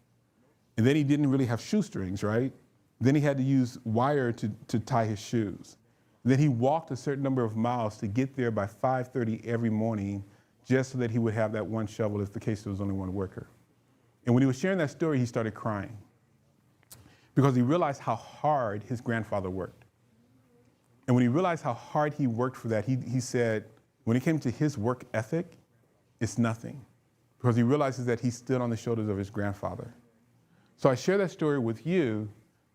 And then he didn't really have shoestrings, right? Then he had to use wire to tie his shoes. And then he walked a certain number of miles to get there by 5:30 every morning, just so that he would have that 1 shovel if the case there was only 1 worker. And when he was sharing that story, he started crying because he realized how hard his grandfather worked. And when he realized how hard he worked for that, he said, when it came to his work ethic, it's nothing, because he realizes that he stood on the shoulders of his grandfather. So I share that story with you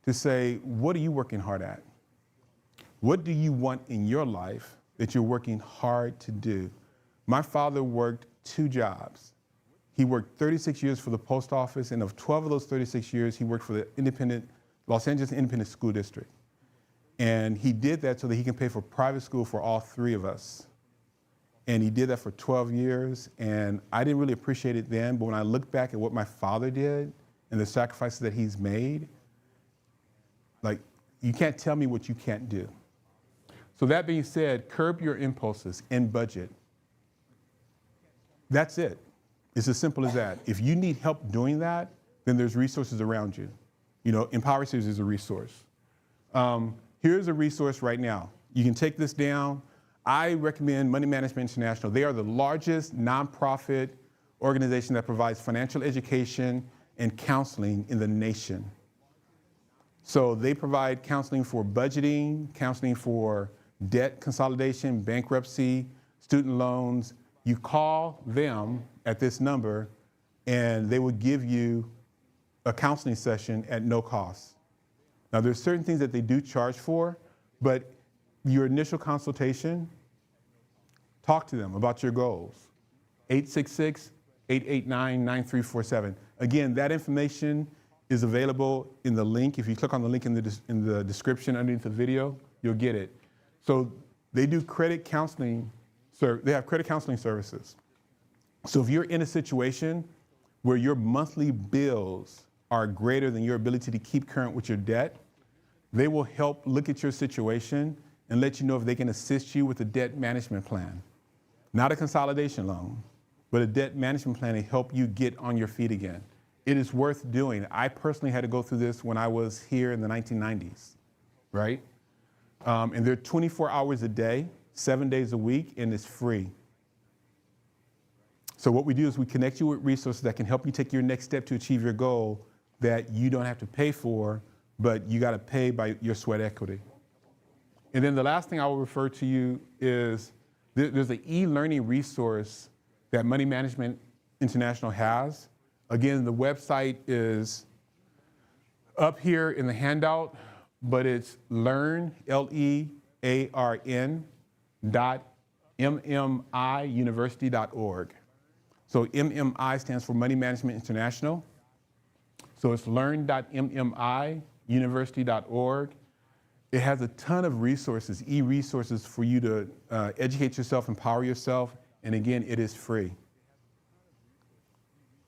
to say, what are you working hard at? What do you want in your life that you're working hard to do? My father worked 2 jobs. He worked 36 years for the post office, and of 12 of those 36 years, he worked for the Los Angeles Independent School District. And he did that so that he can pay for private school for all 3 of us. And he did that for 12 years, and I didn't really appreciate it then, but when I look back at what my father did and the sacrifices that he's made, like, you can't tell me what you can't do. So that being said, curb your impulses and budget. That's it. It's as simple as that. If you need help doing that, then there's resources around you. You know, Empower Series is a resource. Here's a resource right now. You can take this down. I recommend Money Management International. They are the largest nonprofit organization that provides financial education and counseling in the nation. So they provide counseling for budgeting, counseling for debt consolidation, bankruptcy, student loans. You call them at this number, and they will give you a counseling session at no cost. Now, there's certain things that they do charge for, but your initial consultation, talk to them about your goals. 866-889-9347. Again, that information is available in the link. If you click on the link in the description underneath the video, you'll get it. So they do credit counseling. They have credit counseling services. So if you're in a situation where your monthly bills are greater than your ability to keep current with your debt, they will help look at your situation and let you know if they can assist you with a debt management plan. Not a consolidation loan, but a debt management plan to help you get on your feet again. It is worth doing. I personally had to go through this when I was here in the 1990s, right? And they're 24 hours a day, 7 days a week, and it's free. So what we do is we connect you with resources that can help you take your next step to achieve your goal that you don't have to pay for, but you got to pay by your sweat equity. And then the last thing I will refer to you is there's an e-learning resource that Money Management International has. Again, the website is up here in the handout, but it's learn, Learn, .mmiuniversity.org. So MMI stands for Money Management International. So it's learn.mmiuniversity.org. It has a ton of resources, e-resources for you to educate yourself, empower yourself, and again, it is free.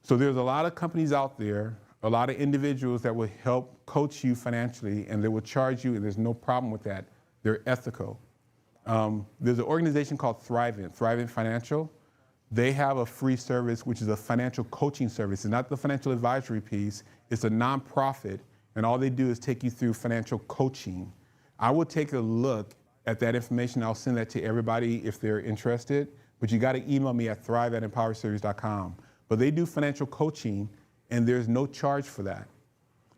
So there's a lot of companies out there a lot of individuals that will help coach you financially, and they will charge you, and there's no problem with that. They're ethical. There's an organization called Thrivent Financial. They have a free service, which is a financial coaching service. It's not the financial advisory piece. It's a nonprofit, and all they do is take you through financial coaching. I will take a look at that information. I'll send that to everybody if they're interested, but you got to email me at thrive@empowerseries.com. But they do financial coaching, and there's no charge for that.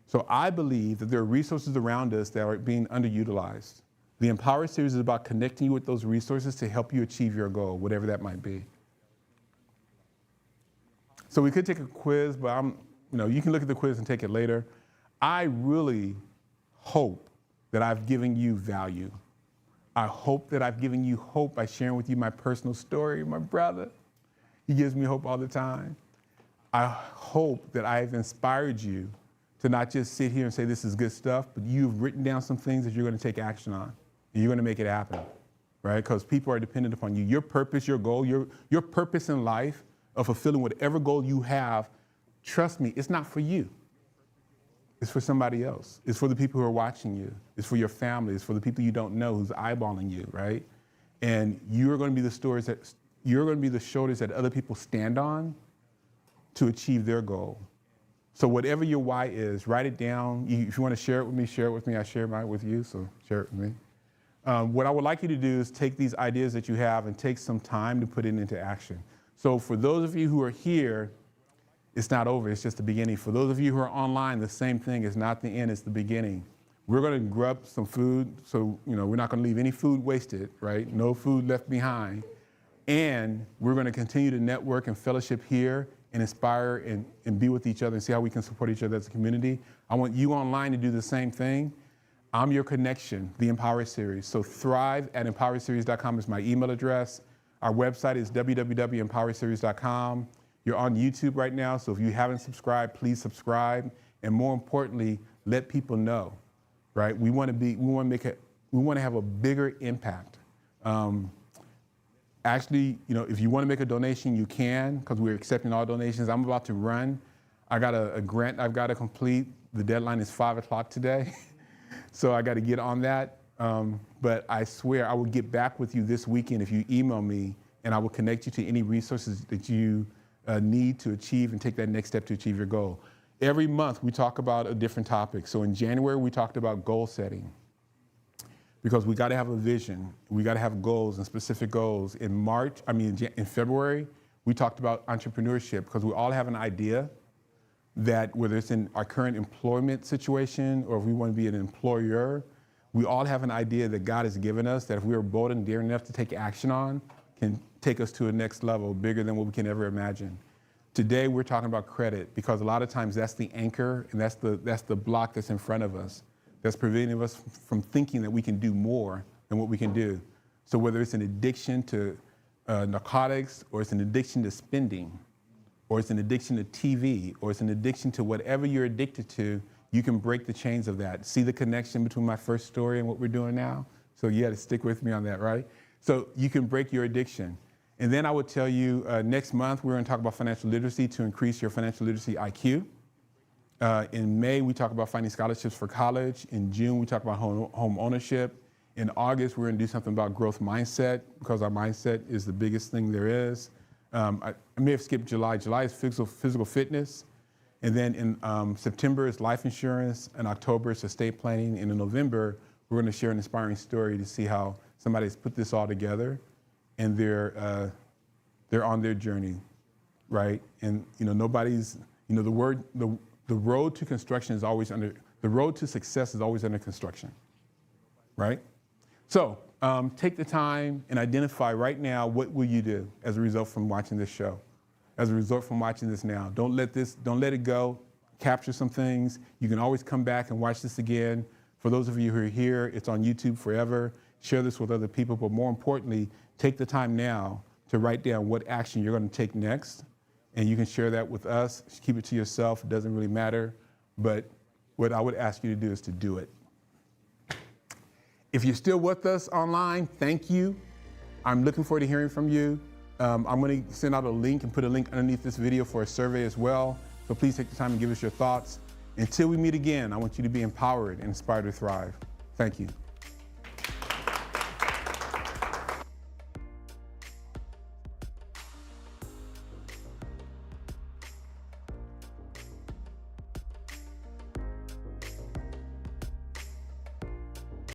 So I believe that there are resources around us that are being underutilized. The Empower Series is about connecting you with those resources to help you achieve your goal, whatever that might be. So we could take a quiz, but you can look at the quiz and take it later. I really hope that I've given you value. I hope that I've given you hope by sharing with you my personal story. My brother, he gives me hope all the time. I hope that I've inspired you to not just sit here and say this is good stuff, but you've written down some things that you're going to take action on, and you're going to make it happen, right? Because people are dependent upon you. Your purpose, your goal, your purpose in life of fulfilling whatever goal you have, trust me, it's not for you. It's for somebody else. It's for the people who are watching you. It's for your family. It's for the people you don't know who's eyeballing you, right? And you're going to be the shoulders that other people stand on to achieve their goal. So whatever your why is, write it down. If you want to share it with me, share it with me. I share mine with you, so share it with me. What I would like you to do is take these ideas that you have and take some time to put it into action. So for those of you who are here, it's not over, it's just the beginning. For those of you who are online, the same thing. It's not the end, it's the beginning. We're going to grab some food, so we're not going to leave any food wasted, right? No food left behind. And we're going to continue to network and fellowship here and inspire and be with each other and see how we can support each other as a community. I want you online to do the same thing. I'm your connection, the Empower Series. So thrive@empowerseries.com is my email address. Our website is www.empowerseries.com. You're on YouTube right now, so if you haven't subscribed, please subscribe. And more importantly, let people know, right? We want to have a bigger impact. Actually, if you want to make a donation, you can, because we're accepting all donations. I'm about to run. I got a grant I've got to complete. The deadline is 5 o'clock today. So I got to get on that. But I swear I will get back with you this weekend if you email me, and I will connect you to any resources that you need to achieve and take that next step to achieve your goal. Every month we talk about a different topic. So in January we talked about goal setting, because we got to have a vision. We got to have goals and specific goals. In February we talked about entrepreneurship, because we all have an idea that whether it's in our current employment situation or if we want to be an employer, we all have an idea that God has given us that if we are bold and daring enough to take action on, can take us to a next level bigger than what we can ever imagine. Today we're talking about credit, because a lot of times that's the anchor and that's the block that's in front of us, that's preventing us from thinking that we can do more than what we can do. So whether it's an addiction to narcotics, or it's an addiction to spending, or it's an addiction to TV, or it's an addiction to whatever you're addicted to, you can break the chains of that. See the connection between my first story and what we're doing now? So you had to stick with me on that, right? So you can break your addiction. And then I would tell you next month, we're going to talk about financial literacy to increase your financial literacy IQ. In May, we talk about finding scholarships for college. In June, we talk about home ownership. In August, we're going to do something about growth mindset, because our mindset is the biggest thing there is. I may have skipped July. July is physical fitness. And then in September is life insurance. In October is estate planning. And in November, we're going to share an inspiring story to see how somebody's put this all together, and they're on their journey, right? And nobody's, the road to construction is always the road to success is always under construction, right? So take the time and identify right now, what will you do as a result from watching this show, as a result from watching this now? Don't let it go. Capture some things. You can always come back and watch this again. For those of you who are here, it's on YouTube forever. Share this with other people, but more importantly, take the time now to write down what action you're going to take next, and you can share that with us. Keep it to yourself. It doesn't really matter, but what I would ask you to do is to do it. If you're still with us online, thank you. I'm looking forward to hearing from you. I'm going to send out a link and put a link underneath this video for a survey as well. So please take the time and give us your thoughts. Until we meet again, I want you to be empowered and inspired to thrive. Thank you.